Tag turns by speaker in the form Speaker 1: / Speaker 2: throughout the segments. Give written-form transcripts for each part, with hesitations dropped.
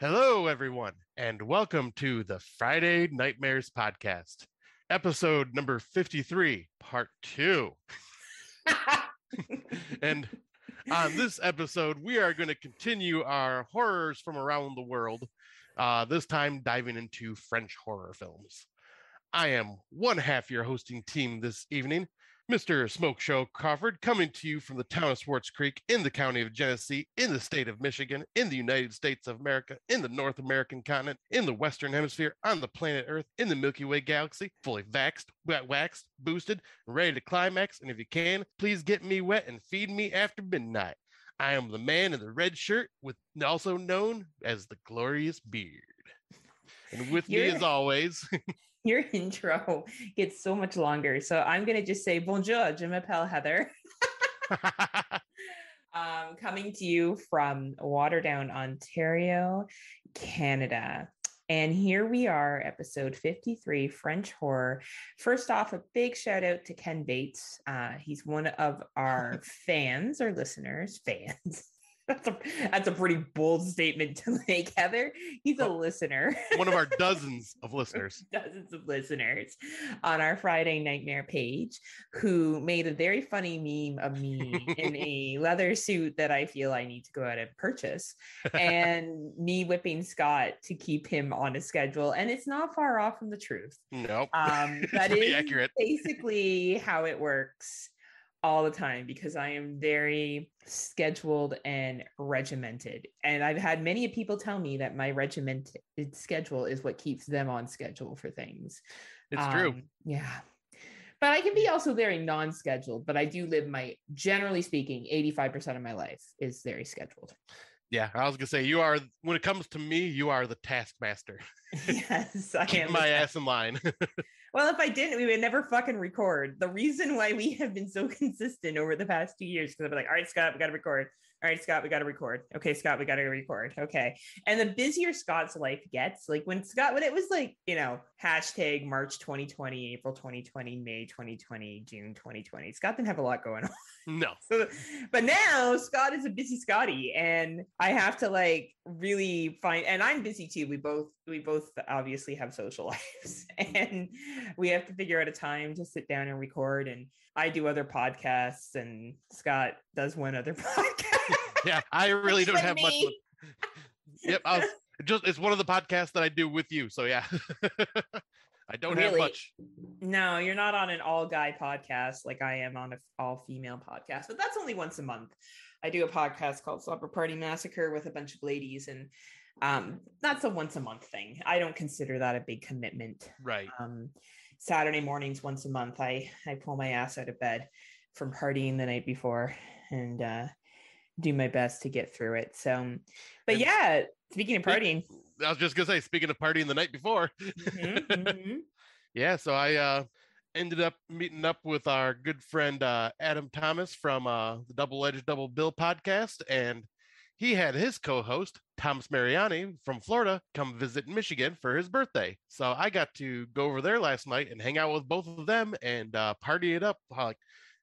Speaker 1: Hello, everyone, and welcome to the Friday Nightmares podcast, episode number 53, part 2. And on this episode, we are going to continue our horrors from around the world, this time diving into French horror films. I am one half your hosting team this evening, Mr. Smokeshow Crawford, coming to you from the town of Swartz Creek in the county of Genesee, in the state of Michigan, in the United States of America, in the North American continent, in the Western Hemisphere, on the planet Earth, in the Milky Way galaxy, fully vaxxed, waxed, boosted, ready to climax. And if you can, please get me wet and feed me after midnight. I am the man in the red shirt, also known as the glorious beard. And with me, as always...
Speaker 2: Your intro gets so much longer. So I'm going to just say, bonjour, je m'appelle Heather. Coming to you from Waterdown, Ontario, Canada. And here we are, episode 53, French horror. First off, a big shout out to Ken Bates. He's one of our fans or listeners. That's a pretty bold statement to make, Heather. He's a listener.
Speaker 1: One of our dozens of listeners.
Speaker 2: Dozens of listeners on our Friday Nightmare page who made a very funny meme of me in a leather suit that I feel I need to go out and purchase. And me whipping Scott to keep him on a schedule. And it's not far off from the truth.
Speaker 1: Nope.
Speaker 2: That is
Speaker 1: accurate.
Speaker 2: Basically how it works all the time, because I am very scheduled and regimented. And I've had many people tell me that my regimented schedule is what keeps them on schedule for things.
Speaker 1: It's true.
Speaker 2: Yeah. But I can be also very non-scheduled, but I do live generally speaking, 85% of my life is very scheduled.
Speaker 1: Yeah, I was going to say, when it comes to me, you are the taskmaster.
Speaker 2: Yes, I
Speaker 1: Keep
Speaker 2: am.
Speaker 1: my ass in line.
Speaker 2: Well, if I didn't, we would never fucking record. The reason why we have been so consistent over the past 2 years, because I'd be like, all right, Scott, we got to record. All right, Scott, we got to record. Okay, Scott, we got to record. Okay. And the busier Scott's life gets, like when it was like, hashtag March 2020, April 2020, May 2020, June 2020, Scott didn't have a lot going on.
Speaker 1: No.
Speaker 2: But now Scott is a busy Scotty, and I have to really find, and I'm busy too. We both obviously have social lives, and we have to figure out a time to sit down and record. And I do other podcasts, and Scott does one other podcast.
Speaker 1: Yeah, I really don't have much. Yep, it's one of the podcasts that I do with you. So yeah, I don't have much.
Speaker 2: No, you're not on an all-guy podcast like I am on an all-female podcast, but that's only once a month. I do a podcast called Supper Party Massacre with a bunch of ladies, and that's a once a month thing. I don't consider that a big commitment.
Speaker 1: Right.
Speaker 2: Saturday mornings once a month, I pull my ass out of bed from partying the night before and do my best to get through it. So, but yeah, speaking of partying,
Speaker 1: I was just gonna say, speaking of partying the night before, yeah. So I ended up meeting up with our good friend Adam Thomas from the Double Edged Double Bill podcast, and he had his co-host Thomas Mariani from Florida come visit Michigan for his birthday. So I got to go over there last night and hang out with both of them and party it up.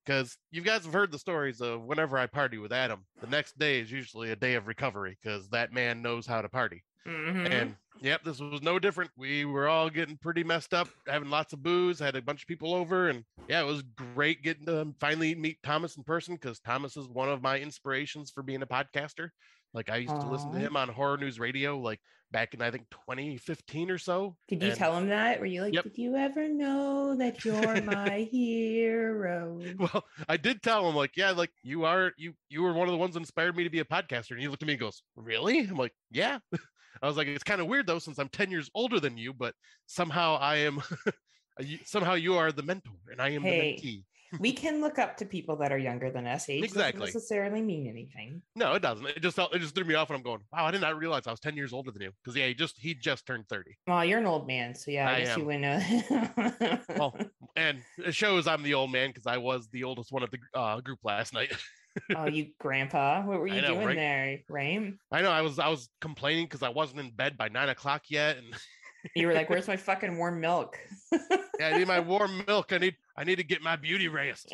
Speaker 1: Because you guys have heard the stories of whenever I party with Adam, the next day is usually a day of recovery because that man knows how to party.
Speaker 2: Mm-hmm.
Speaker 1: And yep, this was no different. We were all getting pretty messed up, having lots of booze, had a bunch of people over. And yeah, it was great getting to finally meet Thomas in person, because Thomas is one of my inspirations for being a podcaster. Like I used to listen to him on Horror News Radio, like back in, I think, 2015 or so.
Speaker 2: Did you tell him that? Were you like, Did you ever know that you're my hero?
Speaker 1: Well, I did tell him, like, yeah, like you were one of the ones that inspired me to be a podcaster. And he looked at me and goes, really? I'm like, yeah. I was like, it's kind of weird though, since I'm 10 years older than you, but somehow I am, somehow you are the mentor and I am the mentee.
Speaker 2: We can look up to people that are younger than us. Age doesn't necessarily mean anything.
Speaker 1: No, it doesn't. It just threw me off, and I'm going, wow, I did not realize I was 10 years older than you. Because yeah, he just turned 30.
Speaker 2: Well, you're an old man, so yeah, I guess you wouldn't.
Speaker 1: Well, and it shows I'm the old man because I was the oldest one of the group last night.
Speaker 2: Oh, you grandpa! What were you doing there, right?
Speaker 1: I know. I was complaining because I wasn't in bed by 9 o'clock yet, and
Speaker 2: you were like, "Where's my fucking warm milk?"
Speaker 1: Yeah, I need my warm milk. I need to get my beauty rest.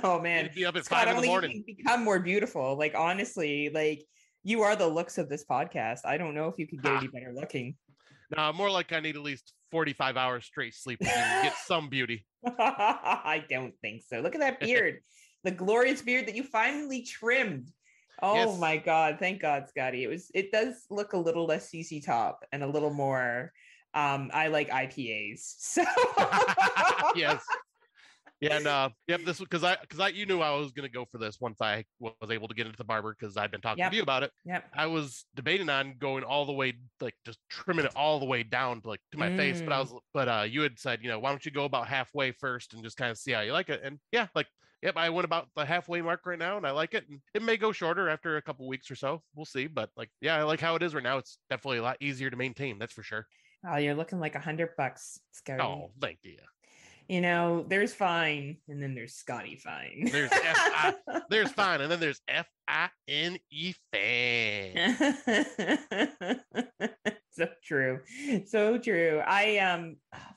Speaker 2: Oh man,
Speaker 1: I need to be up at 5 in the morning.
Speaker 2: Become more beautiful. Like honestly, like You are the looks of this podcast. I don't know if you could get
Speaker 1: Ha.
Speaker 2: any better looking.
Speaker 1: No, more like I need at least 45 hours straight sleep to even get some beauty.
Speaker 2: I don't think so. Look at that beard. The glorious beard that you finally trimmed. Oh
Speaker 1: Yes.
Speaker 2: my God. Thank God, Scotty. It does look a little less CC top and a little more I like IPAs. So
Speaker 1: Yes. Yeah, and yep, this because I you knew I was gonna go for this once I was able to get into the barber because I'd been talking to you about it.
Speaker 2: Yep.
Speaker 1: I was debating on going all the way, like just trimming it all the way down to like to my face, but you had said, why don't you go about halfway first and just kind of see how you like it? And yeah, like yep, I went about the halfway mark right now and I like it. And it may go shorter after a couple weeks or so. We'll see. But like, yeah, I like how it is right now. It's definitely a lot easier to maintain, that's for sure.
Speaker 2: Oh, you're looking like $100, Scotty.
Speaker 1: Oh, thank you.
Speaker 2: There's fine, and then there's Scotty Fine.
Speaker 1: There's fine, and then there's FINE fan.
Speaker 2: So true. So true. I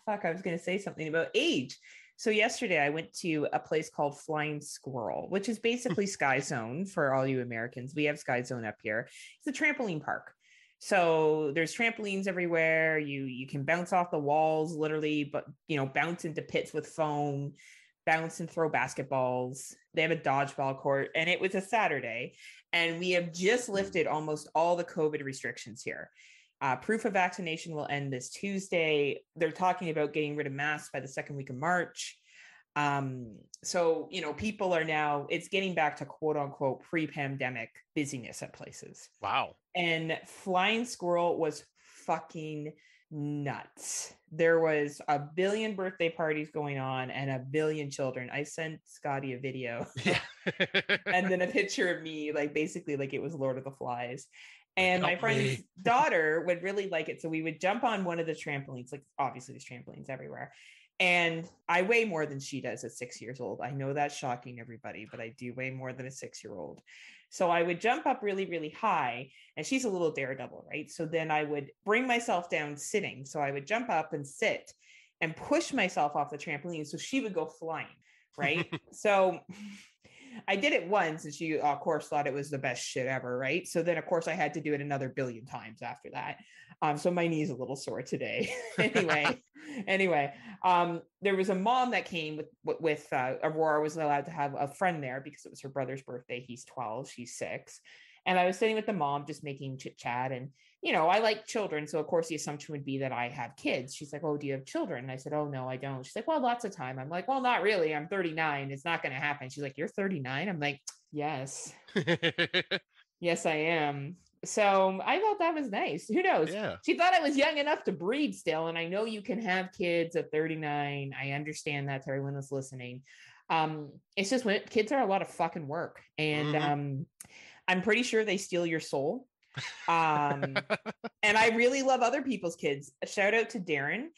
Speaker 2: was gonna say something about age. So yesterday I went to a place called Flying Squirrel, which is basically Sky Zone for all you Americans. We have Sky Zone up here. It's a trampoline park. So there's trampolines everywhere. You can bounce off the walls, literally, but bounce into pits with foam, bounce and throw basketballs. They have a dodgeball court, and it was a Saturday, and we have just lifted almost all the COVID restrictions here. Proof of vaccination will end this Tuesday. They're talking about getting rid of masks by the second week of March. So people are now, it's getting back to quote unquote pre-pandemic busyness at places.
Speaker 1: Wow.
Speaker 2: And Flying Squirrel was fucking nuts. There was a billion birthday parties going on and a billion children. I sent Scotty a video and then a picture of me, like basically like it was Lord of the Flies. And my friend's daughter would really like it. So we would jump on one of the trampolines, like obviously there's trampolines everywhere. And I weigh more than she does at 6 years old. I know that's shocking, everybody, but I do weigh more than a 6-year-old. So I would jump up really, really high, and she's a little daredevil, right? So then I would bring myself down sitting. So I would jump up and sit and push myself off the trampoline. So she would go flying, right? So I did it once, and she, of course, thought it was the best shit ever, right? So then, of course, I had to do it another billion times after that. So my knee's a little sore today. anyway, there was a mom that came with Aurora was allowed to have a friend there because it was her brother's birthday. He's 12, she's 6. And I was sitting with the mom just making chit chat. And, I like children. So, of course, the assumption would be that I have kids. She's like, oh, do you have children? And I said, oh, no, I don't. She's like, well, lots of time. I'm like, well, not really. I'm 39. It's not going to happen. She's like, you're 39? I'm like, yes. Yes, I am. So I thought that was nice. Who knows?
Speaker 1: Yeah.
Speaker 2: She thought I was young enough to breed still. And I know you can have kids at 39. I understand that to everyone that's listening. It's just when kids are a lot of fucking work. And I'm pretty sure they steal your soul. And I really love other people's kids. A shout out to Darren.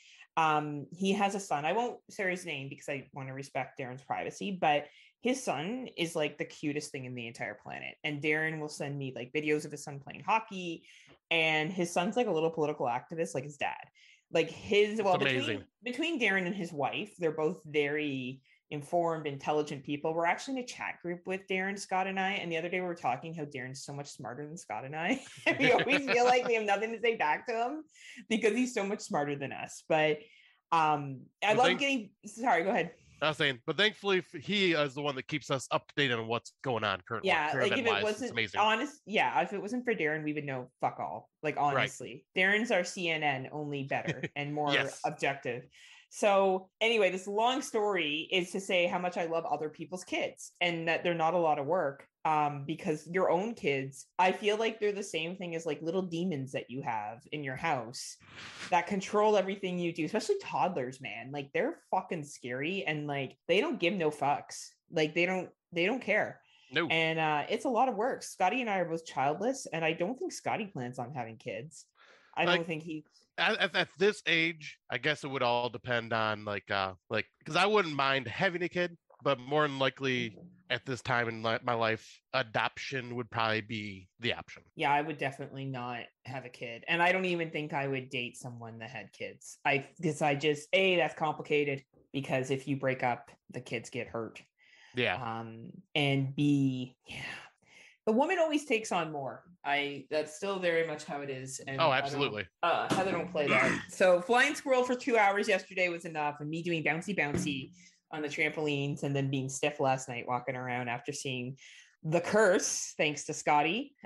Speaker 2: He has a son. I won't say his name because I want to respect Darren's privacy, but his son is like the cutest thing in the entire planet. And Darren will send me like videos of his son playing hockey, and his son's like a little political activist, like his dad. Like between Darren and his wife, they're both very informed, intelligent people. We're actually in a chat group with Darren, Scott, and I. And the other day we were talking how Darren's so much smarter than Scott and I. We always feel like we have nothing to say back to him because he's so much smarter than us. But sorry, go ahead.
Speaker 1: I was saying, but thankfully he is the one that keeps us up to date on what's going on currently.
Speaker 2: Yeah, like if it wasn't
Speaker 1: amazing.
Speaker 2: If it wasn't for Darren, we would know fuck all. Like honestly, right. Darren's our CNN, only better and more objective. So anyway, this long story is to say how much I love other people's kids and that they're not a lot of work. Because your own kids, I feel like they're the same thing as like little demons that you have in your house that control everything you do, especially toddlers, man. Like they're fucking scary and like they don't give no fucks. Like they don't care. No. And it's a lot of work. Scotty and I are both childless, and I don't think Scotty plans on having kids. I don't think he
Speaker 1: at this age, I guess it would all depend on like because I wouldn't mind having a kid, but more than likely at this time in my life, adoption would probably be the option.
Speaker 2: Yeah, I would definitely not have a kid. And I don't even think I would date someone that had kids. That's complicated because if you break up, the kids get hurt.
Speaker 1: Yeah.
Speaker 2: And B, the woman always takes on more. That's still very much how it is. And
Speaker 1: absolutely.
Speaker 2: Heather don't play that. So flying squirrel for 2 hours yesterday was enough, and me doing bouncy on the trampolines and then being stiff last night walking around after seeing The Curse, thanks to Scotty.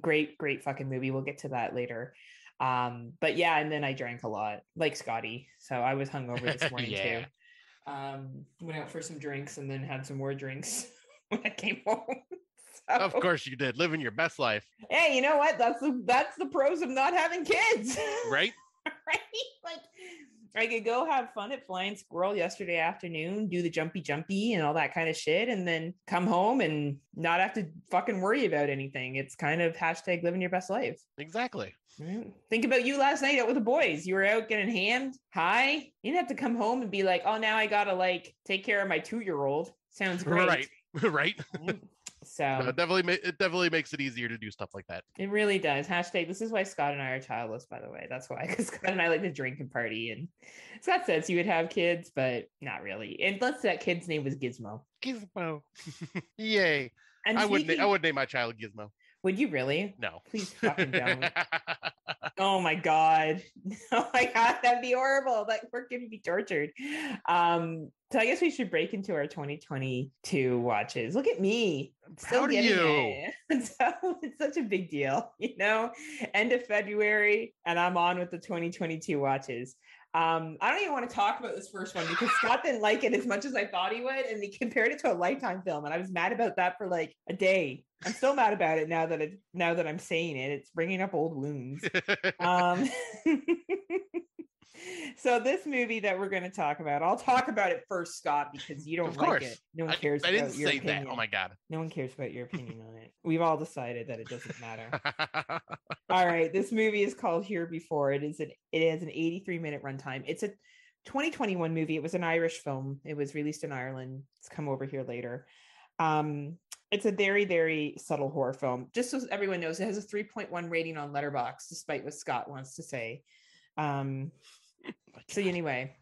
Speaker 2: Great fucking movie. We'll get to that later. But yeah, and then I drank a lot, like Scotty. So I was hungover this morning too. Went out for some drinks and then had some more drinks when I came home. So,
Speaker 1: of course you did, living your best life.
Speaker 2: Hey, you know what? That's the pros of not having kids,
Speaker 1: right?
Speaker 2: Right? Like, I could go have fun at Flying Squirrel yesterday afternoon, do the jumpy and all that kind of shit, and then come home and not have to fucking worry about anything. It's kind of hashtag living your best life.
Speaker 1: Exactly.
Speaker 2: Right? Think about you last night out with the boys. You were out getting hammed high. You didn't have to come home and be like, oh, now I gotta like take care of my 2-year-old. Sounds great.
Speaker 1: Right.
Speaker 2: So
Speaker 1: no, it definitely makes it easier to do stuff like that.
Speaker 2: It really does. Hashtag, this is why Scott and I are childless, by the way. That's why, because Scott and I like to drink and party. And Scott says you would have kids, but not really. Unless that kid's name was Gizmo.
Speaker 1: Gizmo. Yay.
Speaker 2: And
Speaker 1: I would name my child Gizmo.
Speaker 2: Would you really?
Speaker 1: No.
Speaker 2: Please fucking don't. Oh my God. Oh my God. That'd be horrible. Like, we're going to be tortured. So I guess we should break into our 2022 watches. Look at me.
Speaker 1: I'm proud of you.
Speaker 2: So it's such a big deal, you know, end of February, and I'm on with the 2022 watches. I don't even want to talk about this first one because Scott didn't like it as much as I thought he would, and he compared it to a Lifetime film, and I was mad about that for like a day. I'm still mad about it now that I'm saying it. It's bringing up old wounds. So this movie that we're going to talk about, I'll talk about it first, Scott, because you don't like it. No one cares.
Speaker 1: I didn't say that. Oh my God.
Speaker 2: No one cares about your opinion on it. We've all decided that it doesn't matter. All right. This movie is called Here Before. It has an 83-minute runtime. It's a 2021 movie. It was an Irish film. It was released in Ireland. It's come over here later. It's a very, very subtle horror film. Just so everyone knows, it has a 3.1 rating on Letterboxd, despite what Scott wants to say. So anyway,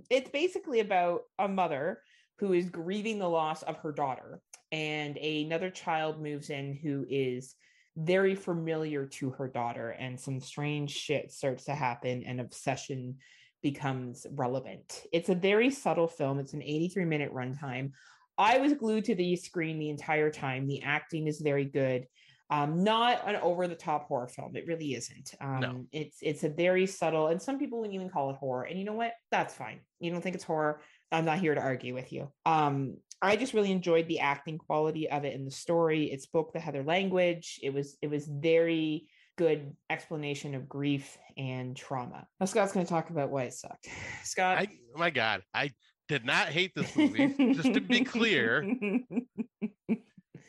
Speaker 2: it's basically about a mother who is grieving the loss of her daughter, and another child moves in who is very familiar to her daughter, and some strange shit starts to happen and obsession becomes relevant. It's a very subtle film. It's an 83-minute runtime. I was glued to the screen the entire time. The acting is very good. Not an over-the-top horror film. It really isn't.
Speaker 1: No.
Speaker 2: It's a very subtle, and some people wouldn't even call it horror. And you know what? That's fine. You don't think it's horror? I'm not here to argue with you. I just really enjoyed the acting quality of it in the story. It spoke the Heather language. It was very good explanation of grief and trauma. Now Scott's going to talk about why it sucked. Scott,
Speaker 1: oh my God, I did not hate this movie. Just to be clear.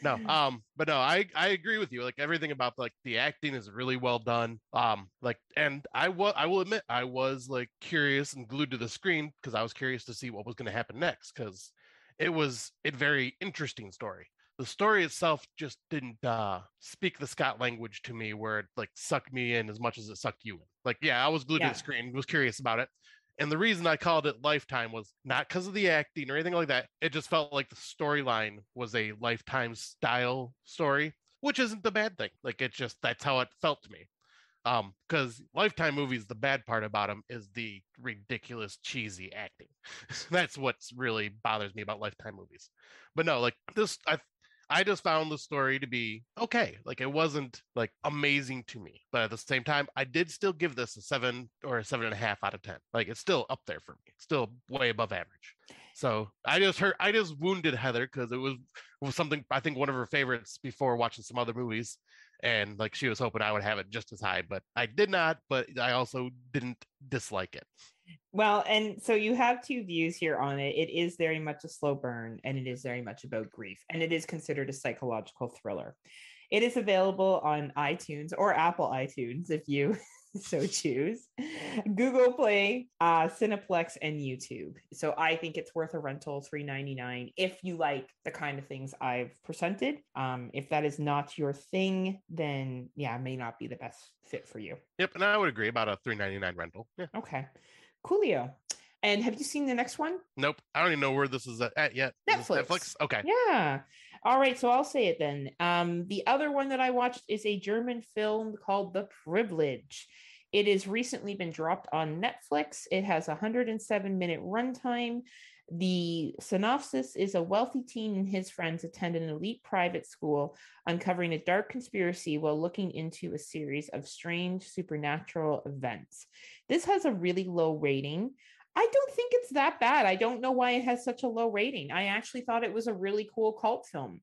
Speaker 1: No, but no, I agree with you. Like everything about like the acting is really well done. And I will admit I was like curious and glued to the screen because I was curious to see what was going to happen next because it was a very interesting story. The story itself just didn't speak the Scott language to me, where it like sucked me in as much as it sucked you in. Like, yeah, I was glued to the screen, was curious about it. And the reason I called it Lifetime was not because of the acting or anything like that. It just felt like the storyline was a Lifetime style story, which isn't the bad thing. Like that's how it felt to me. Because Lifetime movies, the bad part about them is the ridiculous, cheesy acting. That's what's really bothers me about Lifetime movies. But no, like this, I just found the story to be okay. Like it wasn't like amazing to me, but at the same time, I did still give this a 7 or a 7.5 out of 10. Like it's still up there for me. It's still way above average. So I just wounded Heather because it was something I think one of her favorites before watching some other movies. And like she was hoping I would have it just as high, but I did not, but I also didn't dislike it.
Speaker 2: Well, and so you have two views here on it. It is very much a slow burn, and it is very much about grief, and it is considered a psychological thriller. It is available on iTunes or Apple iTunes if you so choose, Google Play, Cineplex, and YouTube. So I think it's worth a rental, $3.99, if you like the kind of things I've presented. If that is not your thing, then yeah, it may not be the best fit for you.
Speaker 1: Yep, and I would agree about a $3.99 rental. Yeah.
Speaker 2: Okay. Coolio. And have you seen the next one?
Speaker 1: Nope. I don't even know where this is at yet. Is this
Speaker 2: Netflix.
Speaker 1: Netflix? Okay.
Speaker 2: Yeah. All right. So I'll say it then. The other one that I watched is a German film called The Privilege. It has recently been dropped on Netflix. It has a 107-minute runtime. The synopsis is a wealthy teen and his friends attend an elite private school, uncovering a dark conspiracy while looking into a series of strange supernatural events. This has a really low rating. I don't think it's that bad. I don't know why it has such a low rating. I actually thought it was a really cool cult film.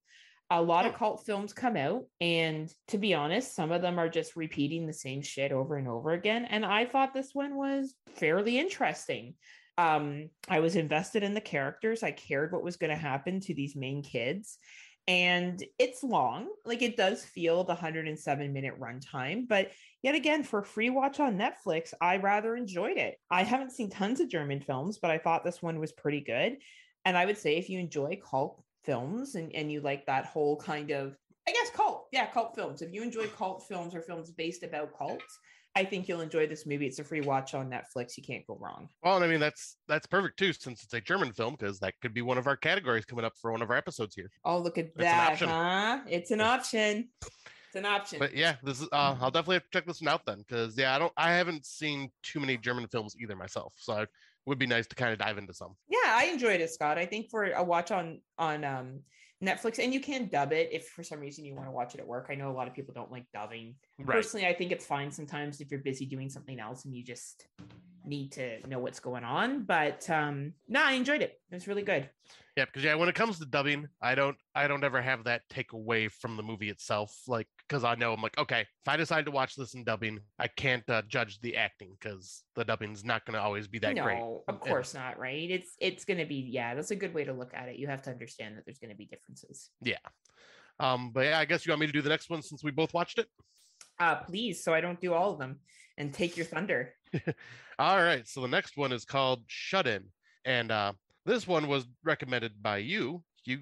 Speaker 2: A lot of cult films come out, and to be honest, some of them are just repeating the same shit over and over again. And I thought this one was fairly interesting. I was invested in the characters. I cared what was going to happen to these main kids. And it's long, like it does feel the 107-minute runtime, but yet again, for a free watch on Netflix, I rather enjoyed it. I haven't seen tons of German films, but I thought this one was pretty good. And I would say if you enjoy cult films and you like that whole kind of, I guess, cult films. If you enjoy cult films or films based about cults, I think you'll enjoy this movie. It's a free watch on Netflix. You can't go wrong.
Speaker 1: Well, I mean, that's perfect too, since it's a German film, because that could be one of our categories coming up for one of our episodes here.
Speaker 2: Oh, look at that, huh? It's an option. It's an option.
Speaker 1: But yeah, this is I'll definitely have to check this one out then, because yeah, I haven't seen too many German films either myself, so it would be nice to kind of dive into some.
Speaker 2: Yeah, I enjoyed it, Scott. I think for a watch on Netflix, and you can dub it if for some reason you want to watch it at work. I know a lot of people don't like dubbing. Right. Personally, I think it's fine sometimes if you're busy doing something else and you just need to know what's going on. But I enjoyed it. It was really good.
Speaker 1: Yeah, because when it comes to dubbing, I don't ever have that take away from the movie itself. Like, because I know I'm like, okay, if I decide to watch this in dubbing, I can't judge the acting because the dubbing's not going to always be that great.
Speaker 2: No, of course not, right? It's going to be, that's a good way to look at it. You have to understand that there's going to be differences.
Speaker 1: Yeah. But yeah, I guess you want me to do the next one since we both watched it?
Speaker 2: Please, so I don't do all of them and take your thunder.
Speaker 1: All right, so the next one is called Shut In, and this one was recommended by you. You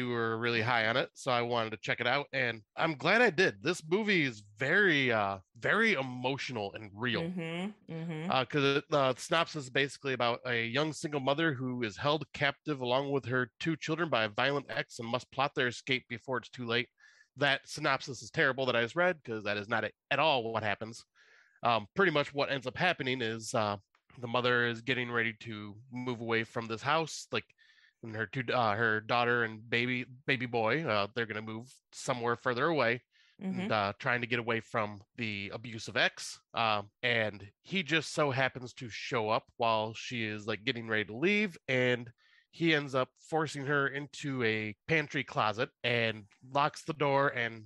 Speaker 1: were really high on it, so I wanted to check it out, and I'm glad I did. This movie is very emotional and real. Because the synopsis is basically about a young single mother who is held captive along with her two children by a violent ex and must plot their escape before it's too late. That synopsis is terrible that I just read, because that is not at all what happens. Pretty much what ends up happening is the mother is getting ready to move away from this house, like, and her daughter and baby boy, they're going to move somewhere further away, and trying to get away from the abusive ex. And he just so happens to show up while she is like getting ready to leave, and he ends up forcing her into a pantry closet and locks the door and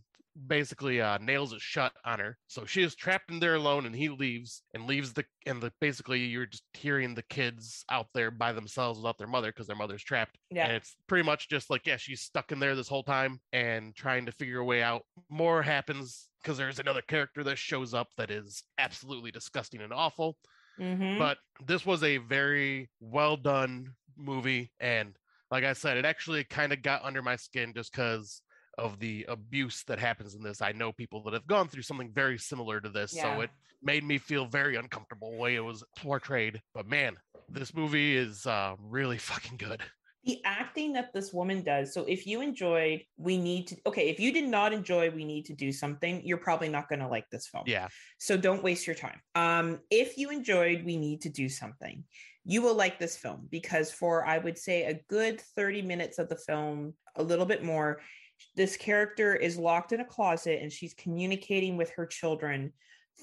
Speaker 1: basically nails it shut on her. So she is trapped in there alone, and he leaves basically you're just hearing the kids out there by themselves without their mother because their mother's trapped. Yeah. And it's pretty much just like, yeah, she's stuck in there this whole time and trying to figure a way out. More happens because there's another character that shows up that is absolutely disgusting and awful. But this was a very well done movie, and like I said, it actually kind of got under my skin just because of the abuse that happens in this. I know people that have gone through something very similar to this, so it made me feel very uncomfortable the way it was portrayed. But man, this movie is really fucking good.
Speaker 2: The acting that this woman does. So if you enjoyed if you did not enjoy We Need to Do Something, you're probably not going to like this film.
Speaker 1: Yeah.
Speaker 2: So don't waste your time. If you enjoyed We Need to Do Something, you will like this film, because for, I would say, a good 30 minutes of the film, a little bit more, this character is locked in a closet and she's communicating with her children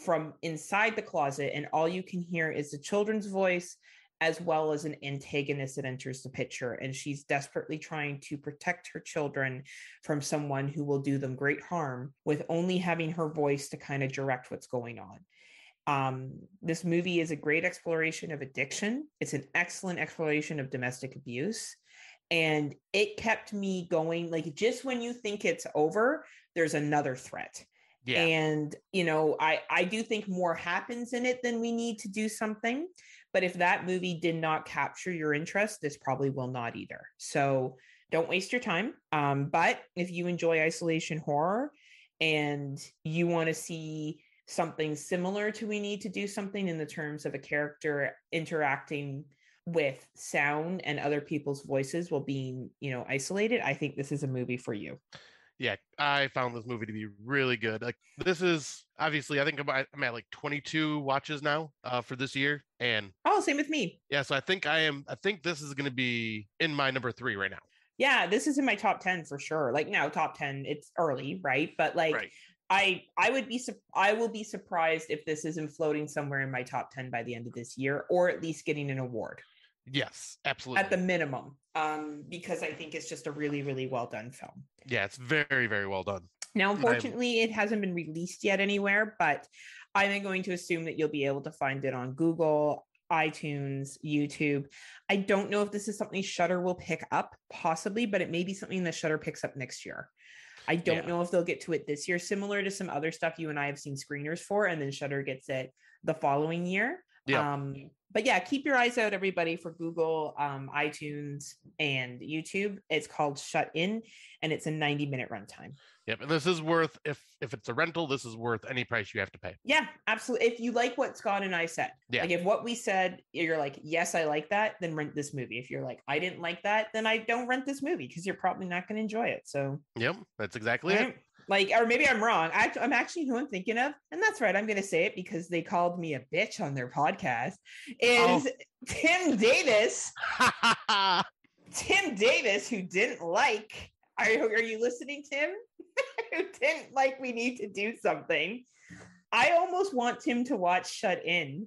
Speaker 2: from inside the closet, and all you can hear is the children's voice as well as an antagonist that enters the picture, and she's desperately trying to protect her children from someone who will do them great harm, with only having her voice to kind of direct what's going on. This movie is a great exploration of addiction. It's an excellent exploration of domestic abuse. And it kept me going. Like, just when you think it's over, there's another threat. Yeah. And, I do think more happens in it than We Need to Do Something. But if that movie did not capture your interest, this probably will not either. So don't waste your time. But if you enjoy isolation horror and you want to see something similar to We Need to Do Something in the terms of a character interacting with sound and other people's voices while being, isolated, I think this is a movie for you.
Speaker 1: Yeah, I found this movie to be really good. Like, this is obviously, I think I'm at like 22 watches now for this year, and
Speaker 2: Oh, same with me.
Speaker 1: yeah, so I think this is going to be in my number 3 right now.
Speaker 2: Yeah, this is in my top 10 for sure. Like, now top 10, it's early, right? But like,
Speaker 1: Right.
Speaker 2: I will be surprised if this isn't floating somewhere in my top 10 by the end of this year, or at least getting an award
Speaker 1: Yes, absolutely.
Speaker 2: at the minimum. Because I think it's just a really, really well done film.
Speaker 1: Yeah, it's very, very well done.
Speaker 2: Now, unfortunately, it hasn't been released yet anywhere, but I'm going to assume that you'll be able to find it on Google, iTunes, YouTube. I don't know if this is something Shudder will pick up, possibly, but it may be something that Shudder picks up next year. I don't know if they'll get to it this year, similar to some other stuff you and I have seen screeners for, and then Shudder gets it the following year.
Speaker 1: Yeah.
Speaker 2: But yeah, keep your eyes out, everybody, for Google, iTunes, and YouTube. It's called Shut In, and it's a 90-minute runtime.
Speaker 1: Yep, and this is worth, if it's a rental, this is worth any price you have to pay.
Speaker 2: Yeah, absolutely. If you like what Scott and I said, like if what we said, you're like, yes, I like that, then rent this movie. If you're like, I didn't like that, then I don't rent this movie, because you're probably not going to enjoy it. So
Speaker 1: yep, that's exactly it.
Speaker 2: Like, or maybe I'm wrong. I'm actually who I'm thinking of, and that's right. I'm going to say it because they called me a bitch on their podcast. Is Tim Davis? Tim Davis, who didn't like. Are you listening, Tim? Who didn't like We Need to Do Something. I almost want Tim to watch Shut In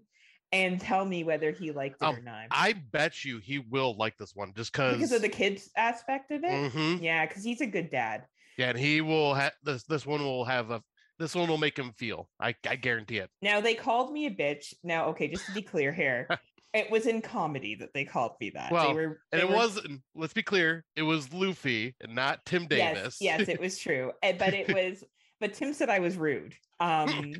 Speaker 2: and tell me whether he liked it or not.
Speaker 1: I bet you he will like this one just because
Speaker 2: of the kids aspect of it. Mm-hmm. Yeah, because he's a good dad.
Speaker 1: Yeah, and he will have this one will make him feel. I guarantee it.
Speaker 2: Now, they called me a bitch. Now, okay, just to be clear here, it was in comedy that they called me that.
Speaker 1: Well, it wasn't. Let's be clear. It was Luffy and not Tim Davis.
Speaker 2: Yes, it was true. But it was. But Tim said I was rude. Right?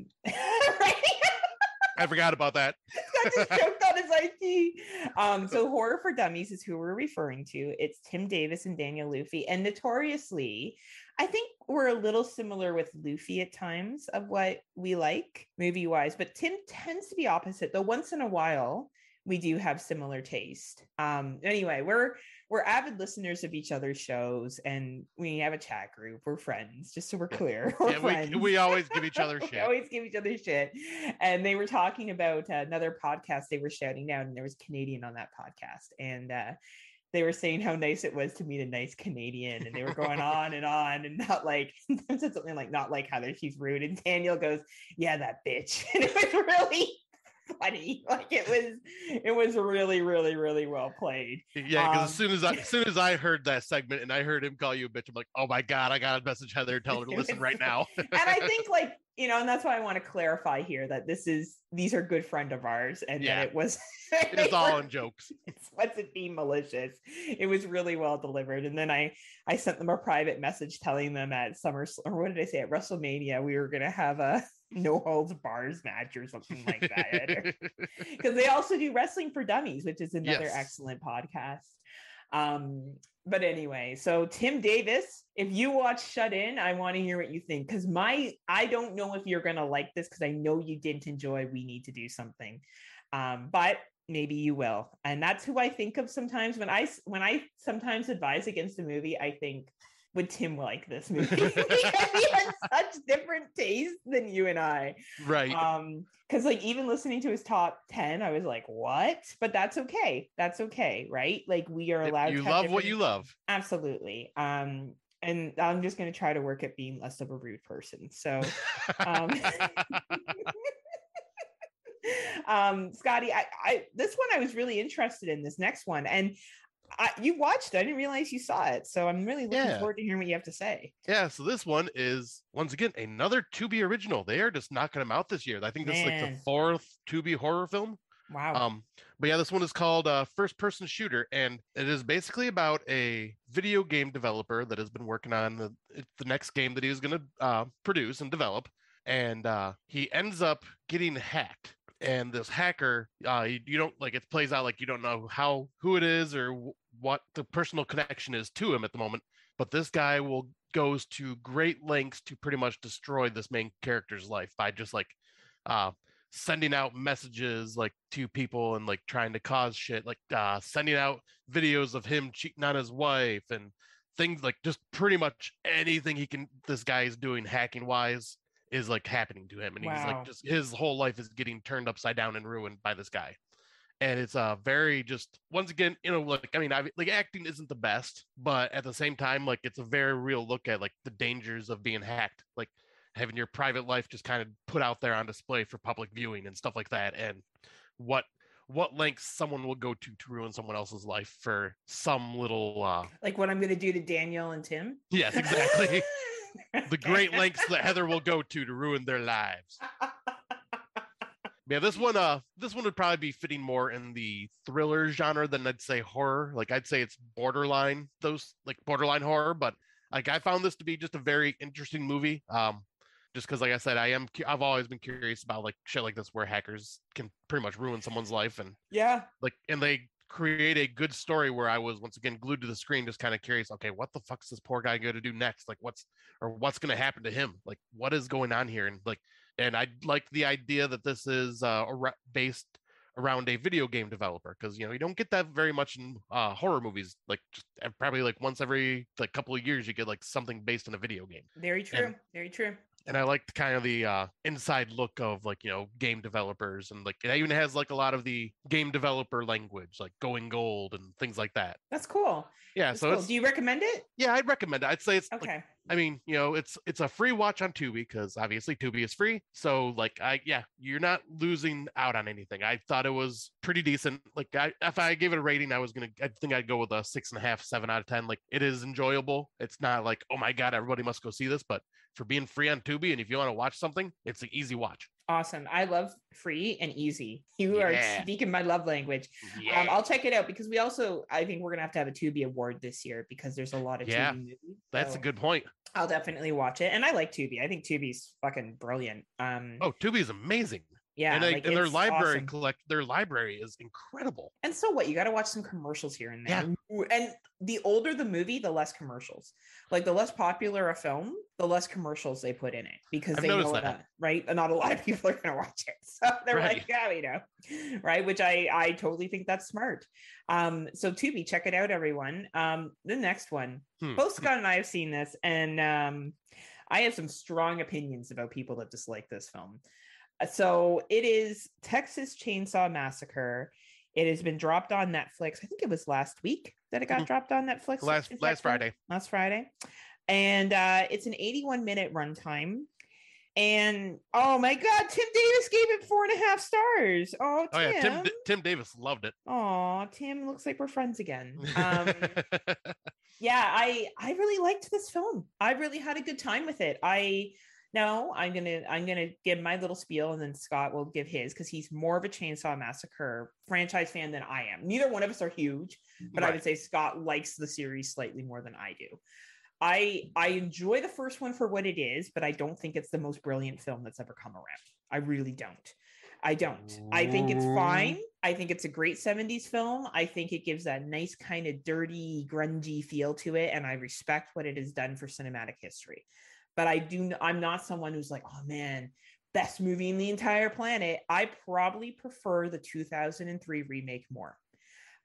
Speaker 1: I forgot about that.
Speaker 2: Scott just choked on his IT. So Horror for Dummies is who we're referring to. It's Tim Davis and Daniel Luffy. And notoriously, I think we're a little similar with Luffy at times of what we like movie-wise. But Tim tends to be opposite, though once in a while, we do have similar taste. Anyway, we're avid listeners of each other's shows, and we have a chat group. We're friends, just so we're clear. We're friends.
Speaker 1: We always give each other shit.
Speaker 2: We always give each other shit. And they were talking about another podcast they were shouting out, and there was Canadian on that podcast. And they were saying how nice it was to meet a nice Canadian, and they were going on, and not like, said something like, not like Heather, she's rude. And Daniel goes, yeah, that bitch. And it was really funny. Like it was really, really, really well played.
Speaker 1: Yeah, because as soon as I heard that segment and I heard him call you a bitch, I'm like, oh my God, I gotta message Heather and tell her to listen right now.
Speaker 2: And I think and that's why I want to clarify here that these are good friend of ours, and that it was
Speaker 1: it's all in jokes.
Speaker 2: It wasn't being malicious. It was really well delivered. And then I sent them a private message telling them at what did I say, at WrestleMania, we were gonna have a no holds bars match or something like that, because they also do Wrestling for Dummies, which is another excellent podcast. But anyway, so Tim Davis, if you watch Shut In, I want to hear what you think, because I don't know if you're gonna like this, because I know you didn't enjoy We Need to Do Something, but maybe you will. And that's who I think of sometimes when I sometimes advise against a movie. I think, would Tim like this movie? Because he has such different tastes than you and I.
Speaker 1: Right.
Speaker 2: Because like even listening to his top 10, I was like, what? But that's okay. That's okay, right? Like we are allowed
Speaker 1: to love what you love.
Speaker 2: Absolutely. And I'm just going to try to work at being less of a rude person. So Scotty, I this one I was really interested in, this next one, and you watched it. I didn't realize you saw it, so I'm really looking forward to hearing what you have to say.
Speaker 1: Yeah, so this one is once again another Tubi original. They are just knocking them out this year. I think this is like the 4th Tubi horror film.
Speaker 2: Wow.
Speaker 1: But yeah, this one is called First Person Shooter, and it is basically about a video game developer that has been working on the next game that he was going to produce and develop, and he ends up getting hacked. And this hacker, you don't like, it plays out like you don't know who it is or what the personal connection is to him at the moment. But this guy goes to great lengths to pretty much destroy this main character's life by just like sending out messages like to people and like trying to cause shit, like sending out videos of him cheating on his wife and things like just pretty much anything this guy is doing hacking wise is like happening to him, and he's like
Speaker 2: Wow.
Speaker 1: just his whole life is getting turned upside down and ruined by this guy. And it's very just once again, like I mean, like acting isn't the best, but at the same time, like it's a very real look at like the dangers of being hacked, like having your private life just kind of put out there on display for public viewing and stuff like that, and what lengths someone will go to ruin someone else's life for some little
Speaker 2: like what I'm gonna do to Daniel and Tim.
Speaker 1: Yes, exactly. The great lengths that Heather will go to ruin their lives. Yeah, this one would probably be fitting more in the thriller genre than I'd say horror. Like I'd say it's borderline borderline horror, but like I found this to be just a very interesting movie. Just because, like I said, I've always been curious about like shit like this where hackers can pretty much ruin someone's life, and and they create a good story where I was once again glued to the screen, just kind of curious. Okay, what the fuck's this poor guy going to do next? Like, what's going to happen to him? Like, what is going on here? And I like the idea that this is based around a video game developer, because you don't get that very much in horror movies. Like just probably like once every like couple of years you get like something based on a video game.
Speaker 2: Very true. Very true.
Speaker 1: And I liked kind of the inside look of like game developers, and like it even has like a lot of the game developer language, like going gold and things like that.
Speaker 2: That's cool.
Speaker 1: Yeah.
Speaker 2: That's cool. Do you recommend it?
Speaker 1: Yeah, I'd recommend it. I'd say it's
Speaker 2: okay.
Speaker 1: Like, I mean, it's a free watch on Tubi, because obviously Tubi is free. So like you're not losing out on anything. I thought it was pretty decent. Like if I gave it a rating, I think I'd go with a 6.5, 7 out of 10. Like it is enjoyable. It's not like, oh my God, everybody must go see this, but for being free on Tubi, and if you want to watch something, it's an easy watch.
Speaker 2: Awesome. I love free and easy. You are speaking my love language. Yeah. I'll check it out, because I think we're going to have a Tubi award this year, because there's a lot of Tubi movies.
Speaker 1: That's a good point.
Speaker 2: I'll definitely watch it. And I like Tubi. I think Tubi's fucking brilliant.
Speaker 1: Tubi is amazing.
Speaker 2: Yeah,
Speaker 1: and their library awesome. Their library is incredible.
Speaker 2: And so what? You got to watch some commercials here and there. Yeah. And the older the movie, the less commercials. Like the less popular a film, the less commercials they put in it, because they know that, right? And not a lot of people are going to watch it, so they're like, yeah, right? Which I totally think that's smart. So Tubi, check it out, everyone. The next one, both Scott and I have seen this, and I have some strong opinions about people that dislike this film. So it is Texas Chainsaw Massacre. It has been dropped on Netflix. I think it was last week that it got dropped on Netflix.
Speaker 1: Last Friday.
Speaker 2: Last Friday. And it's an 81-minute runtime. And oh my God, Tim Davis gave it 4.5 stars. Oh, Tim.
Speaker 1: Yeah, Tim Davis loved it.
Speaker 2: Oh, Tim, looks like we're friends again. Yeah, I really liked this film. I really had a good time with it. No, I'm gonna give my little spiel, and then Scott will give his, because he's more of a Chainsaw Massacre franchise fan than I am. Neither one of us are huge, but I would say Scott likes the series slightly more than I do. I enjoy the first one for what it is, but I don't think it's the most brilliant film that's ever come around. I really don't. I think it's fine. I think it's a great 70s film. I think it gives that nice kind of dirty, grungy feel to it, and I respect what it has done for cinematic history. But I'm not someone who's like, oh man, best movie in the entire planet. I probably prefer the 2003 remake more.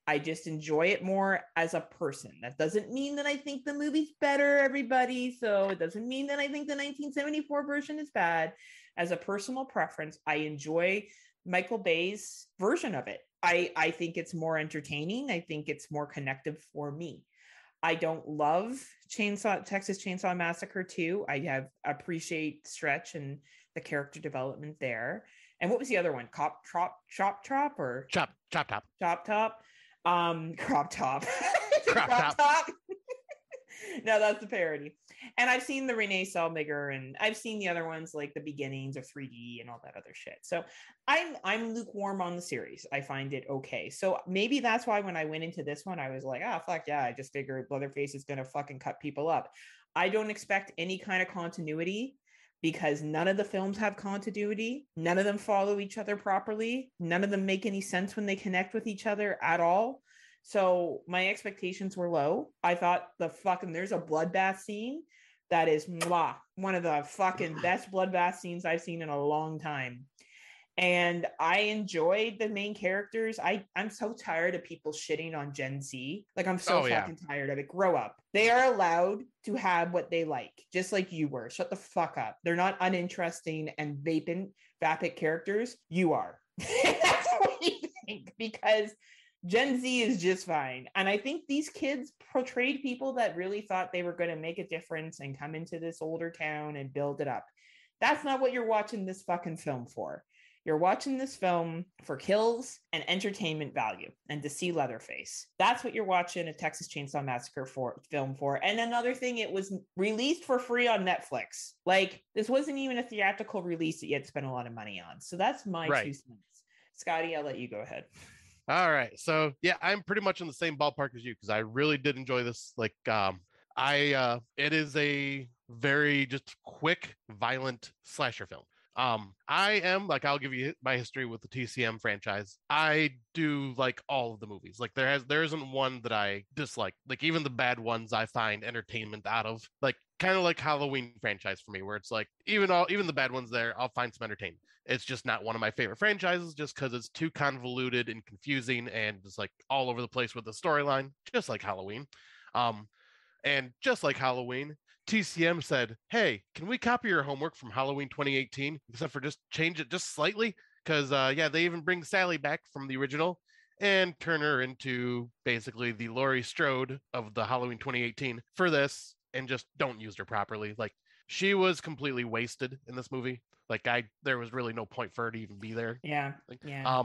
Speaker 2: I just enjoy it more as a person. That doesn't mean that I think the movie's better, everybody. So it doesn't mean that I think the 1974 version is bad. As a personal preference, I enjoy Michael Bay's version of it. I think it's more entertaining. I think it's more connective for me. I don't love Texas Chainsaw Massacre 2. I appreciate Stretch and the character development there. And what was the other one? Crop Top?
Speaker 1: Crop Top.
Speaker 2: No, that's the parody. And I've seen the Renee Zellweger, and I've seen the other ones like The Beginnings or 3D and all that other shit. So I'm lukewarm on the series. I find it okay. So maybe that's why when I went into this one, I was like, fuck yeah, I just figured Leatherface is going to fucking cut people up. I don't expect any kind of continuity, because none of the films have continuity. None of them follow each other properly. None of them make any sense when they connect with each other at all. So my expectations were low. I thought there's a bloodbath scene that is one of the fucking best bloodbath scenes I've seen in a long time. And I enjoyed the main characters. I'm so tired of people shitting on Gen Z. Like, I'm so fucking tired of it. Grow up. They are allowed to have what they like, just like you were. Shut the fuck up. They're not uninteresting and vapid characters. You are. That's what you think, because Gen Z is just fine. And I think these kids portrayed people that really thought they were going to make a difference and come into this older town and build it up. That's not what you're watching this fucking film for. You're watching this film for kills and entertainment value and to see Leatherface. That's what you're watching a Texas Chainsaw Massacre film for. And another thing, it was released for free on Netflix. Like, this wasn't even a theatrical release that you had to spend a lot of money on. So that's my 2 cents. Scotty, I'll let you go ahead.
Speaker 1: All right. So yeah, I'm pretty much in the same ballpark as you, because I really did enjoy this. Like, it is a very just quick, violent slasher film. I am like, I'll give you my history with the TCM franchise. I do like all of the movies. Like, there isn't one that I dislike. Like, even the bad ones I find entertainment out of. Like, kind of like Halloween franchise for me, where it's like even the bad ones there, I'll find some entertainment. It's just not one of my favorite franchises, just because it's too convoluted and confusing and just like all over the place with the storyline, just like Halloween. And just like Halloween, TCM said, hey, can we copy your homework from Halloween 2018, except for just change it just slightly? Because, they even bring Sally back from the original and turn her into basically the Laurie Strode of the Halloween 2018 for this, and just don't use her properly. Like, she was completely wasted in this movie. Like, there was really no point for her to even be there.
Speaker 2: Yeah.
Speaker 1: Like,
Speaker 2: yeah.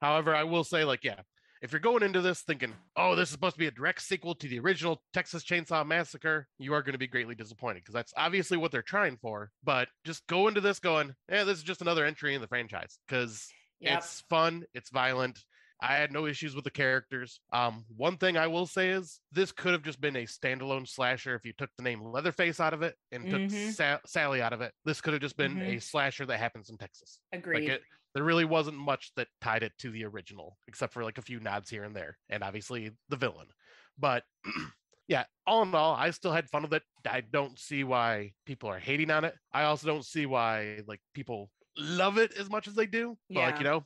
Speaker 1: However, I will say, like, yeah, if you're going into this thinking, oh, this is supposed to be a direct sequel to the original Texas Chainsaw Massacre, you are going to be greatly disappointed, because that's obviously what they're trying for. But just go into this going, this is just another entry in the franchise, because it's fun, it's violent. I had no issues with the characters. One thing I will say is this could have just been a standalone slasher if you took the name Leatherface out of it and took Sally out of it. This could have just been a slasher that happens in Texas.
Speaker 2: Agreed.
Speaker 1: Like, there really wasn't much that tied it to the original, except for like a few nods here and there, and obviously the villain. But yeah, all in all, I still had fun with it. I don't see why people are hating on it. I also don't see why like people love it as much as they do. But
Speaker 2: yeah.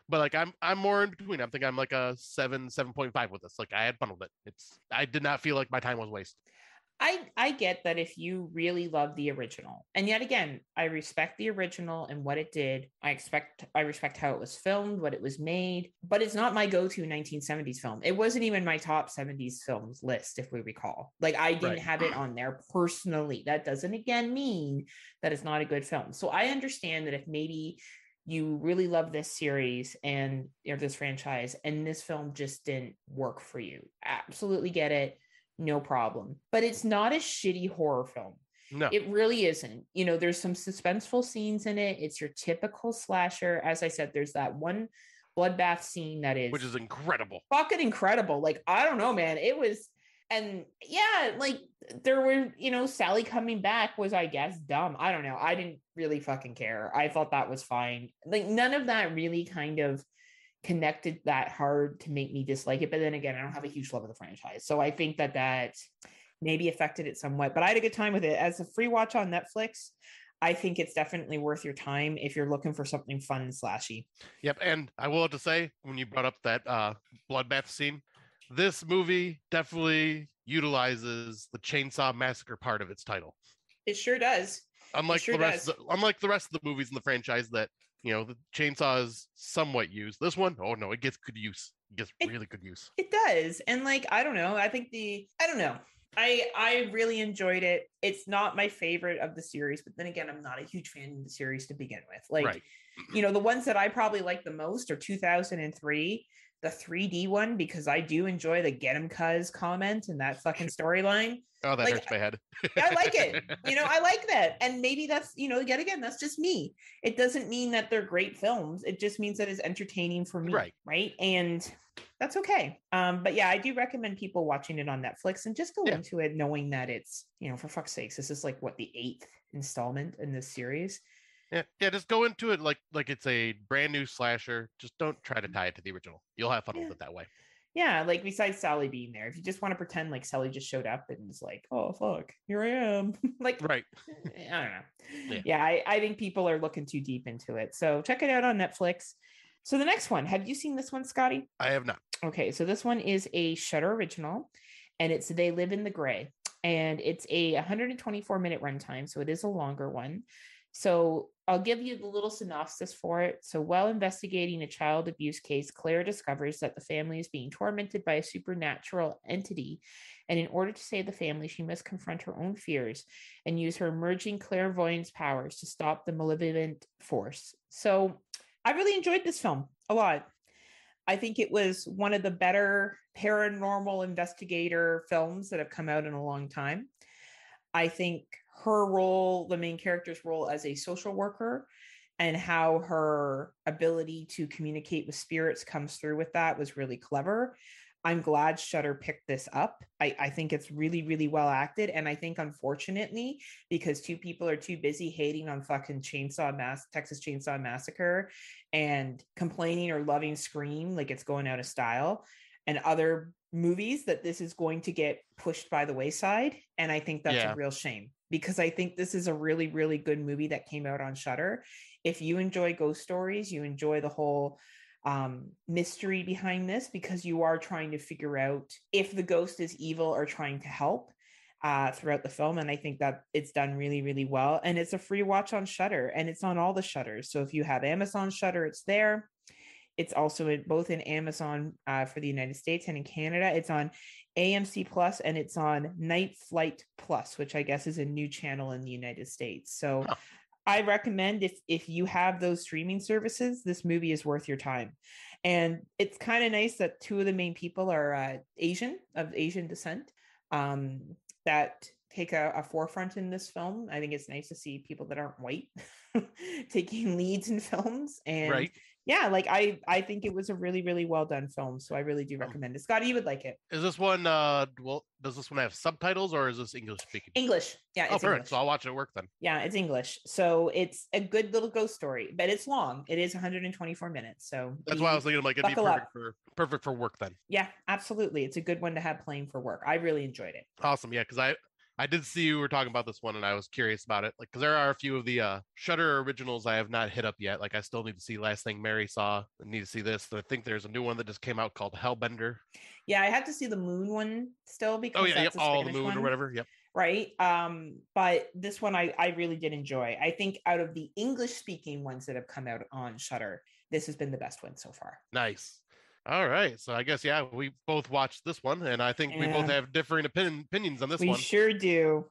Speaker 1: But like I'm more in between. I think I'm like a 7.5 with this. Like, I had fun with it. I did not feel like my time was wasted.
Speaker 2: I get that if you really love the original, and yet again, I respect the original and what it did. I respect how it was filmed, what it was made, but it's not my go-to 1970s film. It wasn't even my top 70s films list, if we recall. Like, I didn't have it on there personally. That doesn't again mean that it's not a good film. So I understand that if maybe you really love this series and this franchise, and this film just didn't work for you, absolutely get it. No problem. But it's not a shitty horror film.
Speaker 1: No.
Speaker 2: It really isn't. There's some suspenseful scenes in it. It's your typical slasher. As I said, there's that one bloodbath scene which
Speaker 1: is incredible.
Speaker 2: Fucking incredible. Like, I don't know, man. It was, and yeah, like there were, Sally coming back was, I guess, dumb. I don't know. I didn't really fucking care. I thought that was fine. Like, none of that really kind of connected that hard to make me dislike it. But then again, I don't have a huge love of the franchise, so I think that maybe affected it somewhat. But I had a good time with it as a free watch on Netflix. I think it's definitely worth your time if you're looking for something fun and slashy.
Speaker 1: Yep. And I will have to say, when you brought up that bloodbath scene, this movie definitely utilizes the Chainsaw Massacre part of its title.
Speaker 2: It sure does.
Speaker 1: Unlike the rest of the movies in the franchise that the chainsaw is somewhat used. This one, oh no, it gets good use. It gets really good use.
Speaker 2: It does. And like, I don't know. I think I don't know. I really enjoyed it. It's not my favorite of the series, but then again, I'm not a huge fan of the series to begin with. Like, the ones that I probably like the most are 2003, the 3D one, because I do enjoy the "get 'em cuz" comment and that fucking storyline.
Speaker 1: Oh, that hurts my head.
Speaker 2: I like it. I like that. And maybe that's, yet again, that's just me. It doesn't mean that they're great films. It just means that it's entertaining for me. Right. And that's okay. But yeah, I do recommend people watching it on Netflix and just go into it knowing that it's, for fuck's sakes, this is like the 8th installment in this series.
Speaker 1: Yeah, just go into it like it's a brand new slasher. Just don't try to tie it to the original. You'll have fun with it that way.
Speaker 2: Yeah, like besides Sally being there, if you just want to pretend like Sally just showed up and was like, oh fuck, here I am. Like,
Speaker 1: Right.
Speaker 2: I don't know.
Speaker 1: Yeah.
Speaker 2: Yeah, I think people are looking too deep into it. So check it out on Netflix. So the next one, have you seen this one, Scotty?
Speaker 1: I have not.
Speaker 2: Okay, so this one is a Shudder original, and it's They Live in the Gray, and it's a 124-minute runtime, so it is a longer one. So I'll give you the little synopsis for it. So while investigating a child abuse case, Claire discovers that the family is being tormented by a supernatural entity. And in order to save the family, she must confront her own fears and use her emerging clairvoyance powers to stop the malevolent force. So I really enjoyed this film a lot. I think it was one of the better paranormal investigator films that have come out in a long time. I think her role, the main character's role as a social worker, and how her ability to communicate with spirits comes through with that was really clever. I'm glad Shudder picked this up. I think it's really, really well acted. And I think, unfortunately, because two people are too busy hating on fucking Texas Chainsaw Massacre and complaining or loving Scream like it's going out of style, and other movies, that this is going to get pushed by the wayside. And I think that's a real shame, because I think this is a really, really good movie that came out on Shudder. If you enjoy ghost stories, you enjoy the whole mystery behind this, because you are trying to figure out if the ghost is evil or trying to help throughout the film. And I think that it's done really, really well. And it's a free watch on Shudder, and it's on all the Shudders. So if you have Amazon Shudder, it's there. It's also both in Amazon for the United States and in Canada. It's on AMC Plus, and it's on Night Flight Plus, which I guess is a new channel in the United States. So I recommend, if you have those streaming services, this movie is worth your time. And it's kind of nice that two of the main people are of Asian descent, that take a forefront in this film. I think it's nice to see people that aren't white taking leads in films. And yeah, like I think it was a really, really well done film. So I really do recommend it. Scotty, you would like it.
Speaker 1: Is this one does this one have subtitles, or is this English speaking?
Speaker 2: English. Yeah,
Speaker 1: it's perfect. English. So I'll watch it at work then.
Speaker 2: Yeah, it's English. So it's a good little ghost story, but it's long. It is 124 minutes. So
Speaker 1: that's why I was thinking, I'm like, it'd be perfect for work then.
Speaker 2: Yeah, absolutely. It's a good one to have playing for work. I really enjoyed it.
Speaker 1: Awesome. Yeah, because I did see you were talking about this one, and I was curious about it. Like, because there are a few of the Shudder originals I have not hit up yet. Like, I still need to see Last Thing Mary Saw. I need to see this. I think there's a new one that just came out called Hellbender.
Speaker 2: Yeah, I have to see the Moon one still, because that's
Speaker 1: all the Moon one. Or whatever. Yep.
Speaker 2: Right. But this one I really did enjoy. I think out of the English speaking ones that have come out on Shudder, this has been the best one so far.
Speaker 1: Nice. All right. So I guess, yeah, we both watched this one, and I think we both have differing opinions on this one.
Speaker 2: We sure do.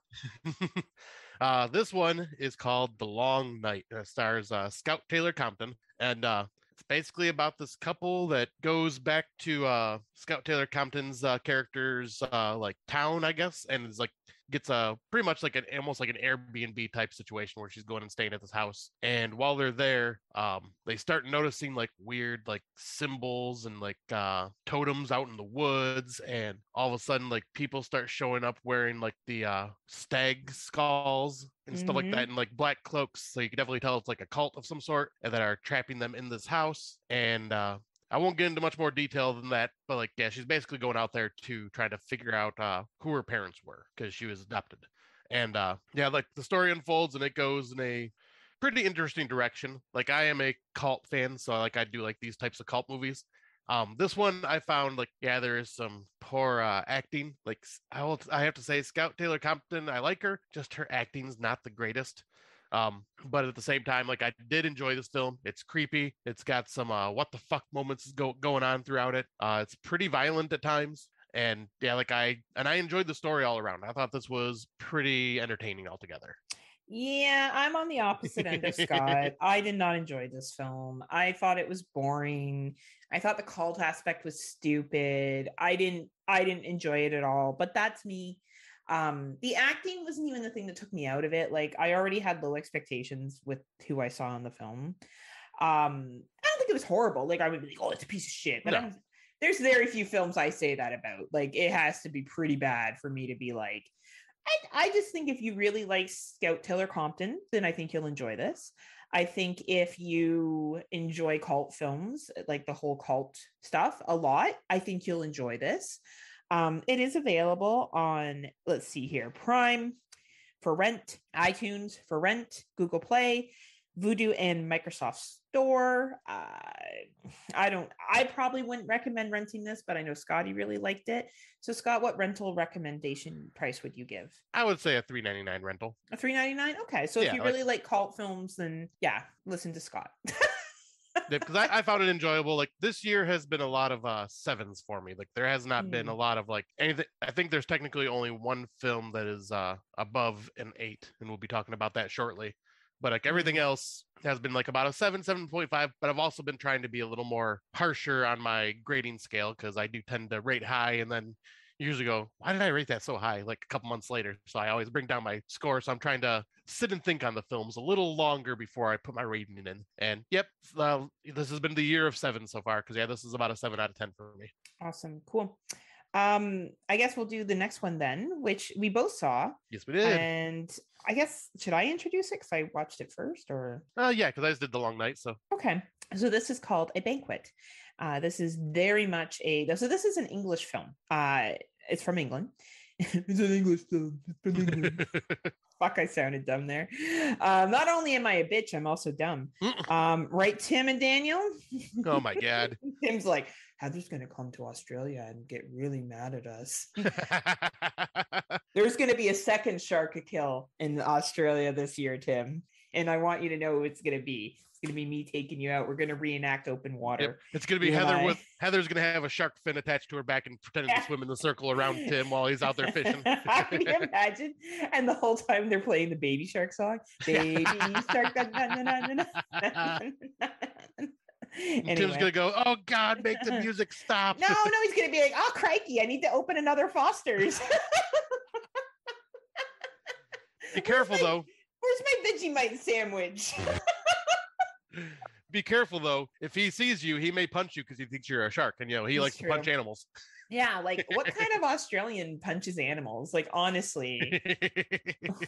Speaker 1: This one is called The Long Night. It stars Scout Taylor Compton, and it's basically about this couple that goes back to Scout Taylor Compton's character's like town, I guess, and is like gets pretty much like almost like an Airbnb type situation where she's going and staying at this house. And while they're there, they start noticing like weird like symbols and like totems out in the woods, and all of a sudden like people start showing up wearing like the stag skulls and stuff like that, and like black cloaks, so you can definitely tell it's like a cult of some sort, and that are trapping them in this house. And I won't get into much more detail than that, but like, yeah, she's basically going out there to try to figure out who her parents were, because she was adopted. And yeah, like the story unfolds and it goes in a pretty interesting direction. Like, I am a cult fan, so like I do like these types of cult movies. This one I found like, yeah, there is some poor acting. Like, I have to say, Scout Taylor Compton, I like her, just her acting's not the greatest. But at the same time, like, I did enjoy this film. It's creepy. It's got some what the fuck moments going on throughout it. It's pretty violent at times. And yeah, like I enjoyed the story all around. I thought this was pretty entertaining altogether.
Speaker 2: Yeah, I'm on the opposite end of Scott. I did not enjoy this film. I thought it was boring. I thought the cult aspect was stupid. I didn't enjoy it at all. But that's me. The acting wasn't even the thing that took me out of it. Like, I already had low expectations with who I saw in the film. I don't think it was horrible. Like, I would be like, oh, it's a piece of shit. But there's very few films I say that about. Like, it has to be pretty bad for me to be like, I just think if you really like Scout Taylor Compton, then I think you'll enjoy this. I think if you enjoy cult films, like the whole cult stuff a lot, I think you'll enjoy this. It is available on, let's see here, Prime for rent, iTunes for rent, Google Play, Vudu, and Microsoft Store. I probably wouldn't recommend renting this, but I know Scotty really liked it. So Scott, what rental recommendation price would you give?
Speaker 1: I would say a $3.99 rental.
Speaker 2: A $3.99? Okay. So if you really like cult films, then yeah, listen to Scott.
Speaker 1: Because I found it enjoyable. Like this year has been a lot of sevens for me. Like there has not been a lot of like anything. I think there's technically only one film that is above an 8, and we'll be talking about that shortly. But like everything else has been like about a 7, 7.5. But I've also been trying to be a little more harsher on my grading scale because I do tend to rate high and then usually go, why did I rate that so high? Like a couple months later. So I always bring down my score. So I'm trying to sit and think on the films a little longer before I put my rating in. And yep, this has been the year of 7 so far. Because yeah, this is about a 7 out of 10 for me.
Speaker 2: Awesome. Cool. I guess we'll do the next one then, which we both saw.
Speaker 1: Yes, we did.
Speaker 2: And I guess, should I introduce it? Because I watched it first, or?
Speaker 1: Yeah, because I just did The Long Night, so.
Speaker 2: Okay. So this is called A Banquet. This is very much so this is an English film. It's from England. It's an English film. It's from England. Fuck, I sounded dumb there. Not only am I a bitch, I'm also dumb. Right, Tim and Daniel?
Speaker 1: Oh my God.
Speaker 2: Tim's like, Heather's going to come to Australia and get really mad at us. There's going to be a second shark kill in Australia this year, Tim. And I want you to know who it's going to be. It's going to be me taking you out. We're going to reenact open water.
Speaker 1: Yep. It's going to be Heather's going to have a shark fin attached to her back and pretending to swim in the circle around Tim while he's out there fishing.
Speaker 2: Can you imagine? And the whole time they're playing the Baby Shark song. Baby Shark.
Speaker 1: Anyway. Tim's gonna go, oh God, make the music stop.
Speaker 2: No, he's gonna be like, oh crikey, I need to open another Foster's.
Speaker 1: Be careful though.
Speaker 2: Where's my Vegemite sandwich?
Speaker 1: Be careful though. If he sees you, he may punch you because he thinks you're a shark, and he likes to punch animals.
Speaker 2: Yeah, like what kind of Australian punches animals? Like honestly,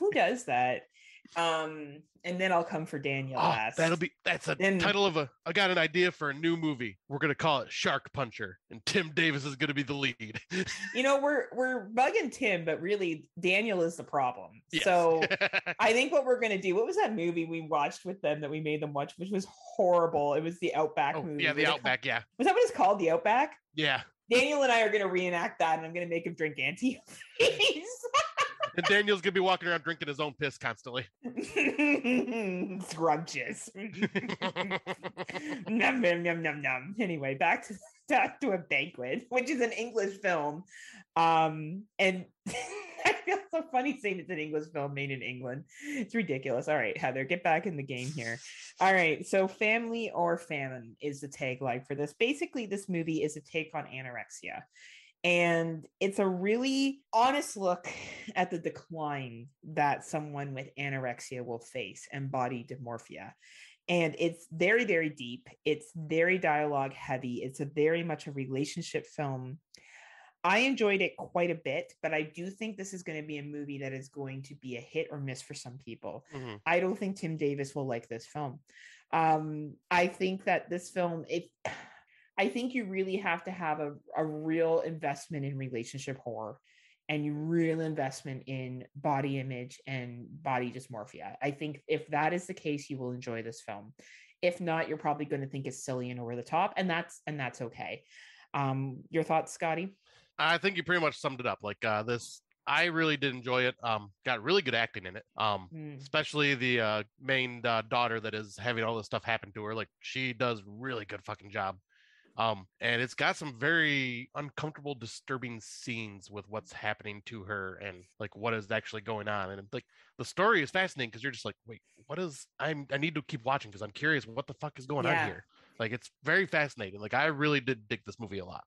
Speaker 2: who does that? And then I'll come for Daniel last.
Speaker 1: That's a title of I got an idea for a new movie. We're gonna call it Shark Puncher, and Tim Davis is gonna be the lead.
Speaker 2: We're bugging Tim, but really Daniel is the problem.
Speaker 1: Yes.
Speaker 2: So I think what we're gonna do, what was that movie we watched with them that we made them watch, which was horrible? It was the Outback movie.
Speaker 1: Yeah, the Outback, yeah.
Speaker 2: Was that what it's called? The Outback?
Speaker 1: Yeah.
Speaker 2: Daniel and I are gonna reenact that, and I'm gonna make him drink antifreeze.
Speaker 1: And Daniel's gonna be walking around drinking his own piss constantly.
Speaker 2: Scrumptious. Num num num num num. Anyway, back to A Banquet, which is an English film. And I feel so funny saying it's an English film made in England. It's ridiculous. All right, Heather, get back in the game here. All right, so family or famine is the tagline for this. Basically, this movie is a take on anorexia. And it's a really honest look at the decline that someone with anorexia will face and body dysmorphia. And it's very, very deep. It's very dialogue heavy. It's very much a relationship film. I enjoyed it quite a bit, but I do think this is going to be a movie that is going to be a hit or miss for some people. Mm-hmm. I don't think Tim Davis will like this film. I think that this film, I think you really have to have a real investment in relationship horror and real investment in body image and body dysmorphia. I think if that is the case, you will enjoy this film. If not, you're probably going to think it's silly and over the top, and that's okay. Your thoughts, Scotty?
Speaker 1: I think you pretty much summed it up. Like this, I really did enjoy it. Got really good acting in it. Especially the main daughter that is having all this stuff happen to her. Like she does really good fucking job. And it's got some very uncomfortable, disturbing scenes with what's happening to her and like what is actually going on. And like the story is fascinating because you're just like, wait, I need to keep watching because I'm curious what the fuck is going on here. Like it's very fascinating. Like I really did dig this movie a lot.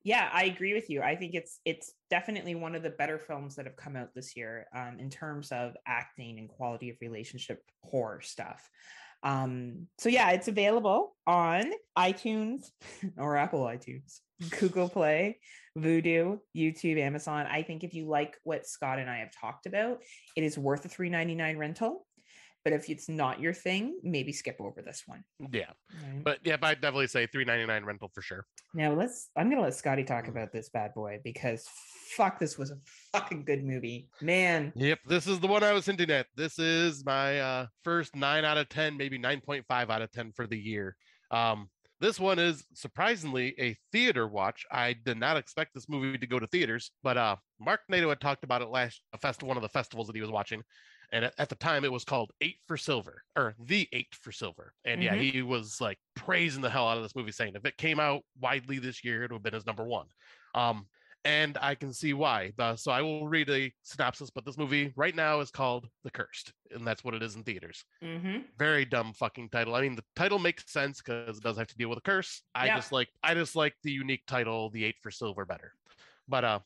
Speaker 2: Yeah, I agree with you. I think it's definitely one of the better films that have come out this year in terms of acting and quality of relationship horror stuff. So yeah, it's available on iTunes or Apple iTunes. Google Play, Vudu, YouTube, Amazon. I think if you like what Scott and I have talked about, it is worth a $3.99 rental. But if it's not your thing, maybe skip over this one.
Speaker 1: Yeah.
Speaker 2: Right.
Speaker 1: But yeah, I'd definitely say $3.99 rental for sure.
Speaker 2: Now I'm gonna let Scotty talk about this bad boy because fuck, this was a fucking good movie. Man.
Speaker 1: Yep, this is the one I was hinting at. This is my first 9 out of 10, maybe 9.5 out of 10 for the year. This one is surprisingly a theater watch. I did not expect this movie to go to theaters, but Mark Nato had talked about it one of the festivals that he was watching. And at the time, it was called Eight for Silver, or The Eight for Silver. And yeah, he was like praising the hell out of this movie, saying if it came out widely this year, it would have been his number one. And I can see why. So I will read a synopsis, but this movie right now is called The Cursed, and that's what it is in theaters. Very dumb fucking title. I mean, the title makes sense because it does have to deal with a curse. I just like the unique title, The Eight for Silver, better. But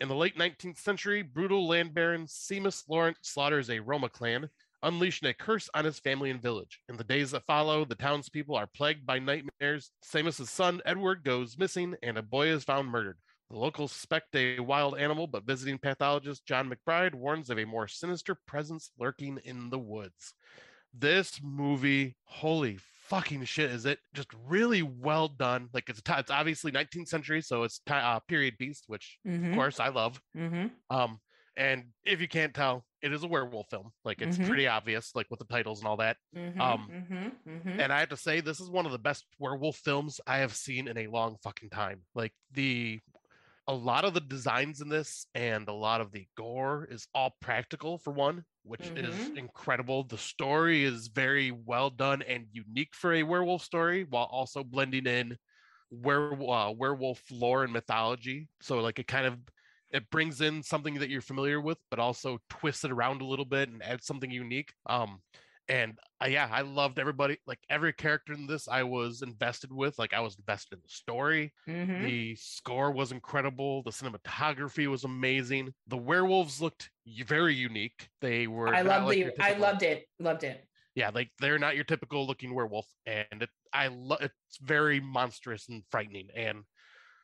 Speaker 1: in the late 19th century, brutal land baron Seamus Lawrence slaughters a Roma clan, unleashing a curse on his family and village. In the days that follow, the townspeople are plagued by nightmares. Seamus's son, Edward, goes missing, and a boy is found murdered. The locals suspect a wild animal, but visiting pathologist John McBride warns of a more sinister presence lurking in the woods. This movie, holy fucking shit, is it just really well done? Like it's obviously 19th century, so it's period piece, which of course I love. And if you can't tell, it is a werewolf film. Like it's pretty obvious, like with the titles and all that. And I have to say, this is one of the best werewolf films I have seen in a long fucking time. Like a lot of the designs in this and a lot of the gore is all practical for one, which is incredible. The story is very well done and unique for a werewolf story while also blending in werewolf lore and mythology. So like it brings in something that you're familiar with, but also twists it around a little bit and adds something unique. And I loved everybody, like every character in this I was invested with. Like I was invested in the story. The score was incredible. The cinematography was amazing. The werewolves looked very unique. They were
Speaker 2: I loved it.
Speaker 1: Yeah, like they're not your typical looking werewolf, and it's very monstrous and frightening. And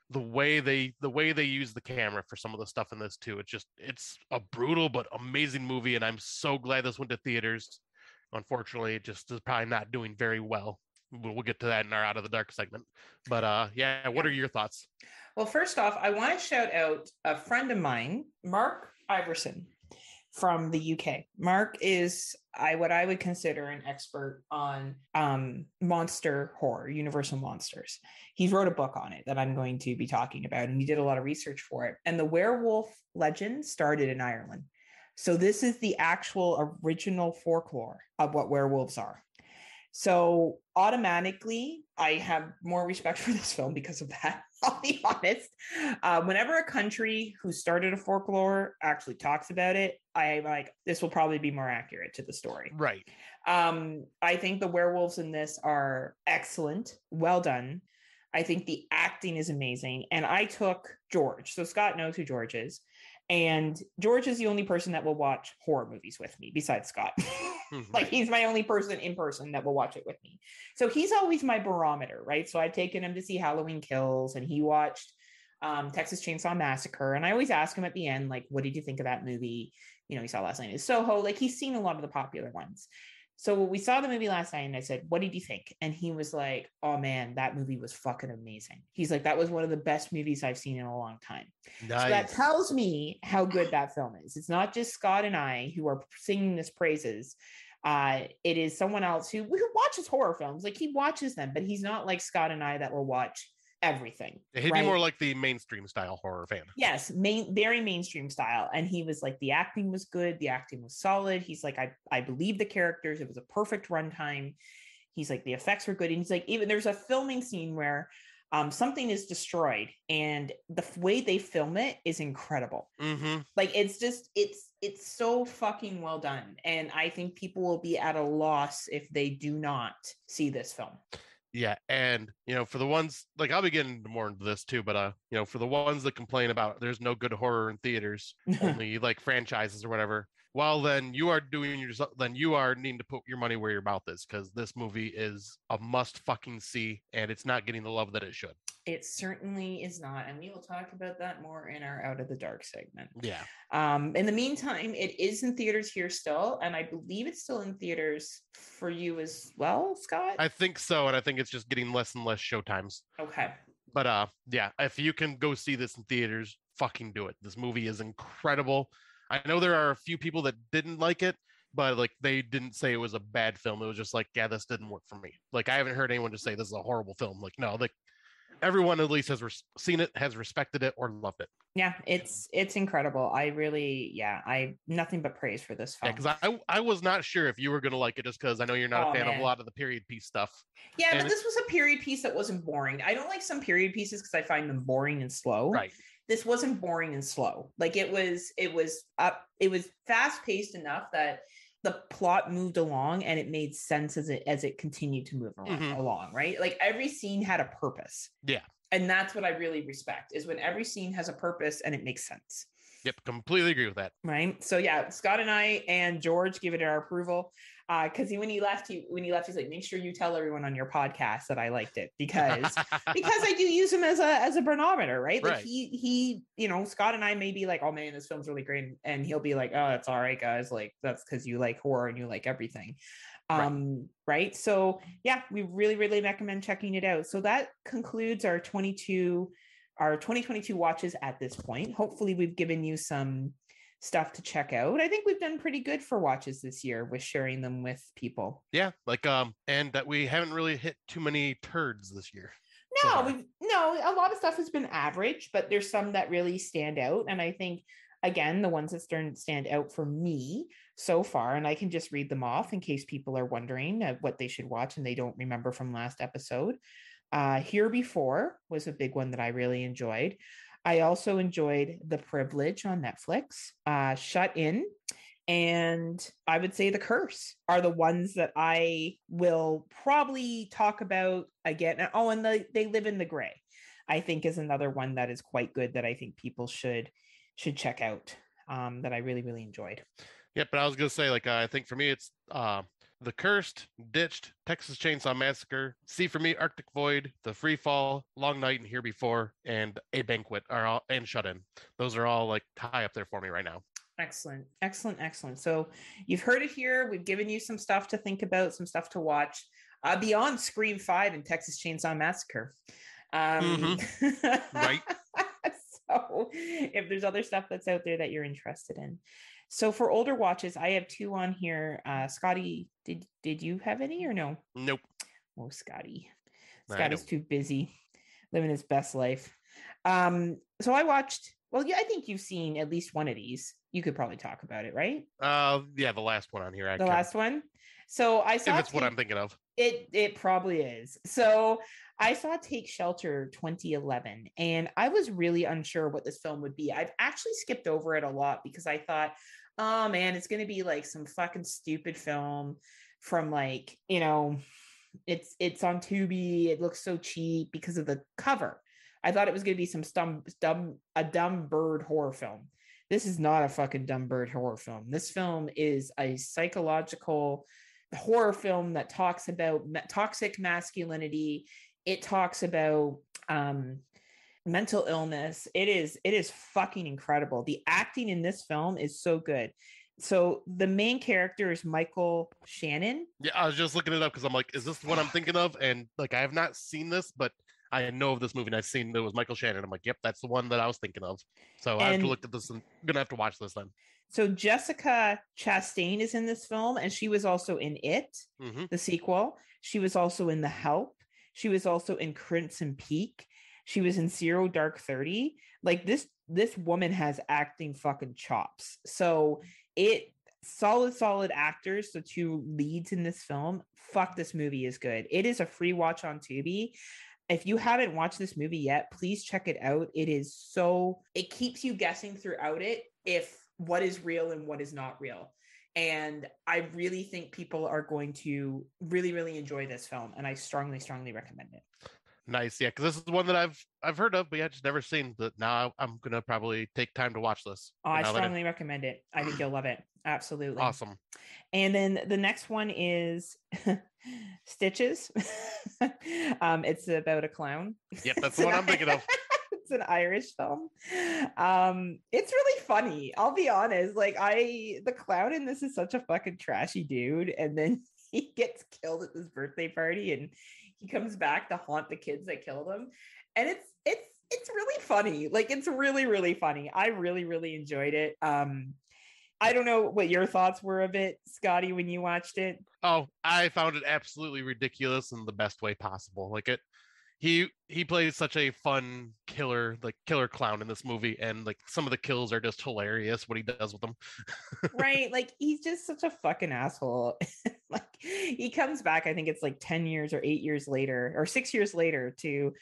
Speaker 1: the way they use the camera for some of the stuff in this too, it's a brutal but amazing movie, and I'm so glad this went to theaters. Unfortunately, it just is probably not doing very well. We'll get to that in our Out of the Dark segment. But what are your thoughts?
Speaker 2: Well, first off, I want to shout out a friend of mine, Mark Iverson from the UK. Mark is what I would consider an expert on monster horror, universal monsters. He wrote a book on it that I'm going to be talking about, and he did a lot of research for it. And the werewolf legend started in Ireland. So this is the actual original folklore of what werewolves are. So automatically, I have more respect for this film because of that. I'll be honest. Whenever a country who started a folklore actually talks about it, I'm like, this will probably be more accurate to the story.
Speaker 1: Right.
Speaker 2: I think the werewolves in this are excellent. Well done. I think the acting is amazing. And I took George. So Scott knows who George is. And George is the only person that will watch horror movies with me besides Scott. Like he's my only person in person that will watch it with me. So he's always my barometer, right? So I've taken him to see Halloween Kills, and he watched Texas Chainsaw Massacre. And I always ask him at the end, like, what did you think of that movie? You know, he saw last night in Soho. Like he's seen a lot of the popular ones. So we saw the movie last night and I said, what did you think? And he was like, oh man, that movie was fucking amazing. He's like, that was one of the best movies I've seen in a long time. Nice. So that tells me how good that film is. It's not just Scott and I who are singing this praises. It is someone else who watches horror films. Like he watches them, but he's not like Scott and I that will watch everything.
Speaker 1: He'd be more like the mainstream style horror fan.
Speaker 2: Yes, very mainstream style. And he was like, the acting was good, the acting was solid. He's like, I believe the characters, it was a perfect runtime. He's like, the effects were good. And he's like, even there's a filming scene where something is destroyed and the way they film it is incredible. Like it's just it's so fucking well done. And I think people will be at a loss if they do not see this film.
Speaker 1: Yeah, and for the ones, like I'll be getting more into this too, but for the ones that complain about there's no good horror in theaters, only like franchises or whatever, well, then you are doing yourself. Then you are needing to put your money where your mouth is, because this movie is a must fucking see, and it's not getting the love that it should.
Speaker 2: It certainly is not, and we will talk about that more in our Out of the Dark segment.
Speaker 1: Yeah.
Speaker 2: In the meantime, it is in theaters here still, and I believe it's still in theaters for you as well, Scott.
Speaker 1: I think so, and I think it's just getting less and less showtimes.
Speaker 2: Okay.
Speaker 1: But yeah, if you can go see this in theaters, fucking do it. This movie is incredible. I know there are a few people that didn't like it, but like they didn't say it was a bad film. It was just like, yeah, this didn't work for me. Like I haven't heard anyone just say this is a horrible film. Like no, like everyone at least has seen it, has respected it, or loved it.
Speaker 2: Yeah, it's incredible. I nothing but praise for this film.
Speaker 1: Yeah, because I was not sure if you were gonna like it, just because I know you're not a fan of a lot of the period piece stuff.
Speaker 2: Yeah, but this was a period piece that wasn't boring. I don't like some period pieces because I find them boring and slow.
Speaker 1: Right.
Speaker 2: This wasn't boring and slow. Like it was fast paced enough that the plot moved along and it made sense as it continued to move along, right? Like every scene had a purpose.
Speaker 1: Yeah.
Speaker 2: And that's what I really respect, is when every scene has a purpose and it makes sense.
Speaker 1: Yep, completely agree with that.
Speaker 2: Right. So yeah, Scott and I and George give it our approval. Because when he left, he's like, make sure you tell everyone on your podcast that I liked it, because I do use him as a barometer, right? Like he Scott and I may be like, oh man, this film's really great, and he'll be like, oh, it's all right, guys. Like that's because you like horror and you like everything. Right. So yeah, we really, really recommend checking it out. So that concludes our 2022 watches at this point. Hopefully we've given you some stuff to check out. I think we've done pretty good for watches this year with sharing them with people.
Speaker 1: Yeah, like and that we haven't really hit too many turds this year.
Speaker 2: No, a lot of stuff has been average, but there's some that really stand out. And I think, again, the ones that stand out for me so far, and I can just read them off in case people are wondering what they should watch and they don't remember from last episode. Here Before was a big one that I really enjoyed. I also enjoyed The Privilege on Netflix, Shut In, and I would say The Curse are the ones that I will probably talk about again. Oh, and They Live in the Gray, I think, is another one that is quite good that I think people should check out, that I really, really enjoyed.
Speaker 1: Yeah, but I was going to say, like, I think for me, it's The Cursed, Ditched, Texas Chainsaw Massacre, See For Me, Arctic Void, The Free Fall, Long Night, and Here Before, and A Banquet, and Shut In. Those are all like high up there for me right now.
Speaker 2: Excellent. So you've heard it here. We've given you some stuff to think about, some stuff to watch beyond Scream 5 and Texas Chainsaw Massacre.
Speaker 1: Right.
Speaker 2: So if there's other stuff that's out there that you're interested in. So for older watches, I have two on here. Scotty, did you have any or no?
Speaker 1: Nope.
Speaker 2: Oh, Scotty's too busy living his best life. So I watched, well, yeah, I think you've seen at least one of these. You could probably talk about it, right?
Speaker 1: Yeah, the last one on here.
Speaker 2: Last one. So I saw,
Speaker 1: if it's what I'm thinking of.
Speaker 2: It probably is. So I saw Take Shelter 2011, and I was really unsure what this film would be. I've actually skipped over it a lot because I thought, oh man, it's going to be like some fucking stupid film from like, it's on Tubi. It looks so cheap because of the cover. I thought it was going to be some dumb bird horror film. This is not a fucking dumb bird horror film. This film is a psychological horror film that talks about toxic masculinity. It talks about mental illness. It is fucking incredible. The acting in this film is so good. So the main character is Michael Shannon.
Speaker 1: Yeah, I was just looking it up because I'm like, is this what I'm thinking of? And like, I have not seen this, but I know of this movie and I've seen it was Michael Shannon. I'm like, yep, that's the one that I was thinking of. So I have to look at this and I'm gonna have to watch this then.
Speaker 2: So Jessica Chastain is in this film, and she was also in It, the sequel. She was also in The Help. She was also in Crimson Peak. She was in Zero Dark 30. Like this woman has acting fucking chops. So solid actors. The two leads in this film. Fuck, this movie is good. It is a free watch on Tubi. If you haven't watched this movie yet, please check it out. It keeps you guessing throughout it if what is real and what is not real. And I really think people are going to really, really enjoy this film. And I strongly, strongly recommend it.
Speaker 1: Nice. Yeah, because this is one that I've heard of, but yeah, just never seen. But now I'm gonna probably take time to watch this.
Speaker 2: Oh, I
Speaker 1: Now that
Speaker 2: strongly recommend it. I think you'll love it. Absolutely.
Speaker 1: awesome.
Speaker 2: And then the next one is Stitches. It's about a clown.
Speaker 1: Yep, that's the one I'm thinking of.
Speaker 2: It's an Irish film. It's really funny. I'll be honest. Like the clown in this is such a fucking trashy dude, and then he gets killed at this birthday party, and he comes back to haunt the kids that killed him, and it's really funny. Like it's really really funny. I really really enjoyed it. I don't know what your thoughts were of it, Scotty, when you watched it.
Speaker 1: Oh, I found it absolutely ridiculous in the best way possible. Like it, he plays such a fun killer clown in this movie, and like some of the kills are just hilarious what he does with them.
Speaker 2: Right, like he's just such a fucking asshole. Like he comes back, I think it's like 10 years or 8 years later or 6 years later to,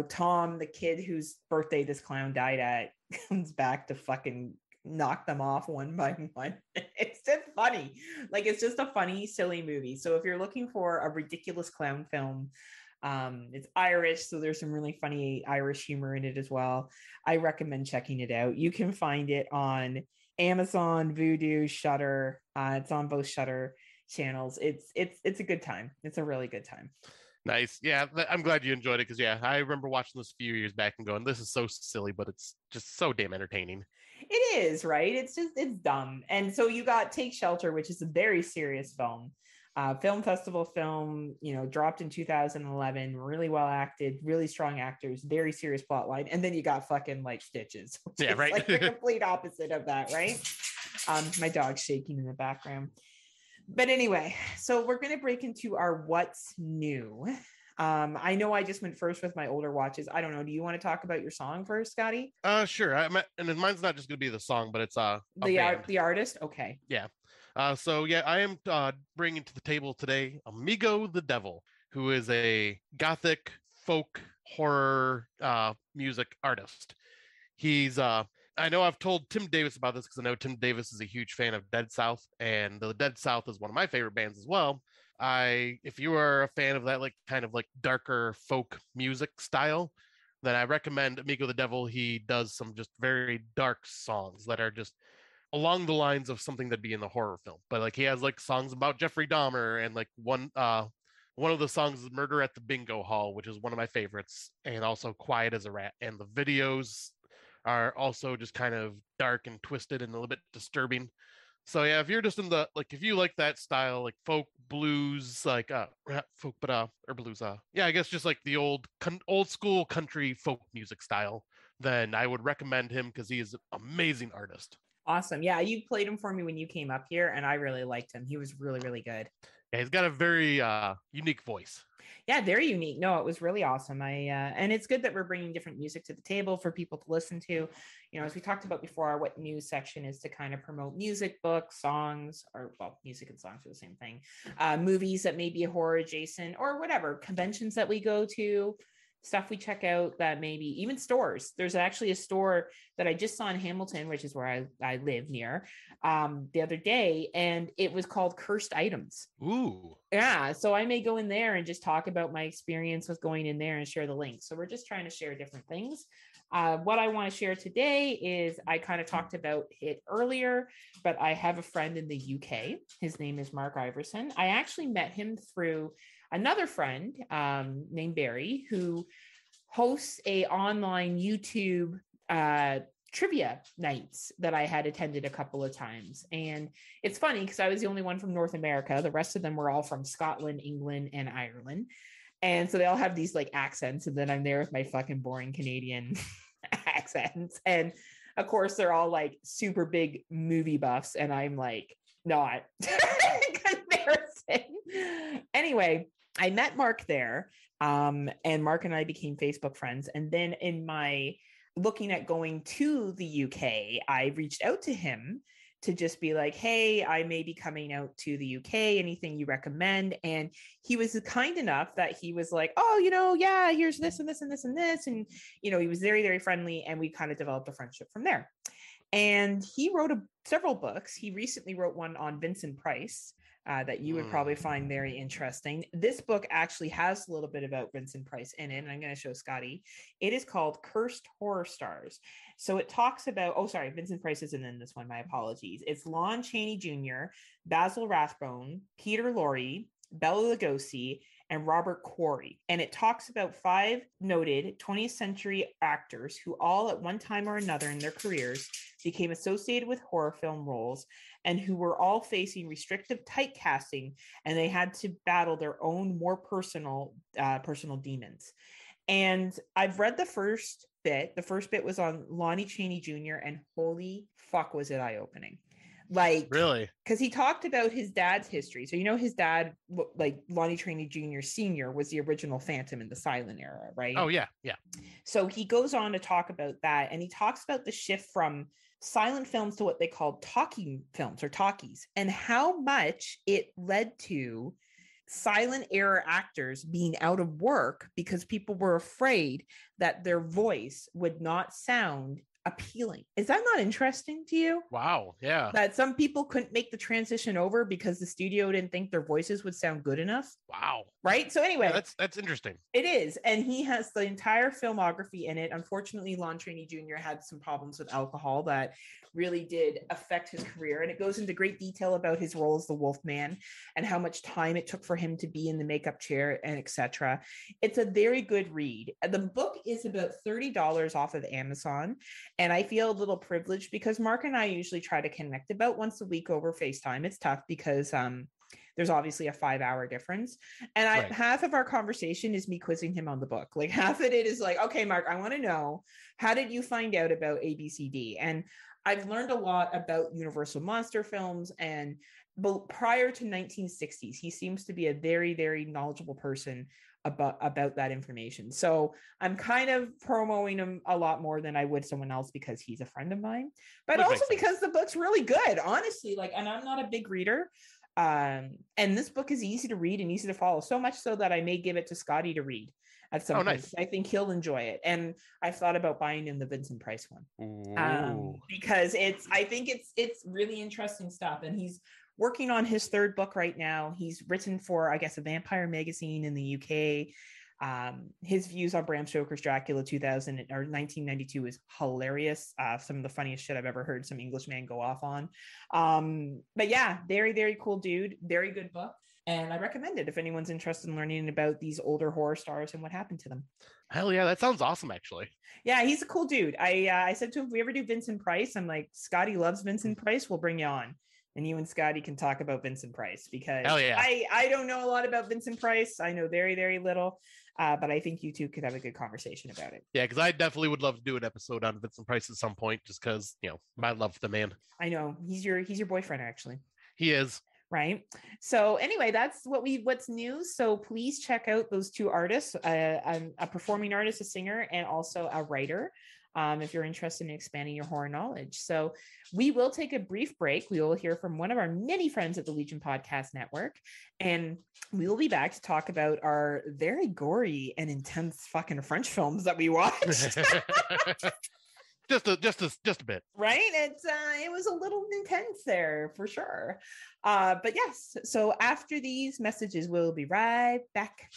Speaker 2: Tom, the kid whose birthday this clown died at, comes back to fucking knock them off one by one. It's just funny. Like it's just a funny silly movie. So if you're looking for a ridiculous clown film, it's Irish, so there's some really funny Irish humor in it as well. I recommend checking it out. You can find it on Amazon, Vudu, Shudder. It's on both Shudder channels. It's a good time. It's a really good time.
Speaker 1: Nice. Yeah, I'm glad you enjoyed it because yeah, I remember watching this a few years back and going, "This is so silly, but it's just so damn entertaining."
Speaker 2: It is, right? It's dumb. And so you got Take Shelter, which is a very serious film. Film festival film, dropped in 2011, really well acted, really strong actors, very serious plot line. And then you got fucking like Stitches.
Speaker 1: Yeah, right.
Speaker 2: Like the complete opposite of that, right? My dog's shaking in the background. But anyway, so we're going to break into our what's new. I know I just went first with my older watches. I don't know. Do you want to talk about your song first, Scotty?
Speaker 1: Sure. And then mine's not just gonna be the song, but it's
Speaker 2: the artist. Okay.
Speaker 1: Yeah. So yeah, I am bringing to the table today Amigo the Devil, who is a gothic folk horror music artist. He's I know I've told Tim Davis about this because I know Tim Davis is a huge fan of Dead South, and the Dead South is one of my favorite bands as well. If you are a fan of that like kind of like darker folk music style, then I recommend Amigo the Devil. He does some just very dark songs that are just along the lines of something that'd be in the horror film. But like he has like songs about Jeffrey Dahmer, and like one of the songs is Murder at the Bingo Hall, which is one of my favorites, and also Quiet as a Rat. And the videos are also just kind of dark and twisted and a little bit disturbing. So yeah, if you're just in the like, if you like that style, like folk blues, like folk, but or blues, yeah, I guess just like the old school country folk music style, then I would recommend him because he is an amazing artist.
Speaker 2: Awesome. Yeah, you played him for me when you came up here, and I really liked him. He was really, really good.
Speaker 1: Yeah, he's got a very unique voice.
Speaker 2: Yeah, very unique. No, it was really awesome. And it's good that we're bringing different music to the table for people to listen to. As we talked about before, our what news section is to kind of promote music, books, songs, or well, music and songs are the same thing. Movies that may be horror adjacent or whatever, conventions that we go to, stuff we check out that maybe even stores. There's actually a store that I just saw in Hamilton, which is where I live near, the other day, and it was called Cursed Items.
Speaker 1: Ooh.
Speaker 2: Yeah. So I may go in there and just talk about my experience with going in there and share the link. So we're just trying to share different things. What I want to share today is I kind of talked about it earlier, but I have a friend in the UK. His name is Mark Iverson. I actually met him through another friend named Barry, who hosts a online YouTube trivia nights that I had attended a couple of times. And it's funny because I was the only one from North America. The rest of them were all from Scotland, England, and Ireland. And so they all have these like accents. And then I'm there with my fucking boring Canadian accents. And of course, they're all like super big movie buffs. And I'm like, not comparison. Anyway, I met Mark there. And Mark and I became Facebook friends. And then in my looking at going to the UK, I reached out to him to just be like, hey, I may be coming out to the UK, anything you recommend? And he was kind enough that he was like, oh, yeah, here's this and this and this and this. And, he was very, very friendly. And we kind of developed a friendship from there. And he wrote several books. He recently wrote one on Vincent Price, that you would probably find very interesting. This book actually has a little bit about Vincent Price in it, and I'm going to show Scotty. It is called Cursed Horror Stars. So it talks about, Vincent Price isn't in this one, my apologies. It's Lon Chaney Jr., Basil Rathbone, Peter Lorre, Bela Lugosi, and Robert Quarry. And it talks about 5 noted 20th century actors who all at one time or another in their careers became associated with horror film roles and who were all facing restrictive typecasting, and they had to battle their own more personal demons. And I've read the first bit. The first bit was on Lonnie Chaney Jr. and holy fuck was it eye-opening. Like,
Speaker 1: really?
Speaker 2: Because he talked about his dad's history. So, his dad, like Lonnie Chaney Jr. Sr. was the original Phantom in the silent era, right?
Speaker 1: Oh, yeah. Yeah.
Speaker 2: So he goes on to talk about that. And he talks about the shift from silent films to what they called talking films or talkies, and how much it led to silent era actors being out of work because people were afraid that their voice would not sound appealing. Is that not interesting to you?
Speaker 1: Wow. Yeah.
Speaker 2: That some people couldn't make the transition over because the studio didn't think their voices would sound good enough.
Speaker 1: Wow.
Speaker 2: Right. So anyway,
Speaker 1: yeah, that's interesting.
Speaker 2: It is. And he has the entire filmography in it. Unfortunately, Lon Chaney Jr. had some problems with alcohol that really did affect his career. And it goes into great detail about his role as the Wolfman and how much time it took for him to be in the makeup chair and etc. It's a very good read. The book is about $30 off of Amazon. And I feel a little privileged because Mark and I usually try to connect about once a week over FaceTime. It's tough because there's obviously a 5-hour difference. And half of our conversation is me quizzing him on the book. Like half of it is like, okay, Mark, I want to know, how did you find out about ABCD? And I've learned a lot about Universal monster films. And prior to 1960s, he seems to be a very, very knowledgeable person about that information. So I'm kind of promoting him a lot more than I would someone else because he's a friend of mine, but also because the book's really good, honestly. Like, and I'm not a big reader. And this book is easy to read and easy to follow, so much so that I may give it to Scotty to read at some point. Nice. I think he'll enjoy it. And I've thought about buying him the Vincent Price one because I think it's really interesting stuff. And he's working on his 3rd book right now. He's written for, I guess, a vampire magazine in the UK. His views on Bram Stoker's Dracula 1992 is hilarious. Some of the funniest shit I've ever heard some Englishman go off on. But yeah, very, very cool dude. Very good book. And I recommend it if anyone's interested in learning about these older horror stars and what happened to them.
Speaker 1: Hell yeah, that sounds awesome, actually.
Speaker 2: Yeah, he's a cool dude. I said to him, if we ever do Vincent Price, I'm like, Scotty loves Vincent Price, we'll bring you on. And you and Scotty can talk about Vincent Price because I don't know a lot about Vincent Price. I know very, very little, but I think you two could have a good conversation about it.
Speaker 1: Yeah, because I definitely would love to do an episode on Vincent Price at some point, just because, my love for the man.
Speaker 2: I know he's your boyfriend, actually.
Speaker 1: He is.
Speaker 2: Right. So anyway, that's what's new. So please check out those 2 artists, a performing artist, a singer, and also a writer. If you're interested in expanding your horror knowledge. So we will take a brief break. We will hear from one of our many friends at the Legion Podcast Network, and we will be back to talk about our very gory and intense fucking French films that we watched.
Speaker 1: just a bit,
Speaker 2: right? It was a little intense there for sure. But yes, so after these messages, we'll be right back.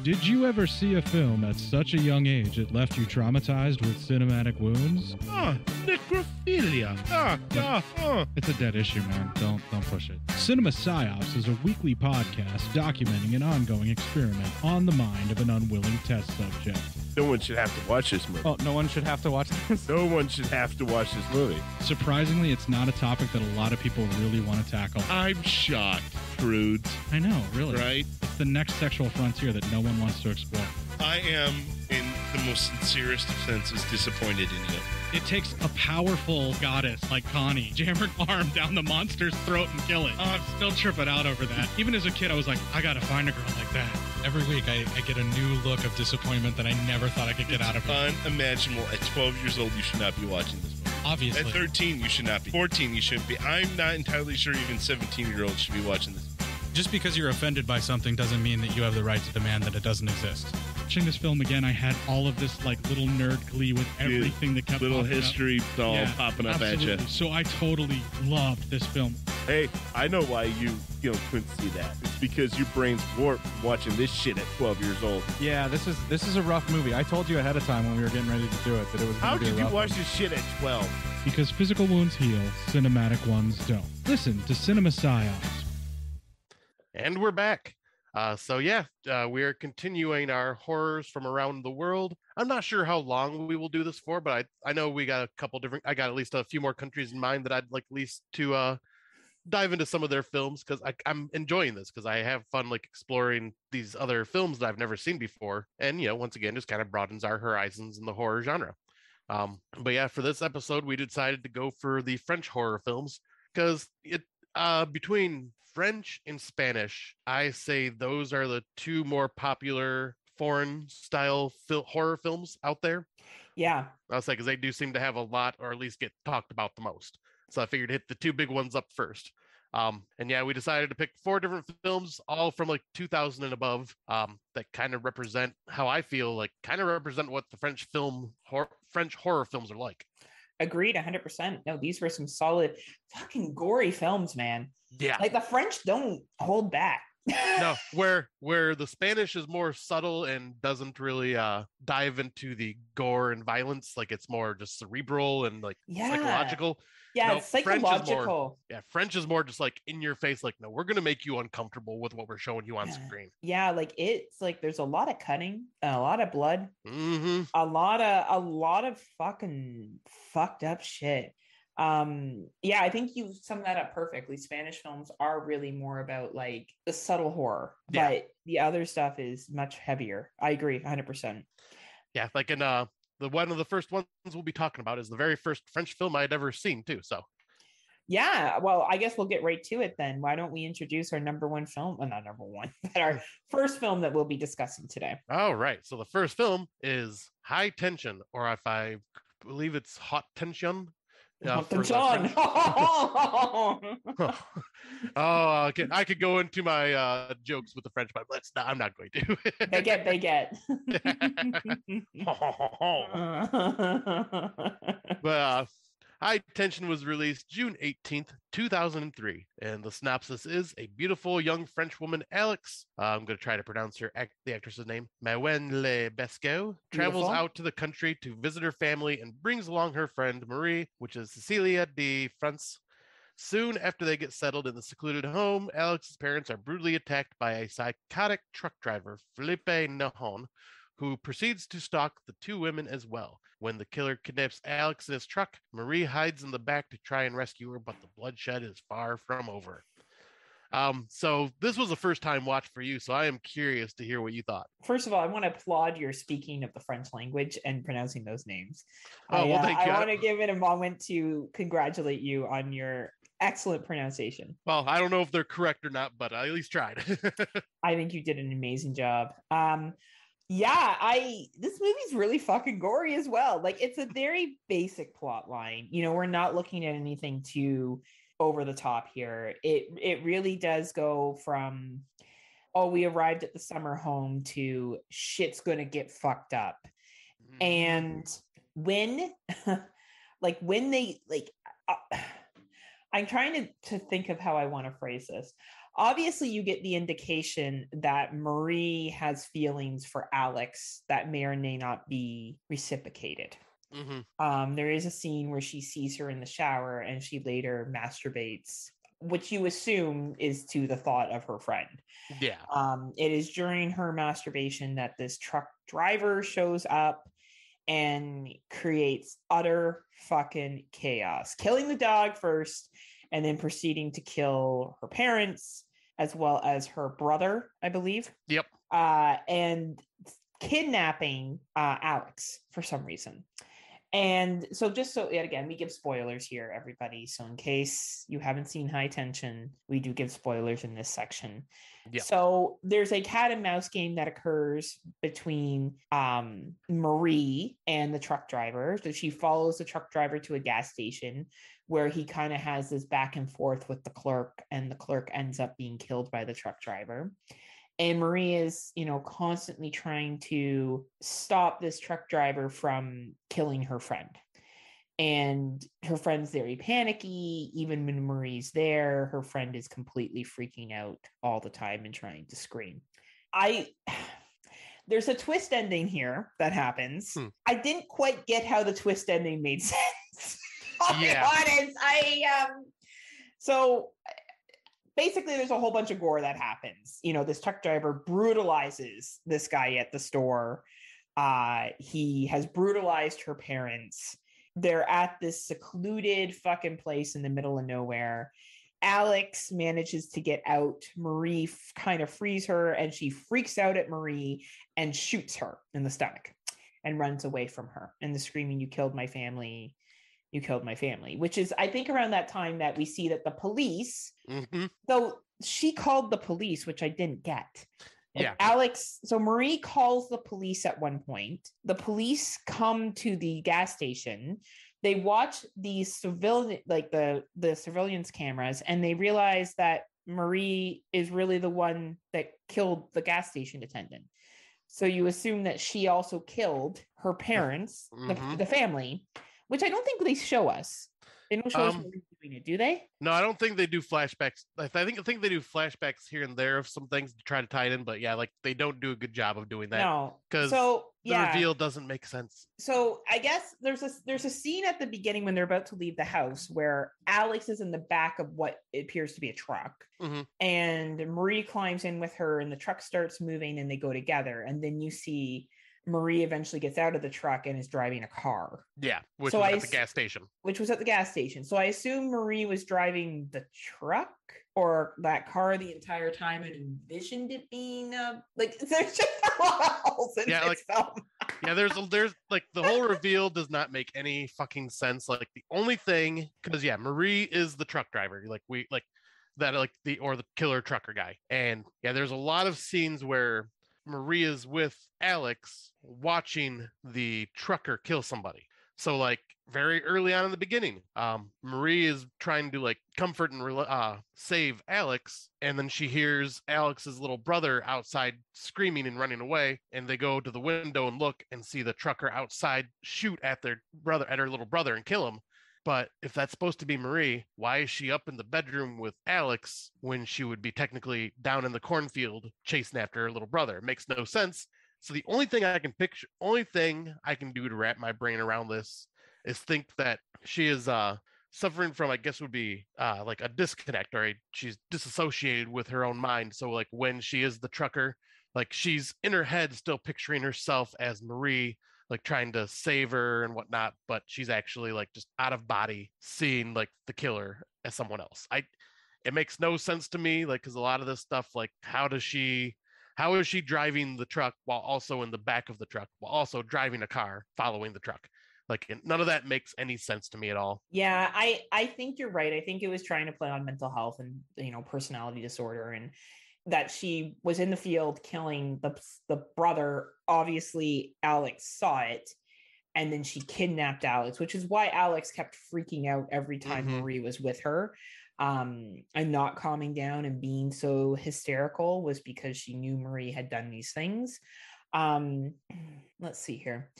Speaker 3: Did you ever see a film at such a young age it left you traumatized with cinematic wounds?
Speaker 4: Necrophilia.
Speaker 3: It's a dead issue, man. Don't push it. Cinema Psyops is a weekly podcast documenting an ongoing experiment on the mind of an unwilling test subject.
Speaker 4: No one should have to watch this movie.
Speaker 3: Oh, no one should have to watch this?
Speaker 4: No one should have to watch this movie.
Speaker 3: Surprisingly, it's not a topic that a lot of people really want to tackle.
Speaker 4: I'm shocked, prudes.
Speaker 3: I know, really.
Speaker 4: Right?
Speaker 3: It's the next sexual frontier that no one wants to explore.
Speaker 4: I am, in the most sincerest of senses, disappointed in you.
Speaker 3: It takes a powerful goddess like Connie, jam her arm down the monster's throat and kill it. Oh, I'm still tripping out over that. Even as a kid, I was like, I gotta find a girl like that. Every week, I get a new look of disappointment that I never thought I could get out of it.
Speaker 4: Unimaginable. At 12 years old, you should not be watching this movie.
Speaker 3: Obviously.
Speaker 4: At 13, you should not be. 14, you shouldn't be. I'm not entirely sure even 17-year-olds should be watching this.
Speaker 3: Just because you're offended by something doesn't mean that you have the right to demand that it doesn't exist. Watching this film again, I had all of this like little nerd glee with everything that kept
Speaker 4: little history all popping up
Speaker 3: absolutely.
Speaker 4: at you.
Speaker 3: So I totally loved this film.
Speaker 4: Hey, I know why you couldn't see that. It's because your brain's warped watching this shit at 12 years old.
Speaker 5: Yeah, this is a rough movie. I told you ahead of time when we were getting ready to do it that it was going to be a rough
Speaker 4: How could you watch
Speaker 5: one.
Speaker 4: this shit at 12?
Speaker 3: Because physical wounds heal, cinematic ones don't. Listen to Cinema Psyops.
Speaker 1: And we're back. We're continuing our horrors from around the world. I'm not sure how long we will do this for, but I know we got I got at least a few more countries in mind that I'd like at least to dive into some of their films, because I'm enjoying this because I have fun like exploring these other films that I've never seen before. And, once again, just kind of broadens our horizons in the horror genre. For this episode, we decided to go for the French horror films because between French and Spanish, I say those are the two more popular foreign style horror films out there.
Speaker 2: Yeah.
Speaker 1: I'll say because they do seem to have a lot, or at least get talked about the most. So I figured hit the two big ones up first. We decided to pick 4 different films, all from like 2000 and above, that kind of represent how I feel like represent what the French horror films are like.
Speaker 2: Agreed 100%. No, these were some solid fucking gory films, man.
Speaker 1: Yeah.
Speaker 2: Like the French don't hold back.
Speaker 1: No, where the Spanish is more subtle and doesn't really dive into the gore and violence, like it's more just cerebral and like psychological.
Speaker 2: Yeah, it's psychological.
Speaker 1: French is more just like in your face, like, no, we're gonna make you uncomfortable with what we're showing you on screen.
Speaker 2: Yeah, like it's like there's a lot of cutting, a lot of blood,
Speaker 1: mm-hmm.
Speaker 2: a lot of fucking fucked up shit. I think you summed that up perfectly. Spanish films are really more about like the subtle horror, but the other stuff is much heavier. I agree 100%.
Speaker 1: Yeah, like in one of the first ones we'll be talking about is the very first French film I had ever seen too. So
Speaker 2: yeah, well, I guess we'll get right to it then. Why don't we introduce our number one film? Well, not number one, but our first film that we'll be discussing today.
Speaker 1: All right. So the first film is High Tension, or if I believe it's Hot Tension.
Speaker 2: John.
Speaker 1: Okay. I could go into my jokes with the French, but I'm not going to.
Speaker 2: They get.
Speaker 1: But High Tension was released June 18th, 2003. And the synopsis is a beautiful young French woman, Alex, I'm going to try to pronounce the actress's name, Mawen Le Besco, travels out to the country to visit her family and brings along her friend, Marie, which is Cecilia de France. Soon after they get settled in the secluded home, Alex's parents are brutally attacked by a psychotic truck driver, Philippe Nahon, who proceeds to stalk the two women as well. When the killer kidnaps Alex in his truck, Marie hides in the back to try and rescue her, but the bloodshed is far from over. So this was a first-time watch for you, so I am curious to hear what you thought.
Speaker 2: First of all, I want to applaud your speaking of the French language and pronouncing those names.
Speaker 1: Thank you.
Speaker 2: I want to give it a moment to congratulate you on your excellent pronunciation.
Speaker 1: Well, I don't know if they're correct or not, but I at least tried.
Speaker 2: I think you did an amazing job. This movie's really fucking gory as well. Like it's a very basic plot line. We're not looking at anything too over the top here. It really does go from, we arrived at the summer home to shit's gonna get fucked up. Mm-hmm. And when I'm trying to think of how I want to phrase this. Obviously, you get the indication that Marie has feelings for Alex that may or may not be reciprocated. Mm-hmm. There is a scene where she sees her in the shower and she later masturbates, which you assume is to the thought of her friend.
Speaker 1: Yeah.
Speaker 2: It is during her masturbation that this truck driver shows up and creates utter fucking chaos, killing the dog first and then proceeding to kill her parents as well as her brother, I believe.
Speaker 1: Yep.
Speaker 2: And kidnapping Alex for some reason. And so again, we give spoilers here, everybody. So in case you haven't seen High Tension, we do give spoilers in this section. Yep. So there's a cat and mouse game that occurs between Marie and the truck driver. So she follows the truck driver to a gas station where he kind of has this back and forth with the clerk, and the clerk ends up being killed by the truck driver. And Marie is, constantly trying to stop this truck driver from killing her friend. And her friend's very panicky. Even when Marie's there, her friend is completely freaking out all the time and trying to scream. There's a twist ending here that happens. I didn't quite get how the twist ending made sense. I'll be honest. So basically there's a whole bunch of gore that happens. This truck driver brutalizes this guy at the store. He has brutalized her parents. They're at this secluded fucking place in the middle of nowhere. Alex manages to get out. Marie kind of frees her, and she freaks out at Marie and shoots her in the stomach and runs away from her. And the screaming, "You killed my family. You killed my family," which is, I think, around that time that we see that the police, though she called the police, which I didn't get.
Speaker 1: Yeah.
Speaker 2: So Marie calls the police at one point. The police come to the gas station. They watch the civilian, like the surveillance cameras, and they realize that Marie is really the one that killed the gas station attendant. So you assume that she also killed her parents, the family, which I don't think they show us. They don't show us Marie doing it, do they?
Speaker 1: No, I don't think they do flashbacks. I think they do flashbacks here and there of some things to try to tie it in, but yeah, like they don't do a good job of doing that.
Speaker 2: No,
Speaker 1: because the reveal doesn't make sense.
Speaker 2: So I guess there's a scene at the beginning when they're about to leave the house where Alex is in the back of what appears to be a truck, and Marie climbs in with her, and the truck starts moving, and they go together, and then you see Marie eventually gets out of the truck and is driving a car.
Speaker 1: Yeah, which was at the gas station. Which was
Speaker 2: at the gas station. So I assume Marie was driving the truck or that car the entire time and envisioned it being there's just a lot of holes in this film.
Speaker 1: Yeah, there's like the whole reveal does not make any fucking sense. Like the only thing, because Marie is the truck driver. The killer trucker guy. And there's a lot of scenes where Marie is with Alex watching the trucker kill somebody. So like very early on in the beginning, Marie is trying to like comfort and save Alex, and then she hears Alex's little brother outside screaming and running away, and they go to the window and look and see the trucker outside shoot at her little brother and kill him. But if that's supposed to be Marie, why is she up in the bedroom with Alex when she would be technically down in the cornfield chasing after her little brother? It makes no sense. So the only thing I can do to wrap my brain around this is think that she is suffering from, I guess would be like a disconnect, or she's disassociated with her own mind. So like when she is the trucker, like she's in her head still picturing herself as Marie, like trying to save her and whatnot, but she's actually like just out of body seeing like the killer as someone else. It makes no sense to me, like, because a lot of this stuff, like how is she driving the truck while also in the back of the truck while also driving a car following the truck? Like none of that makes any sense to me at all.
Speaker 2: Yeah, I think you're right. I think it was trying to play on mental health and personality disorder, and that she was in the field killing the brother. Obviously, Alex saw it, and then she kidnapped Alex, which is why Alex kept freaking out every time Marie was with her, and not calming down and being so hysterical, was because she knew Marie had done these things. Let's see here.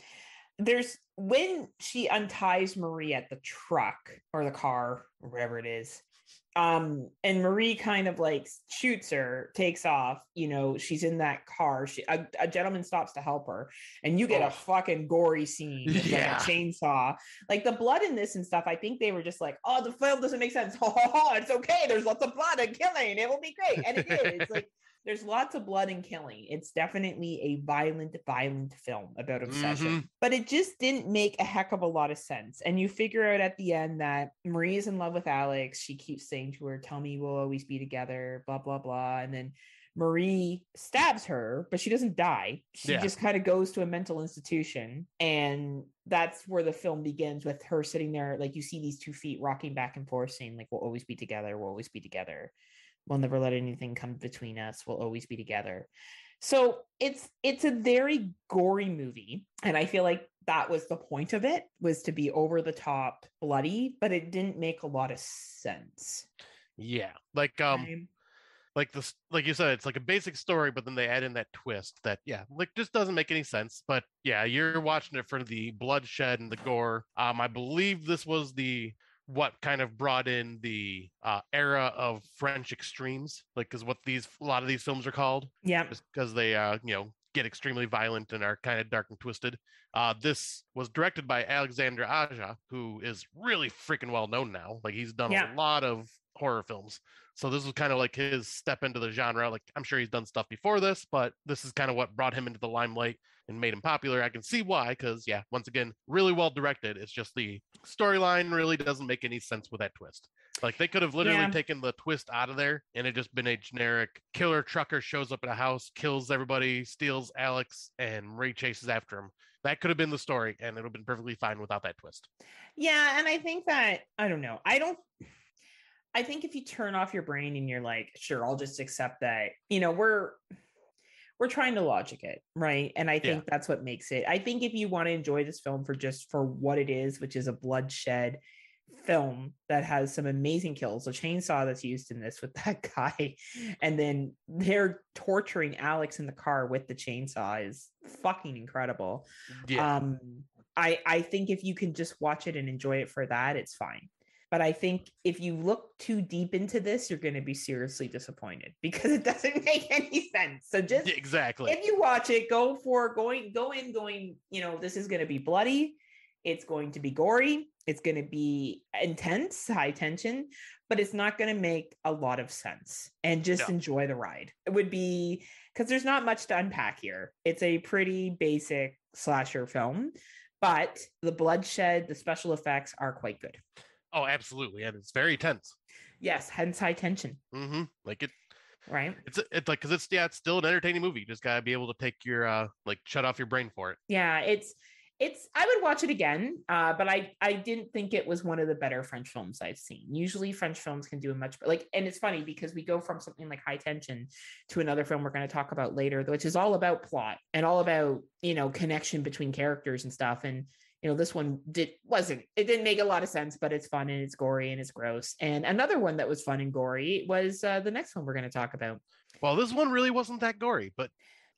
Speaker 2: There's when she unties Marie at the truck or the car or whatever it is. And Marie kind of like shoots her, takes off, she's in that car. A gentleman stops to help her, and you get a fucking gory scene with like a chainsaw. Like the blood in this and stuff, I think they were just like, oh, the film doesn't make sense. Oh, it's okay. There's lots of blood and killing. It will be great. And it is. Like there's lots of blood and killing. It's definitely a violent film about obsession. But it just didn't make a heck of a lot of sense. And you figure out at the end that Marie is in love with Alex. She keeps saying to her, tell me we'll always be together, blah, blah, blah. And then Marie stabs her, but she doesn't die. She just kind of goes to a mental institution. And that's where the film begins, with her sitting there. Like you see these 2 feet rocking back and forth saying like, we'll always be together. We'll always be together. We'll never let anything come between us. We'll always be together. So it's a very gory movie. And I feel like that was the point of it, was to be over the top bloody, but it didn't make a lot of sense.
Speaker 1: Yeah. Like like this, like you said, it's like a basic story, but then they add in that twist that, yeah, like just doesn't make any sense. But yeah, you're watching it for the bloodshed and the gore. I believe this was what kind of brought in the era of French extremes, like is what a lot of these films are called.
Speaker 2: Yeah.
Speaker 1: Just because they get extremely violent and are kind of dark and twisted. This was directed by Alexandre Aja, who is really freaking well known now. Like he's done a lot of horror films. So this was kind of like his step into the genre. Like I'm sure he's done stuff before this, but this is kind of what brought him into the limelight and made him popular. I can see why, because yeah, once again, really well directed. It's just the storyline really doesn't make any sense with that twist. Like they could have literally taken the twist out of there and it just been a generic killer trucker shows up at a house, kills everybody, steals Alex, and Ray chases after him. That could have been the story and it would have been perfectly fine without that twist.
Speaker 2: Yeah, and I think that, I don't know. I think if you turn off your brain and you're like, sure, I'll just accept that, we're trying to logic it, right? And I think that's what makes it. I think if you want to enjoy this film for what it is, which is a bloodshed film that has some amazing kills, the chainsaw that's used in this with that guy, and then they're torturing Alex in the car with the chainsaw is fucking incredible. I think if you can just watch it and enjoy it for that, it's fine. But I think if you look too deep into this, you're going to be seriously disappointed because it doesn't make any sense. So just
Speaker 1: exactly,
Speaker 2: if you watch it, go in, this is going to be bloody. It's going to be gory. It's going to be intense, high tension, but it's not going to make a lot of sense. And just enjoy the ride. It would be, because there's not much to unpack here. It's a pretty basic slasher film, but the bloodshed, the special effects are quite good.
Speaker 1: Oh, absolutely. And it's very tense.
Speaker 2: Yes, hence high tension.
Speaker 1: Mm-hmm. Like it.
Speaker 2: Right.
Speaker 1: It's like, because it's still an entertaining movie. You just gotta be able to take your shut off your brain for it.
Speaker 2: Yeah, it's I would watch it again, but I didn't think it was one of the better French films I've seen. Usually French films can do a much and it's funny because we go from something like High Tension to another film we're going to talk about later, which is all about plot and all about, connection between characters and stuff. And, this one didn't make a lot of sense, but it's fun and it's gory and it's gross. And another one that was fun and gory was the next one we're going to talk about.
Speaker 1: Well, this one really wasn't that gory, but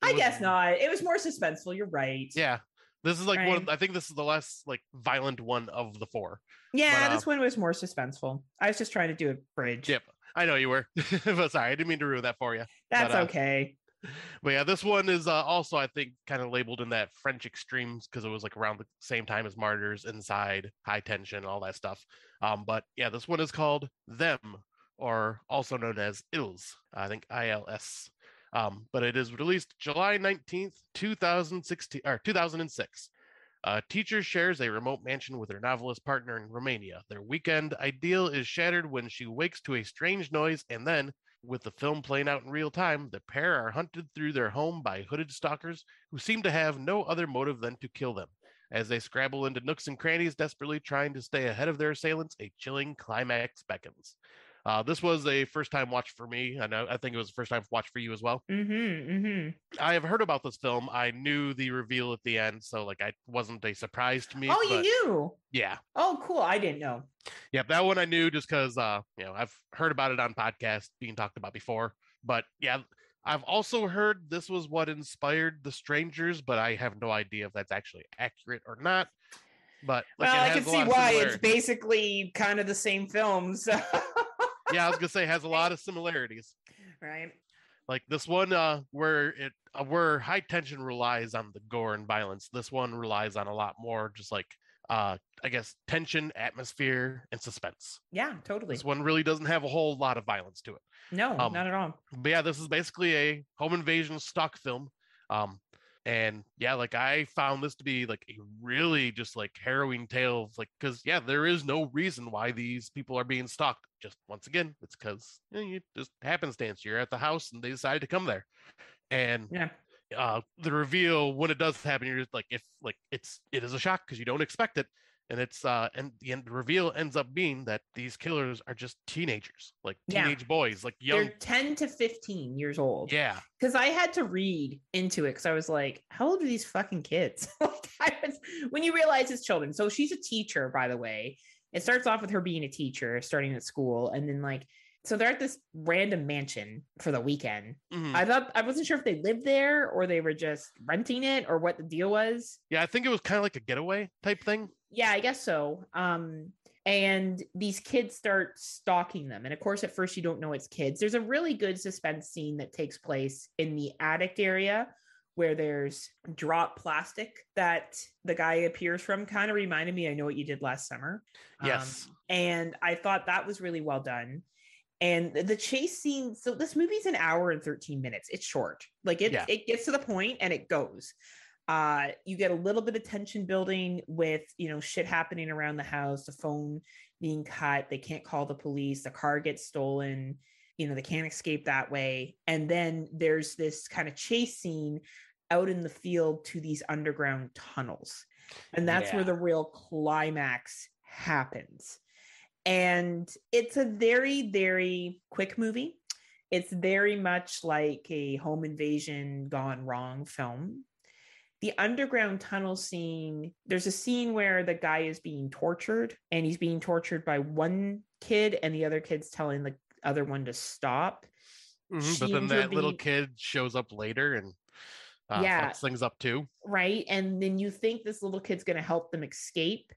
Speaker 2: I guess not. It was more suspenseful. You're right.
Speaker 1: Yeah. This is like I think this is the less violent one of the four.
Speaker 2: Yeah, this one was more suspenseful. I was just trying to do a bridge.
Speaker 1: Yep, I know you were. But sorry, I didn't mean to ruin that for you.
Speaker 2: That's okay.
Speaker 1: But yeah, this one is also, I think, kind of labeled in that French extremes because it was around the same time as Martyrs, Inside, High Tension, all that stuff. But yeah, this one is called Them, or also known as Ils. I think ILS. But it is released July 19th, 2006. A teacher shares a remote mansion with her novelist partner in Romania. Their weekend ideal is shattered when she wakes to a strange noise, and then, with the film playing out in real time, the pair are hunted through their home by hooded stalkers who seem to have no other motive than to kill them. As they scrabble into nooks and crannies, desperately trying to stay ahead of their assailants, a chilling climax beckons. This was a first-time watch for me. I think it was a first-time watch for you as well. I have heard about this film. I knew the reveal at the end, so it wasn't a surprise to me.
Speaker 2: Oh, you knew?
Speaker 1: Yeah.
Speaker 2: Oh, cool. I didn't know.
Speaker 1: Yep, that one I knew just because I've heard about it on podcasts being talked about before. But yeah, I've also heard this was what inspired The Strangers, but I have no idea if that's actually accurate or not. But
Speaker 2: I can see why. It's basically kind of the same film. So.
Speaker 1: Yeah, I was gonna say it has a lot of similarities.
Speaker 2: Right.
Speaker 1: Like this one, where High Tension relies on the gore and violence, this one relies on a lot more just I guess tension, atmosphere, and suspense.
Speaker 2: Yeah, totally.
Speaker 1: This one really doesn't have a whole lot of violence to it.
Speaker 2: No, not at all.
Speaker 1: But yeah, this is basically a home invasion stock film. And yeah, I found this to be a really just harrowing tale of because there is no reason why these people are being stalked. Just once again, it's because you just happenstance. You're at the house and they decided to come there. And the reveal when it does happen, you're just it is a shock because you don't expect it. And it's and the reveal ends up being that these killers are just teenagers, teenage boys, young.
Speaker 2: They're 10 to 15 years old.
Speaker 1: Yeah.
Speaker 2: Because I had to read into it because I was like, how old are these fucking kids? When you realize it's children. So she's a teacher, by the way. It starts off with her being a teacher, starting at school, and then So they're at this random mansion for the weekend.
Speaker 1: Mhm.
Speaker 2: I wasn't sure if they lived there or they were just renting it or what the deal was.
Speaker 1: Yeah, I think it was kind of like a getaway type thing.
Speaker 2: Yeah, I guess so. And these kids start stalking them. And of course, at first you don't know it's kids. There's a really good suspense scene that takes place in the attic area where there's drop plastic that the guy appears from. Kind of reminded me, I Know What You Did Last Summer.
Speaker 1: Yes.
Speaker 2: And I thought that was really well done. And the chase scene, so this movie's an hour and 13 minutes. It's short. Like it gets to the point and it goes. You get a little bit of tension building with, shit happening around the house, the phone being cut, they can't call the police, the car gets stolen, they can't escape that way. And then there's this kind of chase scene out in the field to these underground tunnels. And that's where the real climax happens. And it's a very, very quick movie. It's very much like a home invasion gone wrong film. The underground tunnel scene, there's a scene where the guy is being tortured and he's being tortured by one kid and the other kid's telling the other one to stop.
Speaker 1: But then that little kid shows up later and fucks things up too.
Speaker 2: Right. And then you think this little kid's going to help them escape.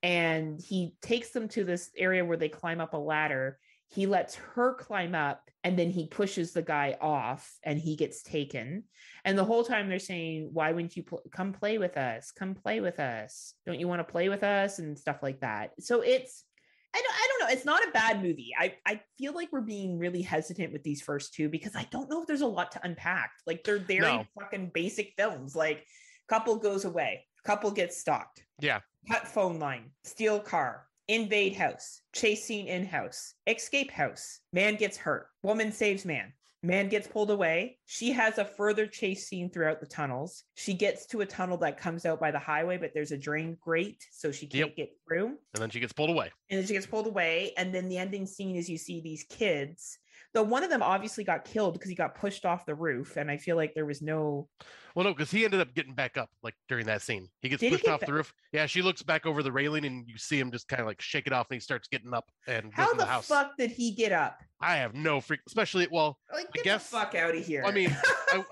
Speaker 2: And he takes them to this area where they climb up a ladder. He lets her climb up and then he pushes the guy off and he gets taken. And the whole time they're saying, why wouldn't you come play with us? Come play with us. Don't you want to play with us? And stuff like that. So I don't know. It's not a bad movie. I feel like we're being really hesitant with these first two because I don't know if there's a lot to unpack. Like they're very fucking basic films. Like couple goes away, couple gets stalked.
Speaker 1: Yeah.
Speaker 2: Cut phone line, steal car, invade house, chase scene in house, escape house, man gets hurt, woman saves man, man gets pulled away. She has a further chase scene throughout the tunnels. She gets to a tunnel that comes out by the highway, but there's a drain grate, so she can't get through.
Speaker 1: And then she gets pulled away.
Speaker 2: And then the ending scene is you see these kids. Though one of them obviously got killed because he got pushed off the roof. And I feel like there was no...
Speaker 1: Well, no, because he ended up getting back up like during that scene. He gets pushed off the roof. Yeah, she looks back over the railing and you see him just kind of like shake it off and he starts getting up and goes in the house.
Speaker 2: How the fuck did he get up?
Speaker 1: I have no especially, well,
Speaker 2: like,
Speaker 1: I guess...
Speaker 2: the fuck out of here.
Speaker 1: I mean,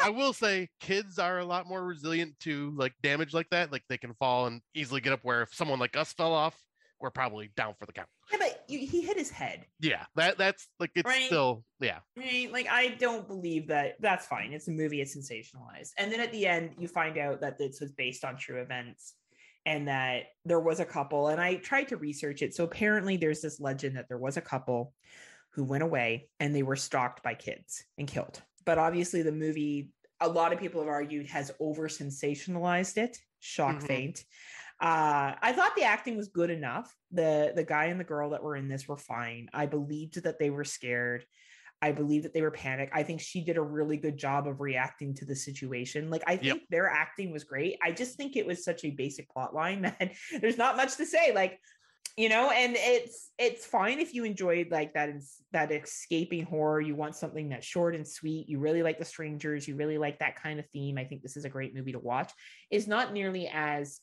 Speaker 1: I will say kids are a lot more resilient to like damage like that. Like they can fall and easily get up where if someone like us fell off, we're probably down for the count.
Speaker 2: Yeah, but he hit his head.
Speaker 1: Yeah, that's like it's
Speaker 2: right?
Speaker 1: still
Speaker 2: Right? Like I don't believe that. That's fine. It's a movie. It's sensationalized. And then at the end, you find out that this was based on true events, and that there was a couple. And I tried to research it. So apparently, there's this legend that there was a couple who went away and they were stalked by kids and killed. But obviously, the movie, a lot of people have argued, has over sensationalized it. Shock faint. I thought the acting was good enough. The guy and the girl that were in this were fine. I believed that they were scared. I believe that they were panicked. I think she did a really good job of reacting to the situation. Like I think their acting was great. I just think it was such a basic plot line that there's not much to say. Like, and it's fine if you enjoyed like that escaping horror. You want something that's short and sweet. You really like The Strangers. You really like that kind of theme. I think this is a great movie to watch. It's not nearly as,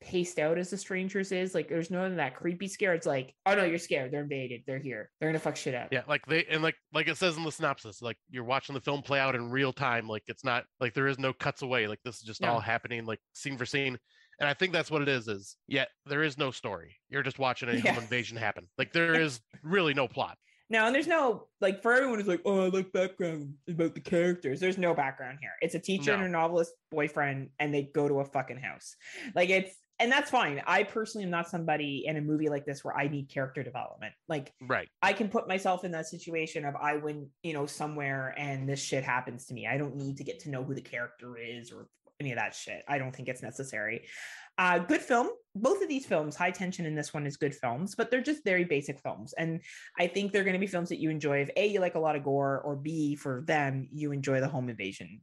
Speaker 2: paced out as The Strangers is. Like there's none of that creepy scare. It's like, oh no, you're scared. They're invaded. They're here. They're gonna fuck shit up.
Speaker 1: Yeah, like like it says in the synopsis, like you're watching the film play out in real time. Like it's not like there is no cuts away. Like this is just all happening like scene for scene. And I think that's what it is there is no story. You're just watching a home invasion happen. Like there is really no plot.
Speaker 2: No, and there's no, like, for everyone who's like, oh, I like background about the characters. There's no background here. It's a teacher and a novelist boyfriend, and they go to a fucking house. Like, and that's fine. I personally am not somebody in a movie like this where I need character development. Like, I can put myself in that situation of I went, somewhere and this shit happens to me. I don't need to get to know who the character is or any of that shit. I don't think it's necessary. Good film. Both of these films, High Tension and this one, is good films, but they're just very basic films. And I think they're going to be films that you enjoy if A, you like a lot of gore, or B, for them, you enjoy the home invasion.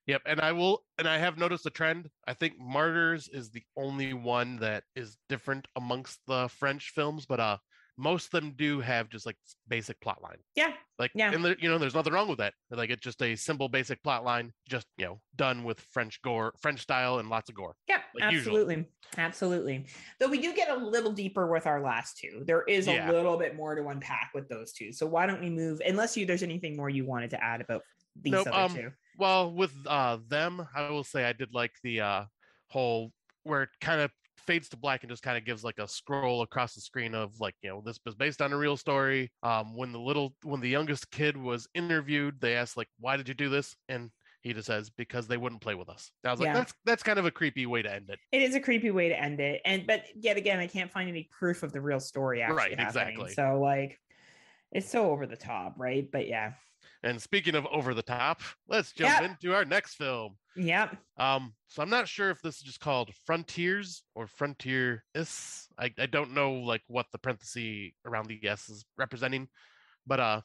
Speaker 1: Yep. And I have noticed a trend. I think Martyrs is the only one that is different amongst the French films, but most of them do have just like basic plot line.
Speaker 2: Yeah.
Speaker 1: Like,
Speaker 2: Yeah.
Speaker 1: and there's nothing wrong with that. Like, it's just a simple basic plot line, just done with French style, and lots of gore.
Speaker 2: Yeah,
Speaker 1: like
Speaker 2: absolutely.
Speaker 1: Usually.
Speaker 2: Absolutely. Though we do get a little deeper with our last two. There is a little bit more to unpack with those two. So why don't we move, unless there's anything more you wanted to add about these other two?
Speaker 1: Well, with them, I will say I did like the whole where it kind of fades to black and just kind of gives like a scroll across the screen of like, this was based on a real story. When the youngest kid was interviewed, they asked like, why did you do this? And he just says, because they wouldn't play with us. I was like, that's kind of a creepy way to end it.
Speaker 2: It is a creepy way to end it. But yet again, I can't find any proof of the real story actually happening. Exactly. So like, it's so over the top, right? But yeah.
Speaker 1: And speaking of over the top, let's jump into our next film.
Speaker 2: Yep.
Speaker 1: So I'm not sure if this is just called Frontiers or Frontier-is. I don't know like what the parenthesis around the S is representing, but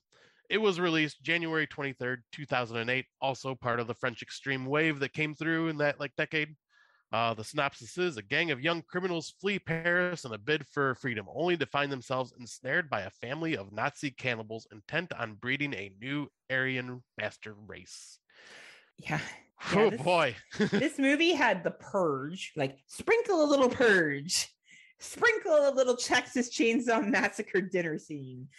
Speaker 1: it was released January 23rd, 2008, also part of the French extreme wave that came through in that like decade. The synopsis is a gang of young criminals flee Paris in a bid for freedom, only to find themselves ensnared by a family of Nazi cannibals intent on breeding a new Aryan master race.
Speaker 2: Yeah.
Speaker 1: Oh boy.
Speaker 2: This movie had the purge, like sprinkle a little purge. Sprinkle a little Texas Chainsaw Massacre dinner scene.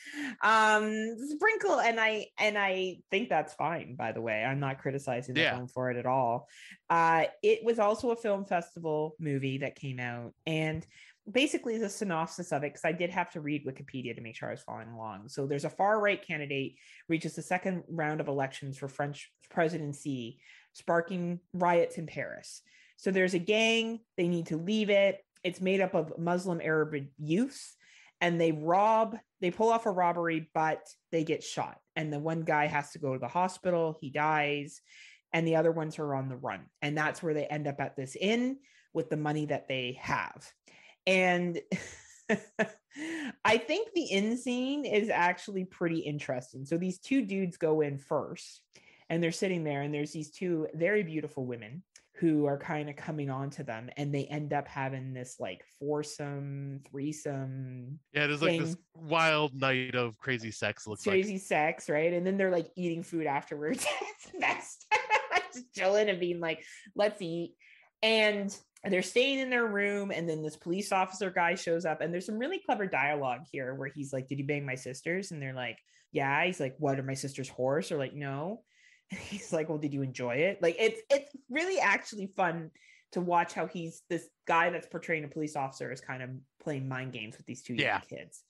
Speaker 2: Sprinkle, and I think that's fine, by the way. I'm not criticizing the film for it at all. It was also a film festival movie that came out, and basically the synopsis of it, because I did have to read Wikipedia to make sure I was following along. So there's a far-right candidate reaches the second round of elections for French presidency, sparking riots in Paris. So there's a gang, they need to leave it. It's made up of Muslim Arab youths, and they pull off a robbery, but they get shot. And the one guy has to go to the hospital. He dies, and the other ones are on the run. And that's where they end up at this inn with the money that they have. And I think the inn scene is actually pretty interesting. So these two dudes go in first, and they're sitting there, and there's these two very beautiful women who are kind of coming on to them, and they end up having this like threesome.
Speaker 1: Yeah, there's like this wild night of crazy sex.
Speaker 2: Crazy sex, right? And then they're like eating food afterwards. It's the best. Just chilling and being like, let's eat. And they're staying in their room, and then this police officer guy shows up, and there's some really clever dialogue here where he's like, did you bang my sisters? And they're like, yeah. He's like, what, are my sisters whores? They're like, no. He's like, well, did you enjoy it? Like, it's really actually fun to watch how this guy that's portraying a police officer is kind of playing mind games with these two young kids.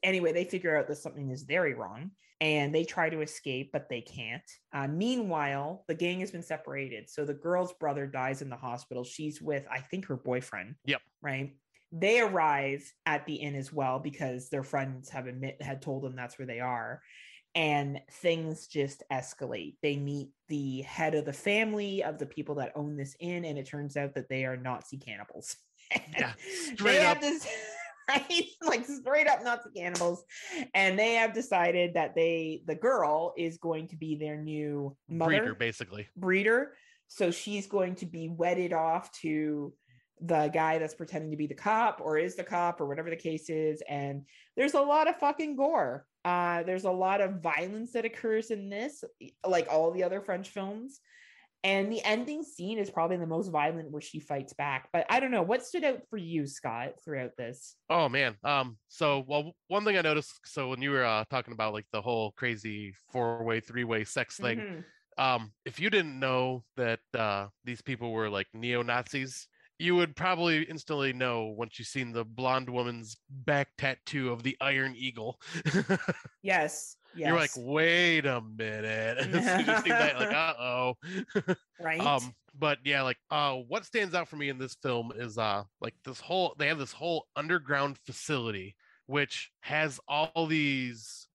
Speaker 2: Anyway, they figure out that something is very wrong, and they try to escape, but they can't. Meanwhile, the gang has been separated. So the girl's brother dies in the hospital. She's with, I think, her boyfriend.
Speaker 1: Yep.
Speaker 2: Right. They arrive at the inn as well because their friends had told them that's where they are. And things just escalate. They meet the head of the family of the people that own this inn, and it turns out that they are Nazi cannibals.
Speaker 1: Yeah, straight up.
Speaker 2: Right? Like straight up Nazi cannibals. And they have decided that the girl is going to be their new mother. Breeder. So she's going to be wedded off to the guy that's pretending to be the cop, or is the cop, or whatever the case is. And there's a lot of fucking gore. There's a lot of violence that occurs in this, like all the other French films. And the ending scene is probably the most violent, where she fights back. But I don't know, what stood out for you, Scott, throughout this?
Speaker 1: Oh man. One thing I noticed, so when you were talking about like the whole crazy 4-way, 3-way sex thing, if you didn't know that these people were like neo-Nazis, you would probably instantly know once you've seen the blonde woman's back tattoo of the Iron Eagle.
Speaker 2: Yes.
Speaker 1: You're like, wait a minute. So you just see that, like, uh-oh.
Speaker 2: Right.
Speaker 1: But yeah, like what stands out for me in this film is like they have this whole underground facility which has all these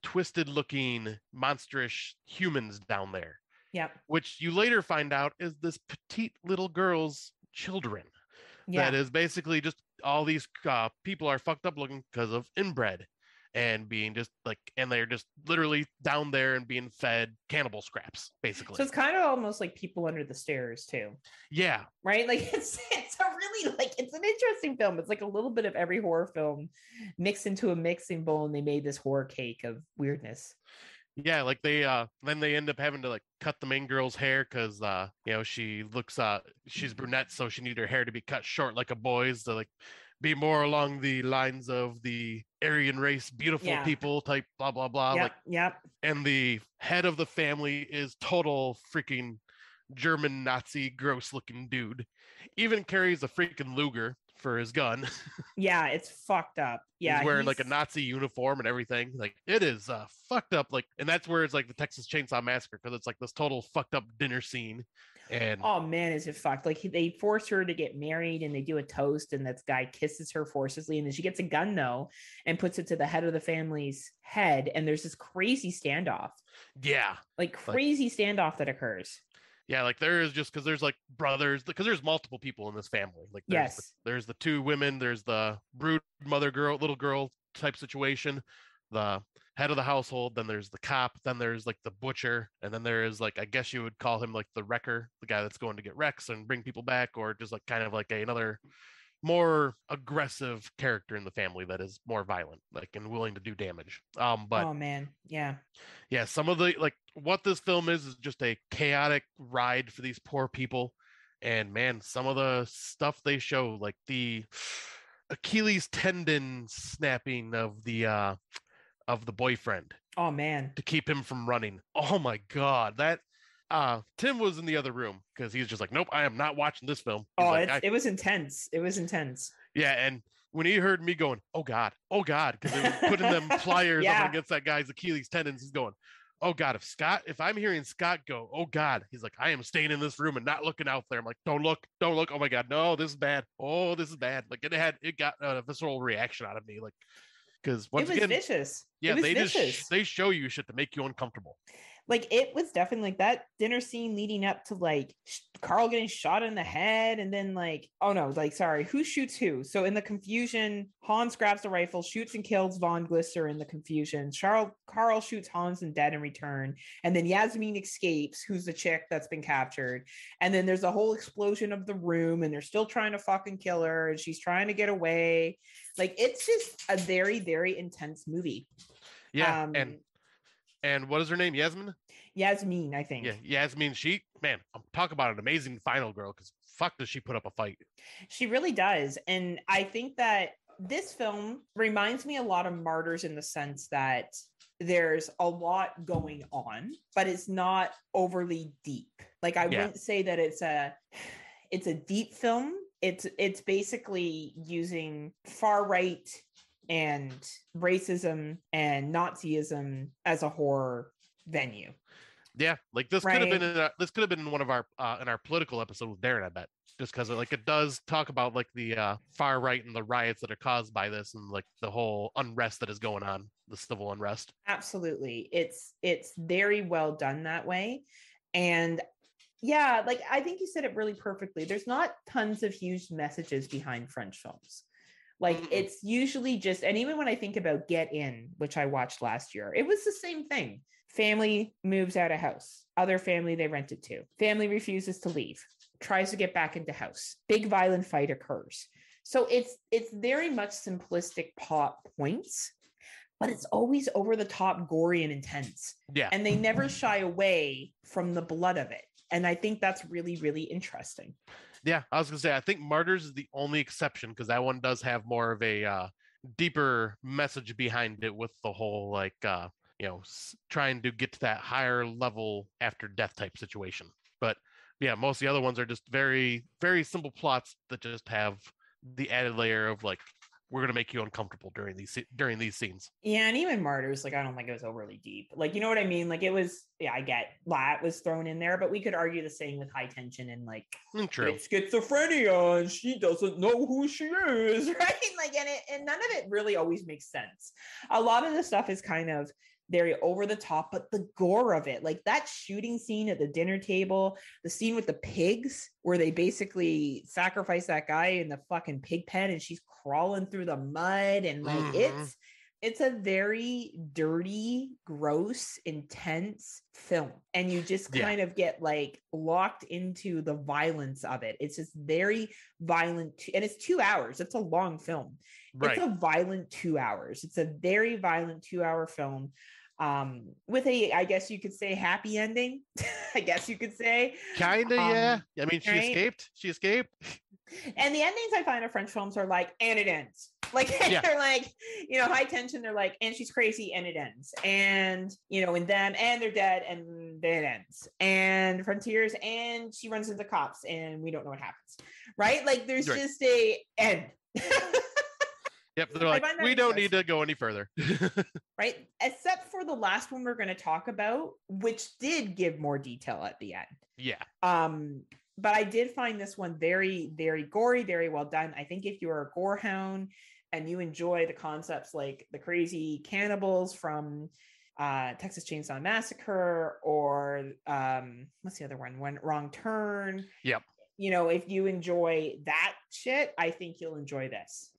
Speaker 1: twisted looking monstrous humans down there.
Speaker 2: Yep.
Speaker 1: Which you later find out is this petite little girl's children. That is basically just all these people are fucked up looking because of inbred. and being just like, and they're just literally down there and being fed cannibal scraps, basically.
Speaker 2: So it's kind of almost like People Under the Stairs too.
Speaker 1: Yeah.
Speaker 2: Right? Like it's a really like it's an interesting film. It's like a little bit of every horror film mixed into a mixing bowl, and they made this horror cake of weirdness.
Speaker 1: Yeah, like they then they end up having to like cut the main girl's hair because she looks she's brunette, so she needed her hair to be cut short like a boy's to like be more along the lines of the Aryan race, beautiful people type, blah blah blah.
Speaker 2: Yep.
Speaker 1: And the head of the family is total freaking German Nazi gross looking dude. Even carries a freaking Luger for his gun.
Speaker 2: Yeah, it's fucked up. Yeah,
Speaker 1: he's wearing like a Nazi uniform and everything. Like it is fucked up. Like, and that's where it's like the Texas Chainsaw Massacre, because it's like this total fucked up dinner scene. And
Speaker 2: oh man, is it fucked? Like they force her to get married, and they do a toast, and this guy kisses her forcibly, and then she gets a gun though and puts it to the head of the family's head, and there's this crazy standoff.
Speaker 1: Yeah,
Speaker 2: like crazy standoff that occurs.
Speaker 1: Yeah, like there is, just because there's like brothers, because there's multiple people in this family. Like there's the two women, there's the brood mother girl, little girl type situation, the head of the household, then there's the cop, then there's like the butcher, and then there is like, I guess you would call him like the wrecker, the guy that's going to get wrecks and bring people back, or just like kind of like another more aggressive character in the family that is more violent, like, and willing to do damage. But
Speaker 2: oh man, yeah,
Speaker 1: some of the like what this film is just a chaotic ride for these poor people. And man, some of the stuff they show, like the Achilles tendon snapping of the boyfriend.
Speaker 2: Oh man,
Speaker 1: to keep him from running. Oh my god, that Tim was in the other room because he's just like, nope, I am not watching this film. He's
Speaker 2: it was intense. It was intense.
Speaker 1: Yeah, and when he heard me going, oh god, because it was putting them pliers up against that guy's Achilles tendons, he's going, oh god, if I'm hearing Scott go, oh god, he's like, I am staying in this room and not looking out there. I'm like, don't look. Oh my god, no, this is bad. Oh, this is bad. Like it got a visceral reaction out of me, like, because once again,
Speaker 2: vicious.
Speaker 1: Yeah, they show you shit to make you uncomfortable.
Speaker 2: Like it was definitely like that dinner scene leading up to like Carl getting shot in the head, and then like, oh no, like sorry, who shoots who? So in the confusion, Hans grabs the rifle, shoots and kills Von Glisser in the confusion. Carl shoots Hans and dead in return, and then Yasmin escapes, who's the chick that's been captured. And then there's a whole explosion of the room, and they're still trying to fucking kill her, and she's trying to get away. Like it's just a very, very intense movie.
Speaker 1: Yeah, and what is her name? Yasmin,
Speaker 2: I think.
Speaker 1: Yeah, Yasmin. Talk about an amazing final girl, because fuck does she put up a fight.
Speaker 2: She really does. And I think that this film reminds me a lot of Martyrs in the sense that there's a lot going on, but it's not overly deep. Like I wouldn't say that it's a deep film. It's basically using far right and racism and Nazism as a horror venue.
Speaker 1: Yeah, like this could have been in one of our in our political episode with Darren, I bet, just because like it does talk about like the far right and the riots that are caused by this, and like the whole unrest that is going on, the civil unrest.
Speaker 2: Absolutely, it's very well done that way. And yeah, like I think you said it really perfectly. There's not tons of huge messages behind French films. Like it's usually just, and even when I think about Get In, which I watched last year, it was the same thing. Family moves out of house. Other family they rented to. Family refuses to leave. Tries to get back into house. Big violent fight occurs. So it's very much simplistic plot points, but it's always over the top, gory and intense.
Speaker 1: Yeah.
Speaker 2: And they never shy away from the blood of it. And I think that's really, really interesting.
Speaker 1: Yeah, I was gonna say, I think Martyrs is the only exception, because that one does have more of a deeper message behind it, with the whole like trying to get to that higher level after death type situation. But yeah, most of the other ones are just very, very simple plots that just have the added layer of like, we're going to make you uncomfortable during these scenes.
Speaker 2: Yeah, and even Martyrs, like I don't think it was overly deep. Like, you know what I mean? Like it was, I get that was thrown in there, but we could argue the same with High Tension and like it's schizophrenia and she doesn't know who she is, right? Like, and none of it really always makes sense. A lot of the stuff is kind of very over the top, but the gore of it, like that shooting scene at the dinner table, the scene with the pigs where they basically sacrifice that guy in the fucking pig pen and she's crawling through the mud, and like It's a very dirty, gross, intense film. And you just kind of get like locked into the violence of it. It's just very violent. And it's 2 hours. It's a long film.
Speaker 1: Right.
Speaker 2: It's a violent 2 hours. It's a very violent 2-hour film. With a, I guess you could say, happy ending. I guess you could say.
Speaker 1: Kind of, yeah. I mean, she escaped. She escaped.
Speaker 2: And the endings I find of French films are like, and it ends. Like, they're like, you know, high tension. They're like, and she's crazy, and it ends. And, you know, in them, and they're dead, and then it ends. And Frontiers, and she runs into cops, and we don't know what happens. Right? Like, there's just a end.
Speaker 1: Yep, they're like, we don't need to go any further.
Speaker 2: Right? Except for the last one we're going to talk about, which did give more detail at the end.
Speaker 1: Yeah.
Speaker 2: But I did find this one very, very gory, very well done. I think if you're a gore hound and you enjoy the concepts like the crazy cannibals from Texas Chainsaw Massacre, or what's the other one? Wrong Turn.
Speaker 1: Yep.
Speaker 2: You know, if you enjoy that shit, I think you'll enjoy this.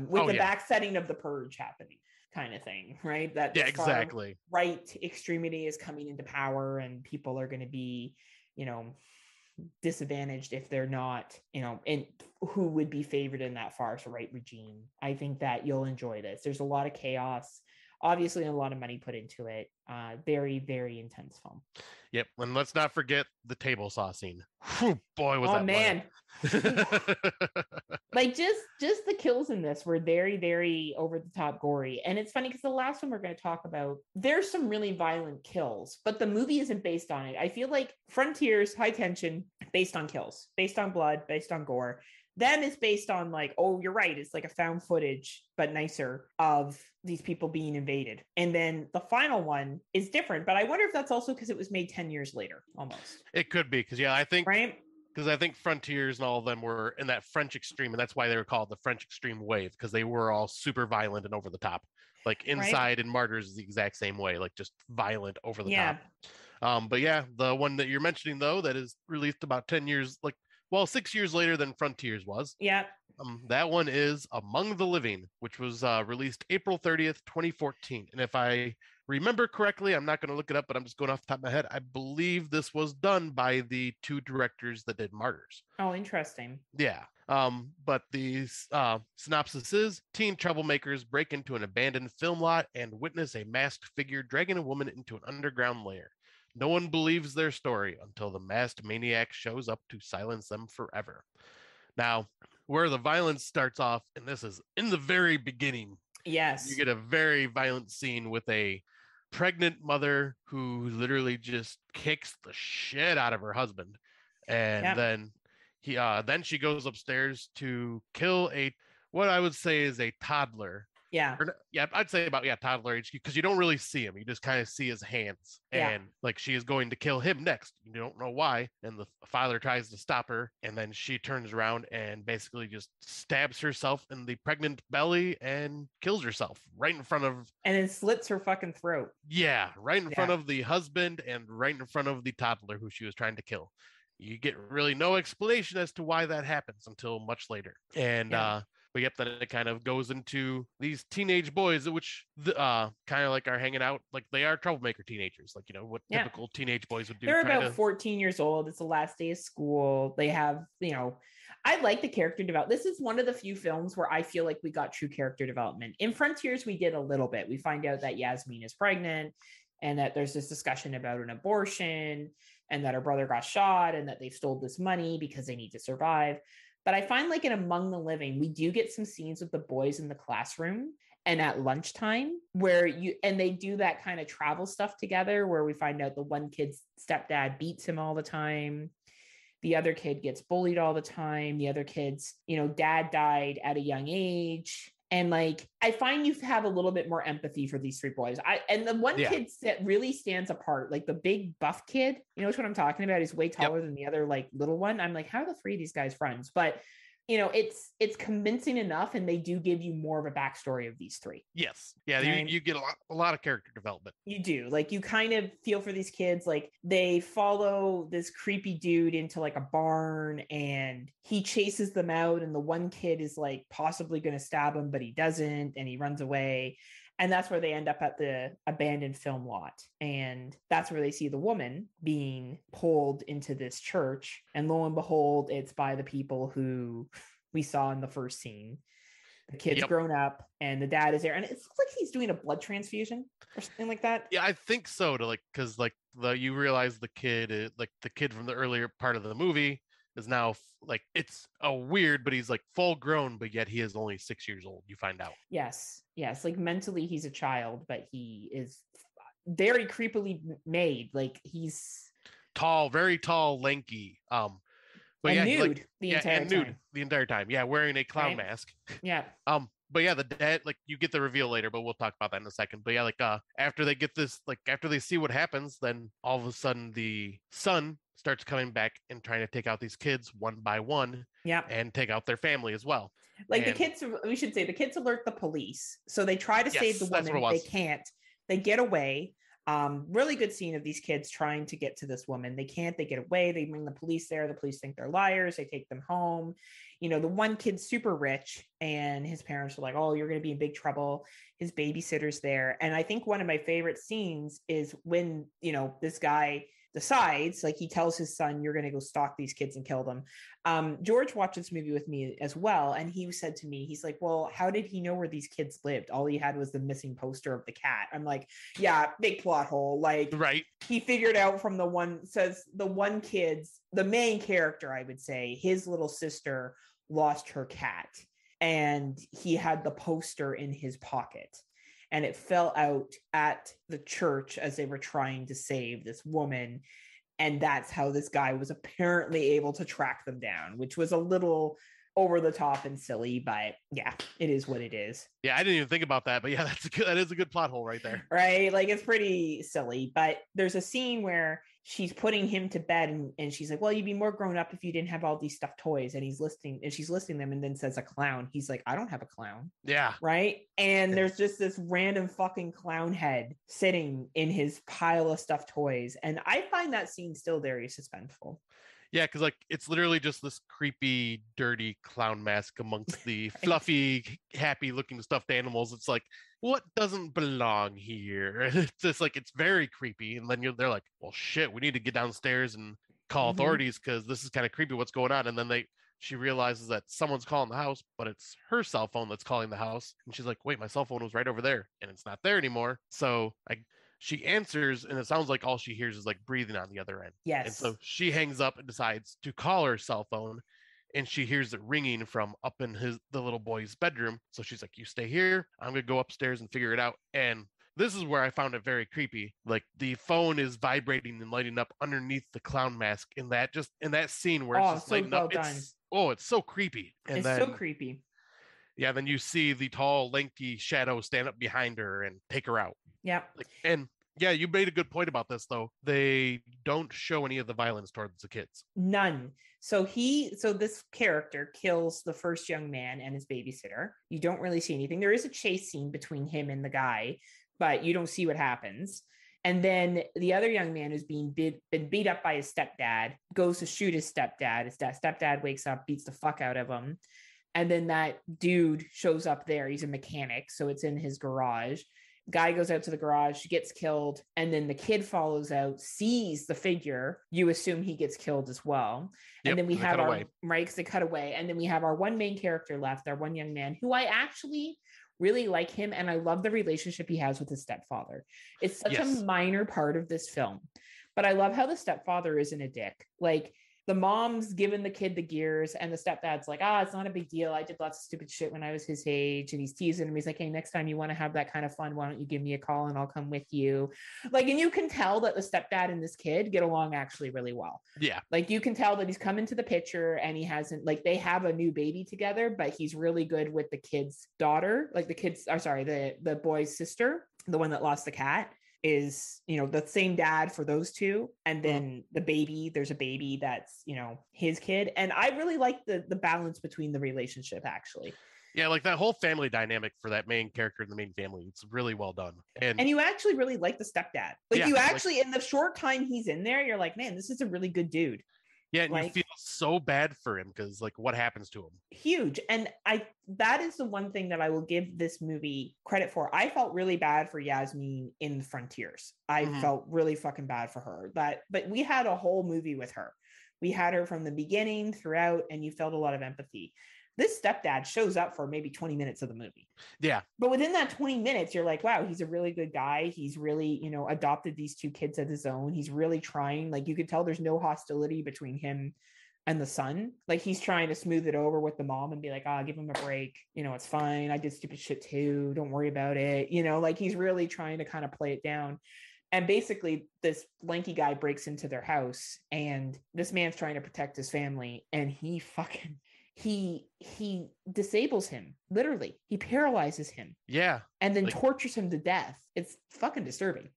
Speaker 2: With the backsetting of the purge happening, kind of thing, right? That
Speaker 1: exactly.
Speaker 2: Right extremity is coming into power, and people are going to be, you know, disadvantaged if they're not, you know, and who would be favored in that far right regime. I think that you'll enjoy this. There's a lot of chaos, obviously, and a lot of money put into it. Very, very intense film.
Speaker 1: Yep. And let's not forget the table saw scene. Whew, boy, was that
Speaker 2: man. Like just the kills in this were very, very over the top gory. And it's funny because the last one we're going to talk about, there's some really violent kills, but the movie isn't based on it. I feel like Frontiers, high tension, based on kills, based on blood, based on gore. Them is based on like, oh, you're right. It's like a found footage, but nicer, of these people being invaded. And then the final one is different, but I wonder if that's also because it was made 10 years later, almost.
Speaker 1: It could be, because I think,
Speaker 2: right?
Speaker 1: Because I think Frontiers and all of them were in that French extreme, and that's why they were called the French extreme wave, because they were all super violent and over the top. Like Inside and Martyrs is the exact same way, like just violent over the top. But yeah, the one that you're mentioning though, that is released about 10 years, 6 years later than Frontiers was.
Speaker 2: Yeah.
Speaker 1: That one is Among the Living, which was released April 30th, 2014. And if I remember correctly, I'm not going to look it up, but I'm just going off the top of my head. I believe this was done by the two directors that did Martyrs.
Speaker 2: Oh, interesting.
Speaker 1: Yeah. But the synopsis is: teen troublemakers break into an abandoned film lot and witness a masked figure dragging a woman into an underground lair. No one believes their story until the masked maniac shows up to silence them forever. Now, where the violence starts off, and this is in the very beginning.
Speaker 2: Yes.
Speaker 1: You get a very violent scene with a pregnant mother who literally just kicks the shit out of her husband. And then she goes upstairs to kill what I would say is a toddler.
Speaker 2: Yeah.
Speaker 1: I'd say about toddler age, because you don't really see him. You just kind of see his hands, and like she is going to kill him next. You don't know why, and the father tries to stop her, and then she turns around and basically just stabs herself in the pregnant belly and kills herself right in front of,
Speaker 2: and then slits her fucking throat.
Speaker 1: Yeah, right in front of the husband and right in front of the toddler who she was trying to kill. You get really no explanation as to why that happens until much later. And but then it kind of goes into these teenage boys, which kind of like are hanging out, like they are troublemaker teenagers, like, you know, what typical teenage boys would do.
Speaker 2: They're about 14 years old. It's the last day of school. They have, you know, I like the character development. This is one of the few films where I feel like we got true character development. In Frontiers, we did a little bit. We find out that Yasmin is pregnant, and that there's this discussion about an abortion, and that her brother got shot, and that they've stole this money because they need to survive. But I find like in Among the Living, we do get some scenes with the boys in the classroom and at lunchtime where they do that kind of travel stuff together, where we find out the one kid's stepdad beats him all the time. The other kid gets bullied all the time. The other kid's, you know, dad died at a young age. And like, I find you have a little bit more empathy for these three boys. And the one kid that really stands apart, like the big buff kid, you know what I'm talking about? He's way taller than the other like little one. I'm like, how are the three of these guys friends? But you know, it's convincing enough, and they do give you more of a backstory of these three.
Speaker 1: Yes. Yeah, you get a lot of character development.
Speaker 2: You do. Like, you kind of feel for these kids. Like, they follow this creepy dude into like a barn, and he chases them out, and the one kid is like possibly going to stab him, but he doesn't, and he runs away. And that's where they end up at the abandoned film lot. And that's where they see the woman being pulled into this church. And lo and behold, it's by the people who we saw in the first scene. The kid's grown up and the dad is there. And it looks like he's doing a blood transfusion or something like that.
Speaker 1: Yeah, I think so. Because you realize the kid, the kid from the earlier part of the movie is now it's a weird, but he's like full grown, but yet he is only 6 years old. You find out.
Speaker 2: Yes. Like mentally he's a child, but he is very creepily made. Like he's
Speaker 1: tall, very tall, lanky. But
Speaker 2: and
Speaker 1: yeah,
Speaker 2: nude the entire time.
Speaker 1: Yeah, wearing a clown mask.
Speaker 2: Yeah.
Speaker 1: But yeah, the dad, you get the reveal later, but we'll talk about that in a second. But yeah, after they get this, after they see what happens, then all of a sudden the son starts coming back and trying to take out these kids one by one.
Speaker 2: Yeah.
Speaker 1: And take out their family as well.
Speaker 2: The kids, we should say the kids alert the police. So they try to save the woman. They can't. They get away. Really good scene of these kids trying to get to this woman. They can't. They get away. They bring the police there. The police think they're liars. They take them home. The one kid's super rich and his parents are like, oh, you're going to be in big trouble. His babysitter's there. And I think one of my favorite scenes is when, this guy decides, he tells his son, you're going to go stalk these kids and kill them. George watched this movie with me as well. And he said to me, he's like, well, how did he know where these kids lived? All he had was the missing poster of the cat. I'm like, yeah, big plot hole.
Speaker 1: Right.
Speaker 2: He figured out from the main character, I would say, his little sister lost her cat and he had the poster in his pocket. And it fell out at the church as they were trying to save this woman. And that's how this guy was apparently able to track them down, which was a little over the top and silly, but yeah, it is what it is.
Speaker 1: Yeah, I didn't even think about that, but yeah, that is a good plot hole right there.
Speaker 2: Right? It's pretty silly, but there's a scene where she's putting him to bed and she's like, well, you'd be more grown up if you didn't have all these stuffed toys. And she's listing them and then says a clown. He's like, I don't have a clown.
Speaker 1: Yeah.
Speaker 2: Right. And there's just this random fucking clown head sitting in his pile of stuffed toys. And I find that scene still very suspenseful.
Speaker 1: Yeah, because it's literally just this creepy, dirty clown mask amongst the fluffy, happy-looking stuffed animals. It's like, what doesn't belong here? It's just it's very creepy. And then they're like, well, shit, we need to get downstairs and call authorities because this is kind of creepy. What's going on? And then she realizes that someone's calling the house, but it's her cell phone that's calling the house. And she's like, wait, my cell phone was right over there, and it's not there anymore. So she answers, and it sounds like all she hears is breathing on the other end.
Speaker 2: Yes.
Speaker 1: And so she hangs up and decides to call her cell phone, and she hears it ringing from up in the little boy's bedroom. So she's like, you stay here. I'm going to go upstairs and figure it out. And this is where I found it very creepy. The phone is vibrating and lighting up underneath the clown mask in that scene where it's just lighting up. It's so creepy. And
Speaker 2: it's so creepy.
Speaker 1: Yeah, then you see the tall, lanky shadow stand up behind her and take her out.
Speaker 2: Yeah.
Speaker 1: And yeah, you made a good point about this, though. They don't show any of the violence towards the kids.
Speaker 2: None. So this character kills the first young man and his babysitter. You don't really see anything. There is a chase scene between him and the guy, but you don't see what happens. And then the other young man who's been beat up by his stepdad goes to shoot his stepdad. His stepdad wakes up, beats the fuck out of him. And then that dude shows up there. He's a mechanic, so it's in his garage. Guy goes out to the garage, gets killed, and then the kid follows out, sees the figure. You assume he gets killed as well.
Speaker 1: Yep,
Speaker 2: and then we have because they cut away. And then we have our one main character left, our one young man, who I actually really like him, and I love the relationship he has with his stepfather. It's such a minor part of this film, but I love how the stepfather isn't a dick. The mom's giving the kid the gears and the stepdad's like, it's not a big deal. I did lots of stupid shit when I was his age. And he's teasing him. He's like, hey, next time you want to have that kind of fun, why don't you give me a call and I'll come with you? And you can tell that the stepdad and this kid get along actually really well.
Speaker 1: Yeah.
Speaker 2: You can tell that he's come into the picture and he hasn't, they have a new baby together, but he's really good with the kid's daughter, the boy's sister, the one that lost the cat. Is the same dad for those two, and then there's a baby that's his kid, and I really like the balance between the relationship actually.
Speaker 1: Yeah, that whole family dynamic for that main character in the main family, it's really well done. And
Speaker 2: you actually really like the stepdad. In the short time he's in there, you're like, man, this is a really good dude.
Speaker 1: Yeah, and you
Speaker 2: Like,
Speaker 1: feel so bad for him because like what happens to him?
Speaker 2: huge. And that is the one thing that I will give this movie credit for. I felt really bad for Yasmin in Frontiers. I felt really fucking bad for her. But we had a whole movie with her. We had her from the beginning throughout, and you felt a lot of empathy. This stepdad shows up for maybe 20 minutes of the movie.
Speaker 1: Yeah.
Speaker 2: But within that 20 minutes, you're like, wow, he's a really good guy. He's really, adopted these two kids of his own. He's really trying. Like, you could tell there's no hostility between him and the son. Like, he's trying to smooth it over with the mom and be like, give him a break. It's fine. I did stupid shit too. Don't worry about it. Like, he's really trying to kind of play it down. And basically, this lanky guy breaks into their house, and this man's trying to protect his family, and he disables him. Literally, he paralyzes him.
Speaker 1: Yeah.
Speaker 2: And then tortures him to death. It's fucking disturbing.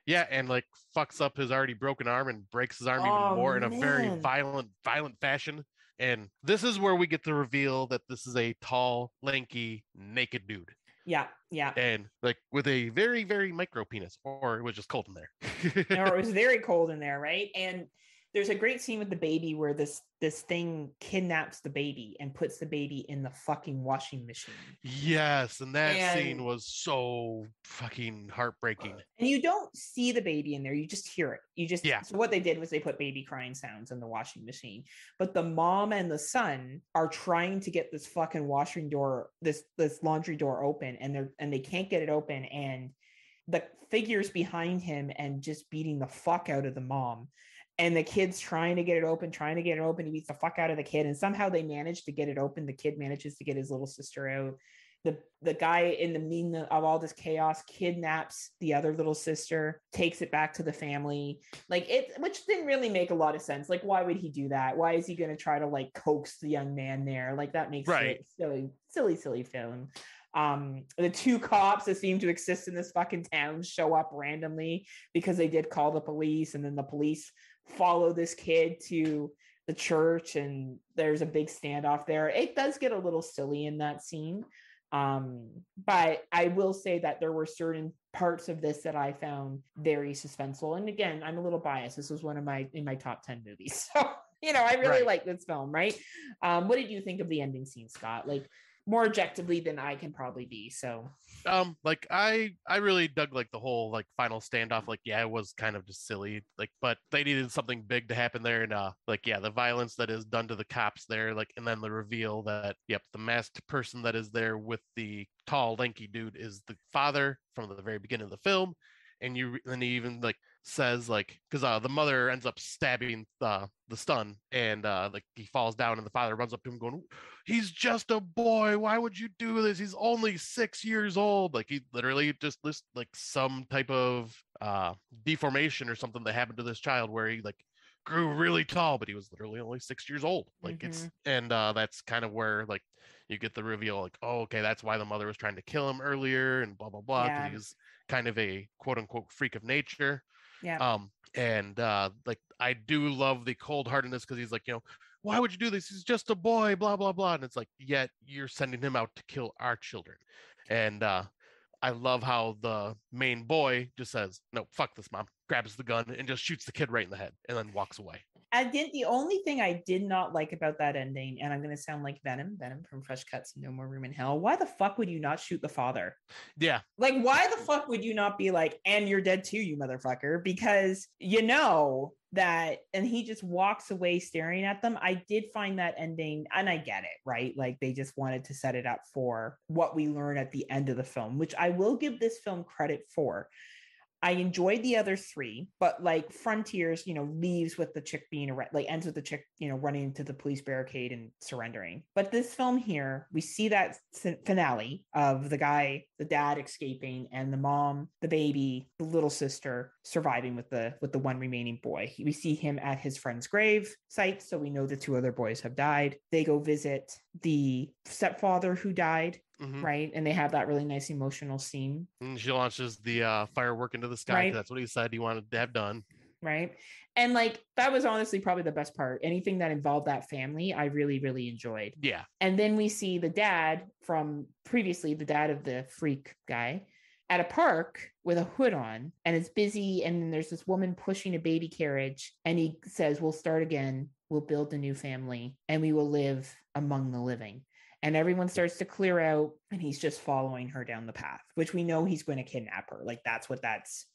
Speaker 1: Yeah, and like fucks up his already broken arm and breaks his arm even more in a very violent fashion. And this is where we get the reveal that this is a tall, lanky, naked dude.
Speaker 2: Yeah.
Speaker 1: And like with a very, very micro penis, or it was just cold in there.
Speaker 2: Or it was very cold in there, right? And there's a great scene with the baby where this thing kidnaps the baby and puts the baby in the fucking washing machine.
Speaker 1: Yes, and that scene was so fucking heartbreaking.
Speaker 2: And you don't see the baby in there, you just hear it. So what they did was they put baby crying sounds in the washing machine. But the mom and the son are trying to get this fucking washing door, this laundry door open, and they can't get it open, and the figure's behind him and just beating the fuck out of the mom. And the kid's trying to get it open. He beats the fuck out of the kid. And somehow they manage to get it open. The kid manages to get his little sister out. The guy, in the mean of all this chaos, kidnaps the other little sister, takes it back to the family. Which didn't really make a lot of sense. Like, why would he do that? Why is he going to try to like coax the young man there? Like, that makes it silly film. The two cops that seem to exist in this fucking town show up randomly because they did call the police, and then the police follow this kid to the church, and there's a big standoff there. It does get a little silly in that scene, but I will say that there were certain parts of this that I found very suspenseful. And again, I'm a little biased. This was one of my top 10 movies, so I really like this film, right? What did you think of the ending scene, Scott? Like, more objectively than I can probably be. So
Speaker 1: like I really dug like the whole like final standoff. Like, yeah, it was kind of just silly, like, but they needed something big to happen there. And like, yeah, the violence that is done to the cops there, like, and then the reveal that the masked person that is there with the tall lanky dude is the father from the very beginning of the film. And then he even like says, like, because the mother ends up stabbing the son, and like he falls down, and the father runs up to him going, he's just a boy, why would you do this, he's only 6 years old. Like, he literally just lists like some type of deformation or something that happened to this child where he like grew really tall, but he was literally only 6 years old. Like, it's, and that's kind of where like you get the reveal, like, oh, okay, that's why the mother was trying to kill him earlier, and blah blah blah, because he was kind of a quote unquote freak of nature. And like, I do love the cold heartedness, because he's like, why would you do this, he's just a boy, blah blah blah. And it's like, yet you're sending him out to kill our children. And I love how the main boy just says, no, fuck this, mom, grabs the gun and just shoots the kid right in the head, and then walks away.
Speaker 2: The only thing I did not like about that ending, and I'm going to sound like Venom from Fresh Cuts and No More Room in Hell, why the fuck would you not shoot the father?
Speaker 1: Yeah.
Speaker 2: Like, why the fuck would you not be like, and you're dead too, you motherfucker? Because that, and he just walks away staring at them. I did find that ending, and I get it, right? Like, they just wanted to set it up for what we learn at the end of the film, which I will give this film credit for. I enjoyed the other three, but like Frontiers, leaves with the chick being ends with the chick, running into the police barricade and surrendering. But this film here, we see that finale of the dad escaping, and the mom, the baby, the little sister surviving with the one remaining boy. We see him at his friend's grave site, so we know the two other boys have died. They go visit the stepfather who died. Right. And they have that really nice emotional scene. And
Speaker 1: she launches the firework into the sky. Right. That's what he said he wanted to have done.
Speaker 2: Right. And like, that was honestly probably the best part. Anything that involved that family, I really, really enjoyed.
Speaker 1: Yeah.
Speaker 2: And then we see the dad from previously, the dad of the freak guy, at a park with a hood on, and it's busy, and then there's this woman pushing a baby carriage, and he says, we'll start again, we'll build a new family, and we will live among the living. And everyone starts to clear out, and he's just following her down the path, which we know he's going to kidnap her. Like, that's what that's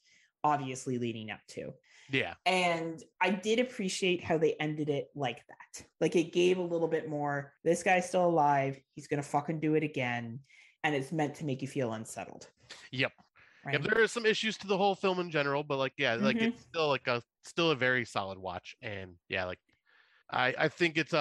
Speaker 2: obviously leading up to.
Speaker 1: Yeah.
Speaker 2: And I did appreciate how they ended it like that. Like, it gave a little bit more, this guy's still alive, he's going to fucking do it again. And it's meant to make you feel unsettled.
Speaker 1: Yep.
Speaker 2: Right?
Speaker 1: Yep. There are some issues to the whole film in general, but like, yeah, like it's still a very solid watch. And yeah, like I think it's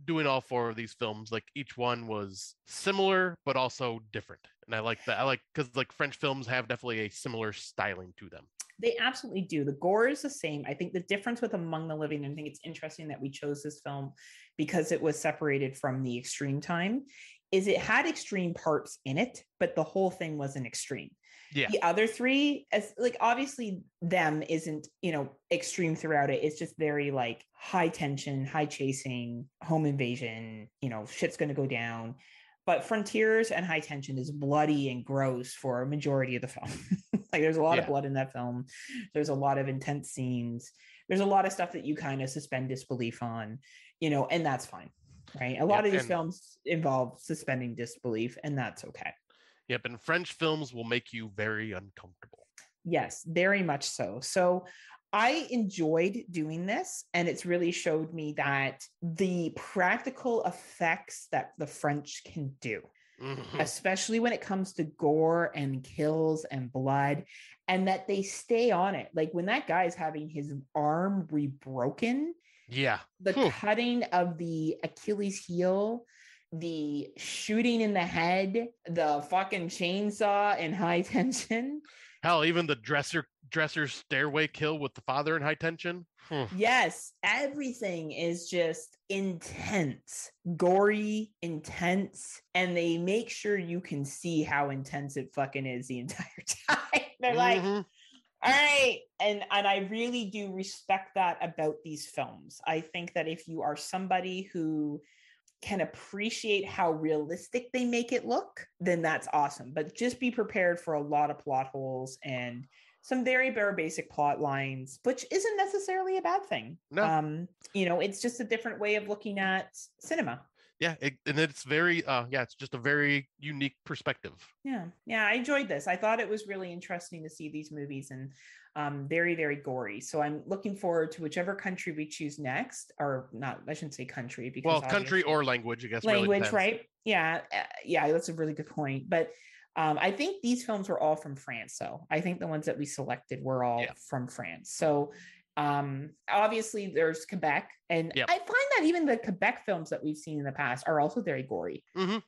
Speaker 1: doing all four of these films, like each one was similar but also different. And I like that. I like because like French films have definitely a similar styling to them.
Speaker 2: They absolutely do. The gore is the same. I think the difference with Among the Living, and I think it's interesting that we chose this film because it was separated from the extreme time, is it had extreme parts in it, but the whole thing wasn't extreme.
Speaker 1: Yeah.
Speaker 2: The other three, as like obviously them isn't, extreme throughout it. It's just very like high tension, high chasing, home invasion, shit's going to go down. But Frontiers and High Tension is bloody and gross for a majority of the film. Like there's a lot of blood in that film. There's a lot of intense scenes. There's a lot of stuff that you kind of suspend disbelief on, and that's fine. Right. A lot of these films involve suspending disbelief, and that's okay.
Speaker 1: Yep. And French films will make you very uncomfortable.
Speaker 2: Yes, very much so. So I enjoyed doing this, and it's really showed me that the practical effects that the French can do, especially when it comes to gore and kills and blood, and that they stay on it. Like when that guy's having his arm rebroken, the cutting of the Achilles heel, the shooting in the head, the fucking chainsaw in High Tension.
Speaker 1: Hell, even the dresser stairway kill with the father in High Tension.
Speaker 2: Yes, everything is just intense, gory, intense, and they make sure you can see how intense it fucking is the entire time. They're like, all right. And I really do respect that about these films. I think that if you are somebody who can appreciate how realistic they make it look, then that's awesome. But just be prepared for a lot of plot holes and some very bare basic plot lines, which isn't necessarily a bad thing.
Speaker 1: No.
Speaker 2: It's just a different way of looking at cinema.
Speaker 1: Yeah, and it's very, it's just a very unique perspective.
Speaker 2: Yeah, I enjoyed this. I thought it was really interesting to see these movies, and very, very gory. So I'm looking forward to whichever country we choose next, or not, I shouldn't say country. Because
Speaker 1: country or language, I guess.
Speaker 2: Language,
Speaker 1: really
Speaker 2: right? Yeah, that's a really good point. But I think these films were all from France. So I think the ones that we selected were all from France. So obviously there's Quebec, and I find that even the Quebec films that we've seen in the past are also very gory,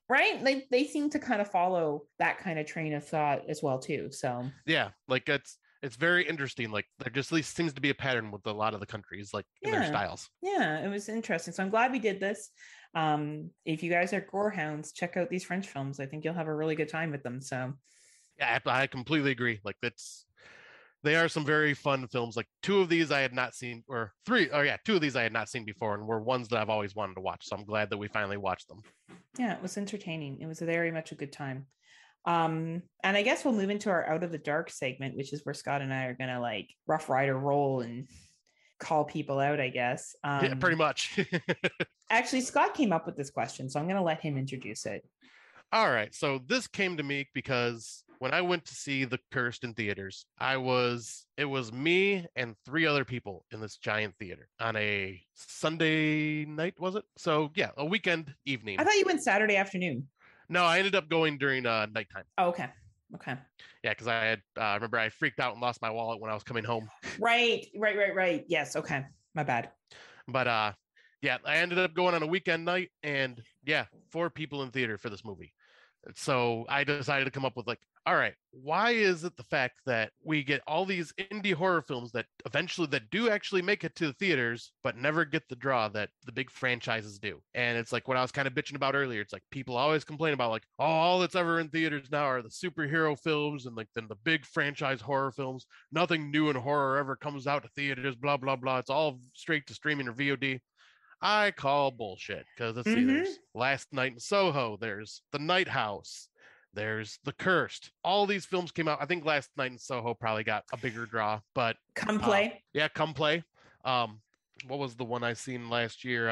Speaker 2: right? They seem to kind of follow that kind of train of thought as well too. So
Speaker 1: like it's very interesting. Like there just at least seems to be a pattern with a lot of the countries, like in their styles. Yeah,
Speaker 2: it was interesting. So I'm glad we did this. If you guys are gore hounds, check out these French films. I think you'll have a really good time with them. So
Speaker 1: yeah, I completely agree. Like they are some very fun films. Like two of these I had not seen, or two of these I had not seen before, and were ones that I've always wanted to watch. So I'm glad that we finally watched them.
Speaker 2: Yeah, it was entertaining. It was very much a good time. And I guess we'll move into our Out of the Dark segment, which is where Scott and I are gonna like Rough Rider roll and call people out, I guess.
Speaker 1: Yeah, pretty much.
Speaker 2: Actually, Scott came up with this question, so I'm gonna let him introduce it.
Speaker 1: All right, so this came to me because when I went to see The Cursed in theaters, it was me and 3 other people in this giant theater on a Sunday night, was it? So yeah, a weekend evening.
Speaker 2: I thought you went Saturday afternoon.
Speaker 1: No, I ended up going during nighttime.
Speaker 2: Oh, okay.
Speaker 1: Yeah, because I had remember I freaked out and lost my wallet when I was coming home.
Speaker 2: Right. Yes. Okay. My bad.
Speaker 1: But I ended up going on a weekend night, and 4 people in theater for this movie. So I decided to come up with like, all right, why is it the fact that we get all these indie horror films that do actually make it to the theaters, but never get the draw that the big franchises do? And it's like what I was kind of bitching about earlier. It's like people always complain about like, oh, all that's ever in theaters now are the superhero films and like then the big franchise horror films. Nothing new in horror ever comes out to theaters, blah, blah, blah. It's all straight to streaming or VOD. I call bullshit because let's see, there's Last Night in Soho, there's The Night House, There's The Cursed. All these films came out. I think Last Night in Soho probably got a bigger draw, but
Speaker 2: Come Play.
Speaker 1: yeah, Come Play. What was the one I seen last year?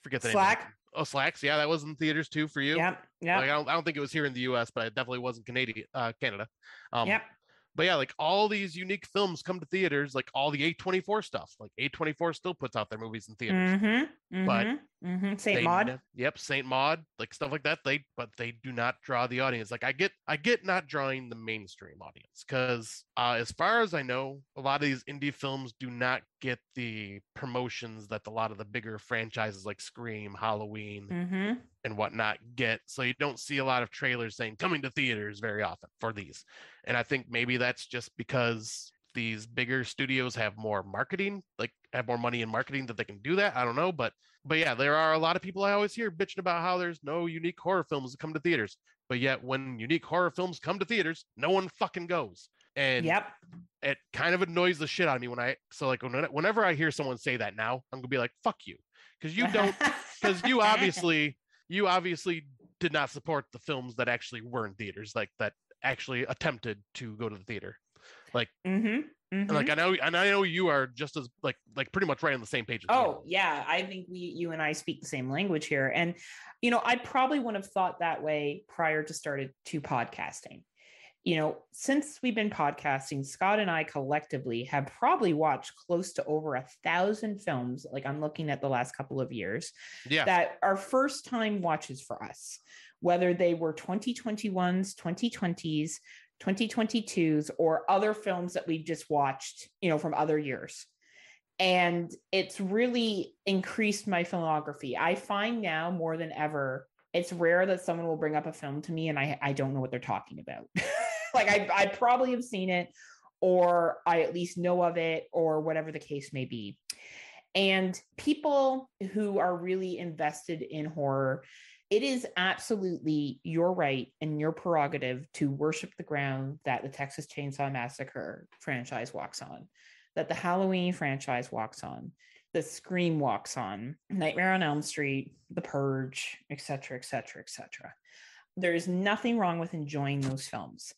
Speaker 1: Forget the name.
Speaker 2: Slack.
Speaker 1: Oh, Slacks. Yeah, that was in theaters too for you.
Speaker 2: Yep. Yep.
Speaker 1: Like, I don't think it was here in the U.S., but it definitely was in Canada.
Speaker 2: Yep.
Speaker 1: But yeah, like all these unique films come to theaters, like all the A24 stuff. Like A24 still puts out their movies in theaters. But
Speaker 2: Saint Maud.
Speaker 1: Saint Maud, like stuff like that. But they do not draw the audience. Like I get not drawing the mainstream audience because as far as I know, a lot of these indie films do not get the promotions that a lot of the bigger franchises like Scream, Halloween, and whatnot get. So you don't see a lot of trailers saying coming to theaters very often for these. And I think maybe that's just because these bigger studios have more marketing, like have more money in marketing that they can do that. I don't know, but yeah, there are a lot of people I always hear bitching about how there's no unique horror films that come to theaters. But yet when unique horror films come to theaters, no one fucking goes. And it kind of annoys the shit out of me whenever I hear someone say that now, I'm gonna be like, fuck you. Because you obviously did not support the films that actually were in theaters, like that actually attempted to go to the theater. Like like I know you are just as like pretty much right on the same page as
Speaker 2: me. Yeah, I think you and I speak the same language here. And I probably wouldn't have thought that way prior to podcasting. Since we've been podcasting, Scott and I collectively have probably watched close to over 1,000 films. Like I'm looking at the last couple of years that are first time watches for us, whether they were 2021s, 2020s, 2022s, or other films that we've just watched, from other years. And it's really increased my filmography. I find now more than ever, it's rare that someone will bring up a film to me and I don't know what they're talking about. Like I probably have seen it, or I at least know of it, or whatever the case may be. And people who are really invested in horror, it is absolutely your right and your prerogative to worship the ground that the Texas Chainsaw Massacre franchise walks on, that the Halloween franchise walks on, the Scream walks on, Nightmare on Elm Street, The Purge, etc., etc., etc. There is nothing wrong with enjoying those films.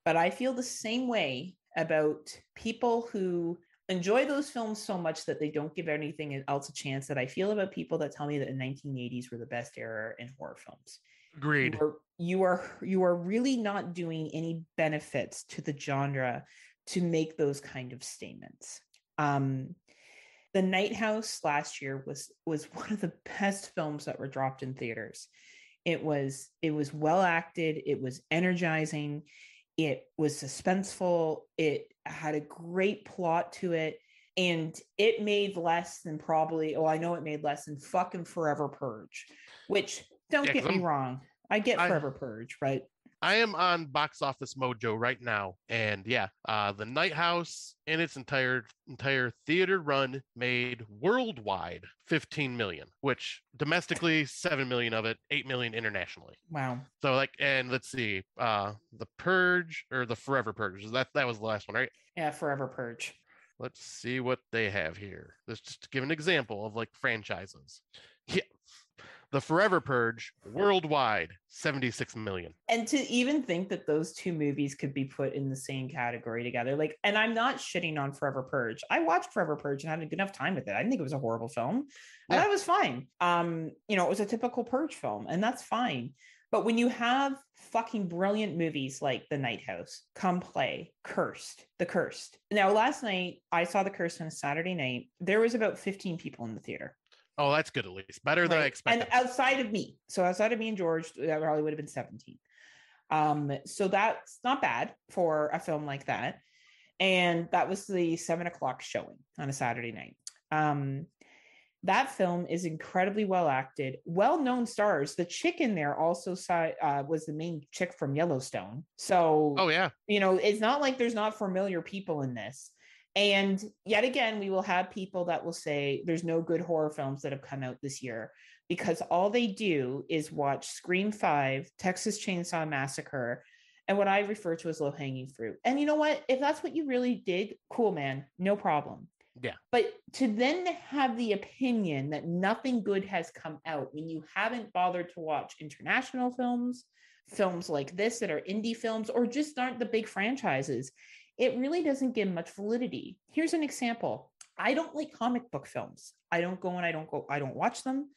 Speaker 2: But I feel the same way about people who enjoy those films so much that they don't give anything else a chance that I feel about people that tell me that the 1980s were the best era in horror films.
Speaker 1: Agreed.
Speaker 2: You are really not doing any benefits to the genre to make those kind of statements. The Night House last year was one of the best films that were dropped in theaters. It was well acted. It was energizing. It was suspenseful. It had a great plot to it. And it made less than I know it made less than fucking Forever Purge, which don't get me wrong. I get Forever Purge, right?
Speaker 1: I am on Box Office Mojo right now, and the Night House in its entire theater run made worldwide 15 million, which domestically 7 million of it, 8 million internationally.
Speaker 2: Wow.
Speaker 1: So and let's see, the Purge or the Forever Purge, that was the last one, right?
Speaker 2: Yeah, Forever Purge.
Speaker 1: Let's see what they have here. Let's just give an example of like franchises. Yeah. The Forever Purge worldwide, 76 million.
Speaker 2: And to even think that those two movies could be put in the same category together, and I'm not shitting on Forever Purge. I watched Forever Purge and had a good enough time with it. I didn't think it was a horrible film. I thought it was fine. It was a typical Purge film, and that's fine. But when you have fucking brilliant movies like The Night House, Come Play, The Cursed. Now, last night, I saw The Cursed on a Saturday night. There was about 15 people in the theater.
Speaker 1: Oh, that's good at least. Better than I expected.
Speaker 2: And outside of me and George, that probably would have been 17. So that's not bad for a film like that. And that was the 7:00 showing on a Saturday night. That film is incredibly well acted, well-known stars. The chick in there also was the main chick from Yellowstone. So, it's not like there's not familiar people in this. And yet again, we will have people that will say there's no good horror films that have come out this year because all they do is watch Scream 5, Texas Chainsaw Massacre, and what I refer to as low-hanging fruit. And you know what? If that's what you really dig, cool, man, no problem.
Speaker 1: Yeah.
Speaker 2: But to then have the opinion that nothing good has come out when you haven't bothered to watch international films, films like this that are indie films or just aren't the big franchises, it really doesn't give much validity. Here's an example. I don't like comic book films. I don't watch them.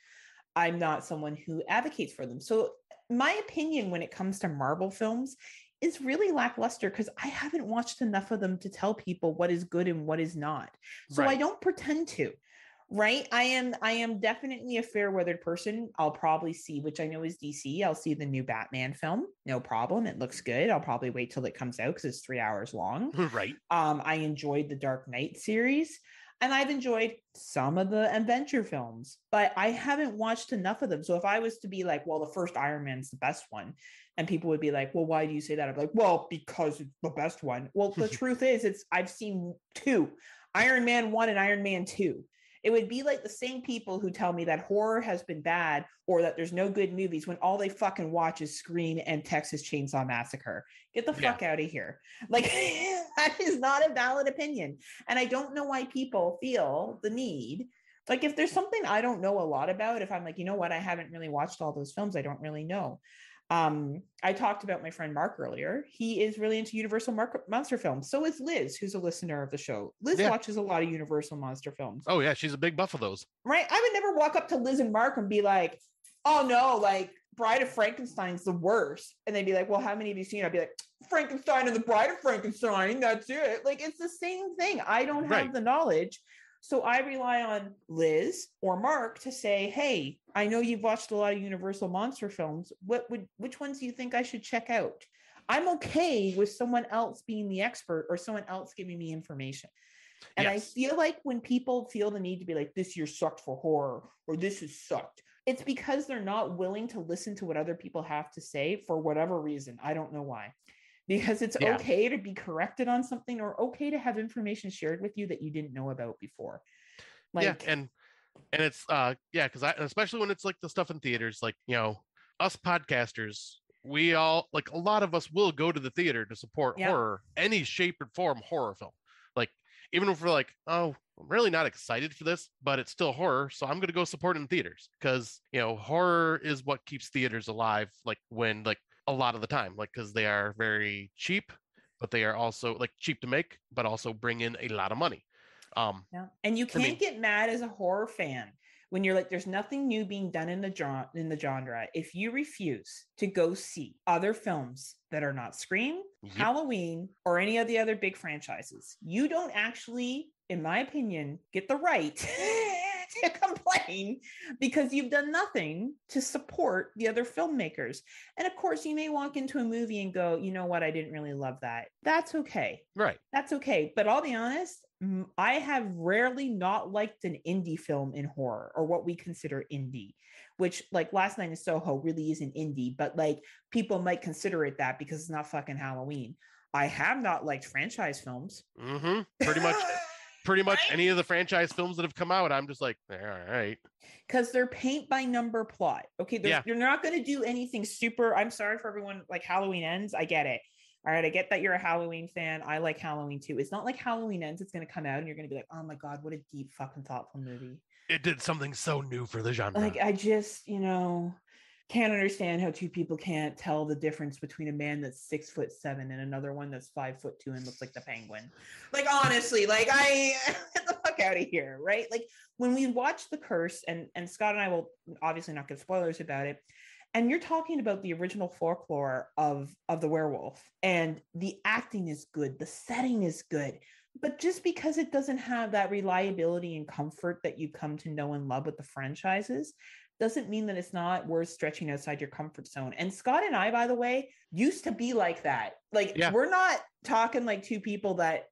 Speaker 2: I'm not someone who advocates for them. So my opinion when it comes to Marvel films is really lackluster because I haven't watched enough of them to tell people what is good and what is not. So I don't pretend to. Right. I am definitely a fair weathered person. I'll probably see, which I know is DC. I'll see the new Batman film. No problem. It looks good. I'll probably wait till it comes out because it's 3 hours long.
Speaker 1: Right.
Speaker 2: I enjoyed the Dark Knight series. And I've enjoyed some of the adventure films, but I haven't watched enough of them. So if I was to be like, well, the first Iron Man's the best one, and people would be like, well, why do you say that? I'm like, well, because it's the best one. Well, the truth is, I've seen 2, Iron Man 1 and Iron Man 2. It would be like the same people who tell me that horror has been bad or that there's no good movies when all they fucking watch is Scream and Texas Chainsaw Massacre. Get the fuck out of here. Like, that is not a valid opinion. And I don't know why people feel the need. Like, if there's something I don't know a lot about, if I'm like, you know what, I haven't really watched all those films, I don't really know. I talked about my friend Mark earlier. He is really into Universal monster films. So is Liz, who's a listener of the show. Liz watches a lot of Universal monster films.
Speaker 1: Oh yeah, she's a big buff of those.
Speaker 2: Right. I would never walk up to Liz and Mark and be like, oh no, like Bride of Frankenstein's the worst. And they'd be like, well, how many have you seen? I'd be like, Frankenstein and the Bride of Frankenstein. That's it. Like, it's the same thing. I don't have the knowledge. So I rely on Liz or Mark to say, hey, I know you've watched a lot of Universal monster films. Which ones do you think I should check out? I'm okay with someone else being the expert or someone else giving me information. And I feel like when people feel the need to be like, this year sucked for horror or this has sucked, it's because they're not willing to listen to what other people have to say for whatever reason. I don't know why. Because it's okay to be corrected on something or okay to have information shared with you that you didn't know about before. Like,
Speaker 1: and it's because especially when it's like the stuff in theaters, like, you know, us podcasters, we all, like, a lot of us will go to the theater to support horror, any shape or form horror film. Like, even if we're like, oh, I'm really not excited for this, but it's still horror, so I'm going to go support it in theaters because, you know, horror is what keeps theaters alive. Like, when, like, a lot of the time, like, because they are very cheap, but they are also like cheap to make, but also bring in a lot of money.
Speaker 2: And you can't get mad as a horror fan when you're like, there's nothing new being done in the genre. If you refuse to go see other films that are not Scream, Halloween, or any of the other big franchises, you don't actually, in my opinion, get the right to complain because you've done nothing to support the other filmmakers. And of course, you may walk into a movie and go, you know what, I didn't really love that. That's okay.
Speaker 1: Right.
Speaker 2: That's okay. But I'll be honest, I have rarely not liked an indie film in horror or what we consider indie, which, like, Last Night in Soho really isn't indie, but like people might consider it that because it's not fucking Halloween. I have not liked franchise films.
Speaker 1: Pretty much any of the franchise films that have come out, I'm just like, all right.
Speaker 2: Because they're paint by number plot. Okay, you're not going to do anything super. I'm sorry for everyone, like, Halloween Ends. I get it. All right, I get that you're a Halloween fan. I like Halloween too. It's not like Halloween Ends. It's going to come out and you're going to be like, oh my God, what a deep fucking thoughtful movie.
Speaker 1: It did something so new for the genre.
Speaker 2: Like, I just, can't understand how two people can't tell the difference between a man that's 6'7" and another one that's 5'2" and looks like the Penguin. Like, honestly, like, I get the fuck out of here, right? Like, when we watch The Curse, and Scott and I will obviously not give spoilers about it, and you're talking about the original folklore of the werewolf, and the acting is good, the setting is good, but just because it doesn't have that reliability and comfort that you come to know and love with the franchises doesn't mean that it's not worth stretching outside your comfort zone. And Scott and I, by the way, used to be like that. Like, we're not talking like two people that,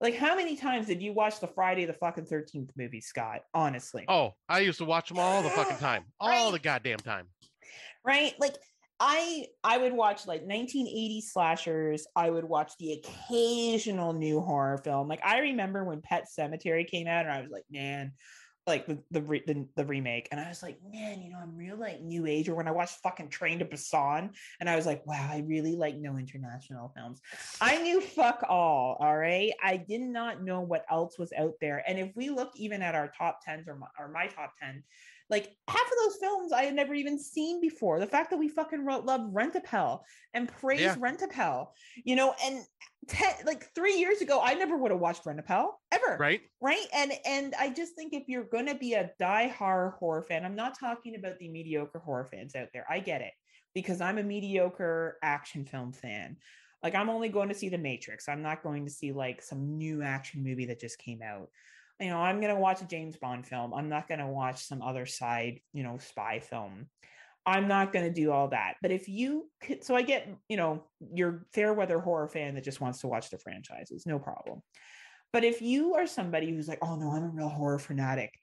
Speaker 2: like, how many times did you watch the Friday the fucking 13th movie, Scott? Honestly.
Speaker 1: Oh, I used to watch them all the fucking time. All the goddamn time.
Speaker 2: Right? Like, I would watch like 1980 slashers. I would watch the occasional new horror film. Like, I remember when Pet Sematary came out and I was like, man, like the remake, and I was like, man, I'm real like new age. Or when I watched fucking Train to Busan, and I was like, wow, I really like no international films. I knew fuck all right. I did not know what else was out there. And if we look even at our top 10s or my top 10, like half of those films I had never even seen before. The fact that we fucking love Rent-A-Pel and praise Rent-A-Pel, and 3 years ago, I never would have watched Rent-A-Pel ever.
Speaker 1: Right.
Speaker 2: And I just think if you're going to be a die-hard horror fan, I'm not talking about the mediocre horror fans out there. I get it, because I'm a mediocre action film fan. Like, I'm only going to see The Matrix. I'm not going to see like some new action movie that just came out. I'm going to watch a James Bond film. I'm not going to watch some other side, spy film. I'm not going to do all that. But if you could, so I get, your fair weather horror fan that just wants to watch the franchises, no problem. But if you are somebody who's like, oh no, I'm a real horror fanatic,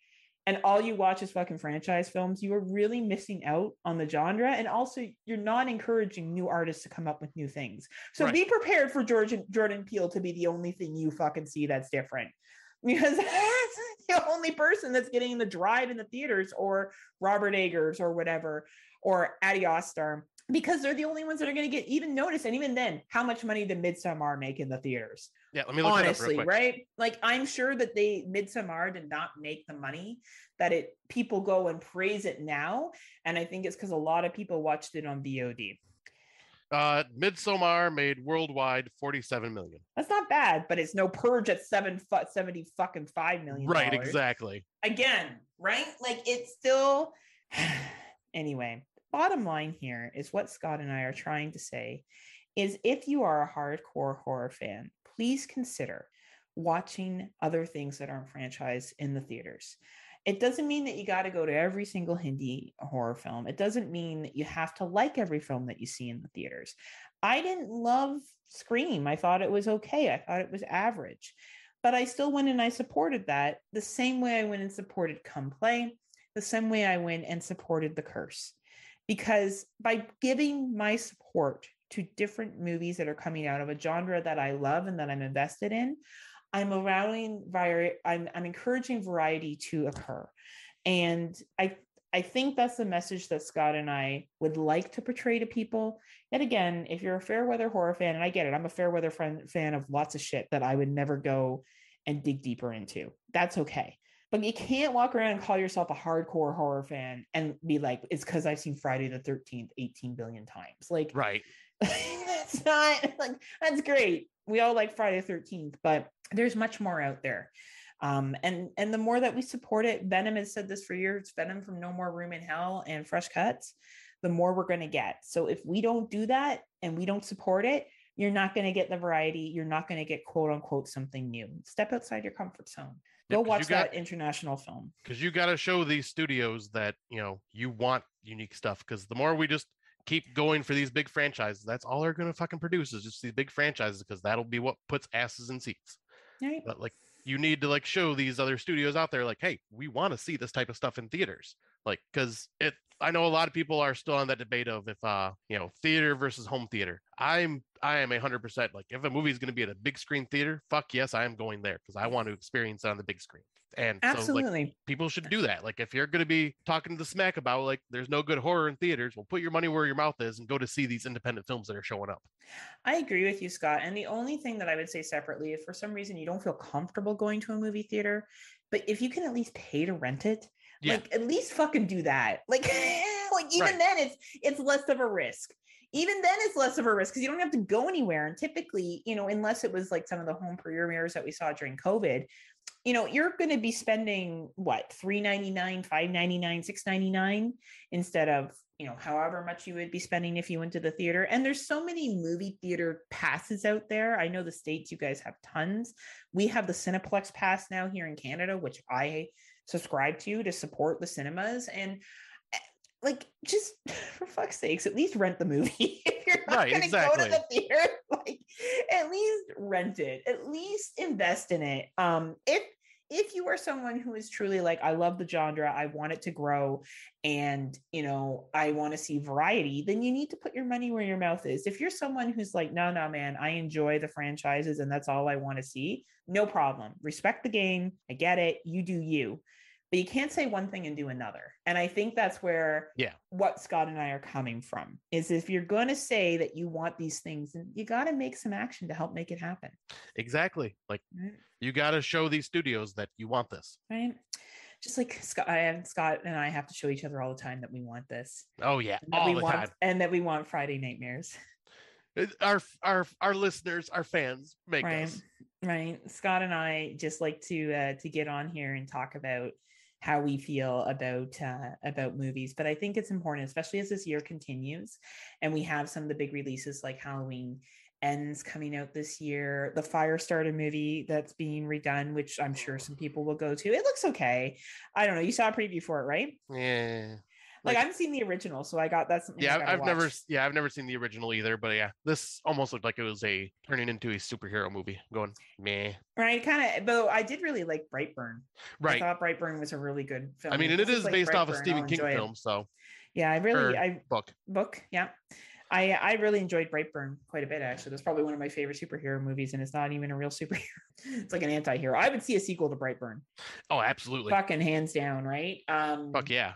Speaker 2: and all you watch is fucking franchise films, you are really missing out on the genre. And also, you're not encouraging new artists to come up with new things. So be prepared for Jordan Peele to be the only thing you fucking see that's different. Because that's the only person that's getting the drive in the theaters, or Robert Eggers or whatever, or Adi Oster, because they're the only ones that are going to get even noticed. And even then, how much money did Midsommar make in the theaters?
Speaker 1: Yeah, let me look
Speaker 2: honestly,
Speaker 1: it up real quick.
Speaker 2: Right? Like, I'm sure that Midsommar did not make the money that people go and praise it now. And I think it's because a lot of people watched it on VOD.
Speaker 1: Midsommar made worldwide $47 million.
Speaker 2: That's not bad, but it's no Purge at $75 million.
Speaker 1: Right, exactly.
Speaker 2: Again, right? Like, it's still anyway. Bottom line here is what Scott and I are trying to say is, if you are a hardcore horror fan, please consider watching other things that aren't franchised in the theaters. It doesn't mean that you got to go to every single Hindi horror film. It doesn't mean that you have to like every film that you see in the theaters. I didn't love Scream. I thought it was okay. I thought it was average. But I still went and I supported that the same way I went and supported Come Play, the same way I went and supported The Curse. Because by giving my support to different movies that are coming out of a genre that I love and that I'm invested in, I'm encouraging variety to occur. And I think that's the message that Scott and I would like to portray to people. And again, if you're a fair weather horror fan, and I get it, I'm a fair weather fan of lots of shit that I would never go and dig deeper into. That's okay. But you can't walk around and call yourself a hardcore horror fan and be like, it's because I've seen Friday the 13th 18 billion times. Like,
Speaker 1: right.
Speaker 2: That's not like, that's great. We all like Friday the 13th, but there's much more out there. And the more that we support it, Venom has said this for years, Venom from No More Room in Hell and Fresh Cuts, the more we're going to get. So if we don't do that and we don't support it, you're not going to get the variety. You're not going to get quote unquote something new. Step outside your comfort zone. Go watch that international film.
Speaker 1: Because you got to show these studios that, you want unique stuff. Because the more we just keep going for these big franchises, that's all they're going to fucking produce is just these big franchises, because that'll be what puts asses in seats.
Speaker 2: Right.
Speaker 1: But like, you need to like show these other studios out there, like, hey, we want to see this type of stuff in theaters. Like, because I know a lot of people are still on that debate of if theater versus home theater. I am 100% like, if a movie is going to be at a big screen theater, fuck yes, I am going there, because I want to experience it on the big screen. And
Speaker 2: absolutely,
Speaker 1: so, like, people should do that. Like, if you're going to be talking the smack about like there's no good horror in theaters, well, put your money where your mouth is and go to see these independent films that are showing up.
Speaker 2: I agree with you, Scott. And the only thing that I would say separately, if for some reason you don't feel comfortable going to a movie theater, but if you can at least pay to rent it, like, at least fucking do that. Like, even then it's less of a risk. Even then it's less of a risk because you don't have to go anywhere. And typically, unless it was like some of the home premieres that we saw during COVID, you're going to be spending what, $3.99, $5.99, $6.99 instead of, however much you would be spending if you went to the theater. And there's so many movie theater passes out there. I know the States, you guys have tons. We have the Cineplex pass now here in Canada, which I subscribe to support the cinemas. And like, just for fuck's sakes, at least rent the movie. If you're not going to go to the theater, like, at least rent it, at least invest in it. If you are someone who is truly like, I love the genre, I want it to grow, and, I want to see variety, then you need to put your money where your mouth is. If you're someone who's like, no, man, I enjoy the franchises and that's all I want to see, no problem. Respect the game. I get it. You do you. but you can't say one thing and do another. And I think that's where what Scott and I are coming from is if you're going to say that you want these things, then you got to make some action to help make it happen.
Speaker 1: Exactly. Like you got to show these studios that you want this.
Speaker 2: Right. Just like Scott and I have to show each other all the time that we want this.
Speaker 1: Oh yeah, all the time.
Speaker 2: And that we want Friday Nightmares.
Speaker 1: Our listeners, our fans make us.
Speaker 2: Right. Scott and I just like to get on here and talk about how we feel about movies. But I think it's important, especially as this year continues and we have some of the big releases like Halloween Ends coming out this year, the Firestarter movie that's being redone, which I'm sure some people will go to. It looks okay. I don't know. You saw a preview for it, right?
Speaker 1: Yeah.
Speaker 2: Like I haven't seen the original, so that's something.
Speaker 1: Yeah, I've never seen the original either. But yeah, this almost looked like it was turning into a superhero movie. Going meh.
Speaker 2: Right, kind of. But I did really like Brightburn.
Speaker 1: Right,
Speaker 2: I thought Brightburn was a really good film.
Speaker 1: I mean, it is based off a Stephen King film, so
Speaker 2: yeah, book. Yeah, I really enjoyed Brightburn quite a bit. Actually, that's probably one of my favorite superhero movies, and it's not even a real superhero. It's like an anti-hero. I would see a sequel to Brightburn.
Speaker 1: Oh, absolutely.
Speaker 2: Fucking hands down, right?
Speaker 1: Fuck yeah.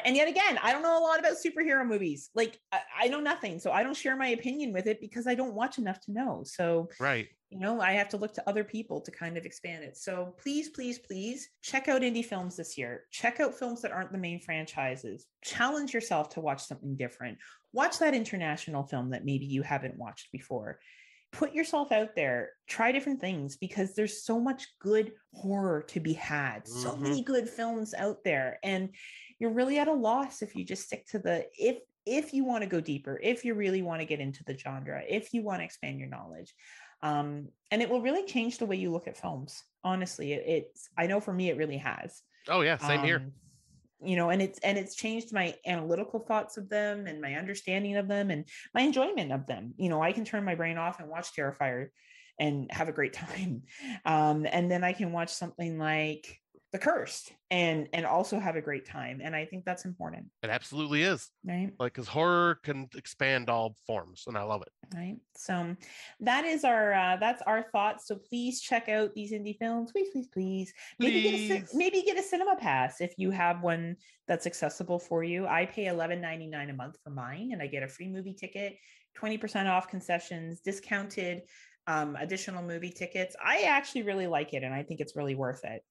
Speaker 2: And yet again, I don't know a lot about superhero movies. Like I know nothing. So I don't share my opinion with it because I don't watch enough to know. So,
Speaker 1: right.
Speaker 2: I have to look to other people to kind of expand it. So please, please, please check out indie films this year. Check out films that aren't the main franchises. Challenge yourself to watch something different. Watch that international film that maybe you haven't watched before. Put yourself out there, try different things because there's so much good horror to be had. So many good films out there. And you're really at a loss if you just stick to if you want to go deeper, if you really want to get into the genre, if you want to expand your knowledge. And it will really change the way you look at films. Honestly, I know for me, it really has.
Speaker 1: Oh yeah. Same here.
Speaker 2: And it's changed my analytical thoughts of them and my understanding of them and my enjoyment of them. I can turn my brain off and watch Terrifier and have a great time. And then I can watch something like The Cursed and also have a great time. And I think that's important.
Speaker 1: It absolutely is.
Speaker 2: Right.
Speaker 1: Like, because horror can expand all forms and I love it.
Speaker 2: Right. So that's our thoughts. So please check out these indie films. Please. Maybe get a cinema pass if you have one that's accessible for you. I pay $11.99 a month for mine and I get a free movie ticket, 20% off concessions, discounted additional movie tickets. I actually really like it and I think it's really worth it.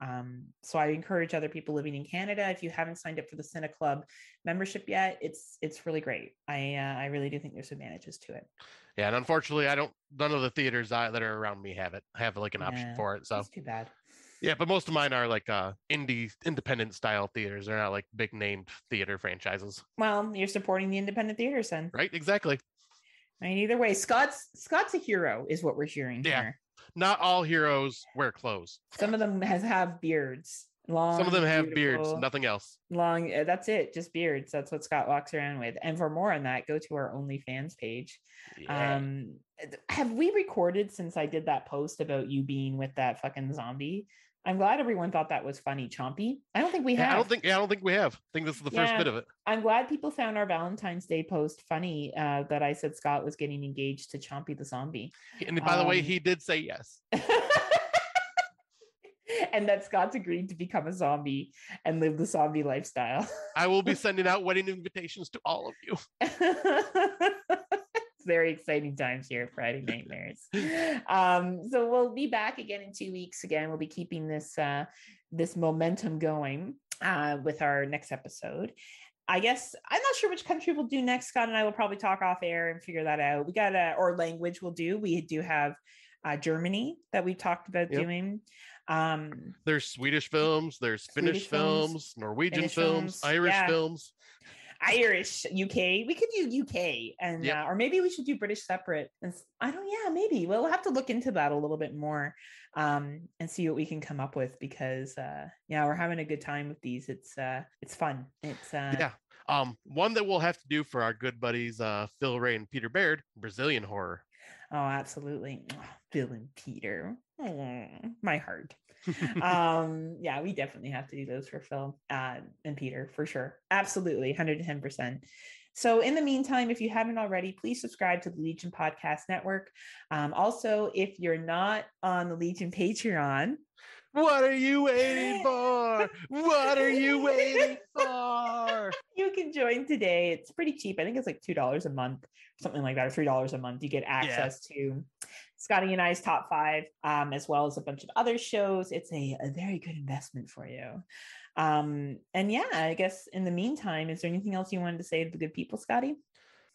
Speaker 2: So I encourage other people living in Canada, if you haven't signed up for the Cine Club membership yet, it's really great. I really do think there's advantages to it.
Speaker 1: Yeah, and unfortunately none of the theaters that are around me have like an option for it. So
Speaker 2: that's too bad.
Speaker 1: Yeah, but most of mine are like independent style theaters. They're not like big named theater franchises.
Speaker 2: Well, you're supporting the independent theaters then.
Speaker 1: Right, exactly.
Speaker 2: Right. Either way, Scott's a hero, is what we're hearing here.
Speaker 1: Not all heroes wear clothes.
Speaker 2: Some of them have beards. Long.
Speaker 1: Some of them have beards. Nothing else.
Speaker 2: Long. That's it. Just beards. That's what Scott walks around with. And for more on that, go to our OnlyFans page. Yeah. Have we recorded since I did that post about you being with that fucking zombie? I'm glad everyone thought that was funny, Chompy. I don't think we have.
Speaker 1: I don't think we have. I think this is the first bit of it.
Speaker 2: I'm glad people found our Valentine's Day post funny that I said Scott was getting engaged to Chompy the zombie.
Speaker 1: And by the way, he did say yes.
Speaker 2: And that Scott's agreed to become a zombie and live the zombie lifestyle.
Speaker 1: I will be sending out wedding invitations to all of you.
Speaker 2: Very exciting times here at Friday Nightmares. So we'll be back again in 2 weeks. Again, we'll be keeping this momentum going with our next episode. I guess I'm not sure which country we'll do next. Scott and I will probably talk off air and figure that out. We got or language we'll do. We do have Germany that we talked about doing.
Speaker 1: There's Swedish films, there's Finnish films, Norwegian films, Irish films.
Speaker 2: Irish, UK. We could do UK and or maybe we should do British separate. Maybe we'll have to look into that a little bit more and see what we can come up with because we're having a good time with these. It's fun. It's
Speaker 1: one that we'll have to do for our good buddies Phil Ray and Peter Baird, Brazilian horror.
Speaker 2: Oh, absolutely. Phil and Peter. My heart. We definitely have to do those for Phil and Peter for sure. Absolutely, 110%. So in the meantime, if you haven't already, please subscribe to the Legion Podcast Network. Also, if you're not on the Legion Patreon,
Speaker 1: What are you waiting for? What are you waiting for?
Speaker 2: You can join today. It's pretty cheap. I think it's like $2 a month, something like that, or $3 a month. You get access to Scotty and I's top 5, as well as a bunch of other shows. It's a very good investment for you. And yeah, I guess in the meantime, is there anything else you wanted to say to the good people, Scotty?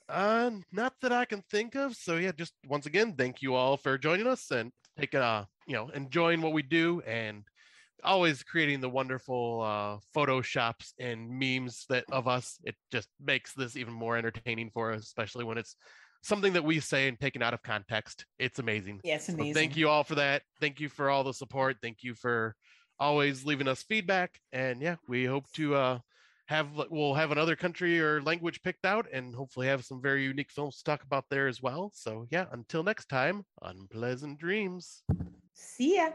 Speaker 1: Not that I can think of. So yeah, just once again, thank you all for joining us and taking enjoying what we do and always creating the wonderful photoshops and memes that of us. It just makes this even more entertaining for us, especially when it's something that we say and taken out of context. It's amazing.
Speaker 2: Yeah, it's amazing.
Speaker 1: So thank you all for that. Thank you for all the support. Thank you for always leaving us feedback. And yeah, we hope to we'll have another country or language picked out and hopefully have some very unique films to talk about there as well. So yeah, until next time, unpleasant dreams.
Speaker 2: See ya.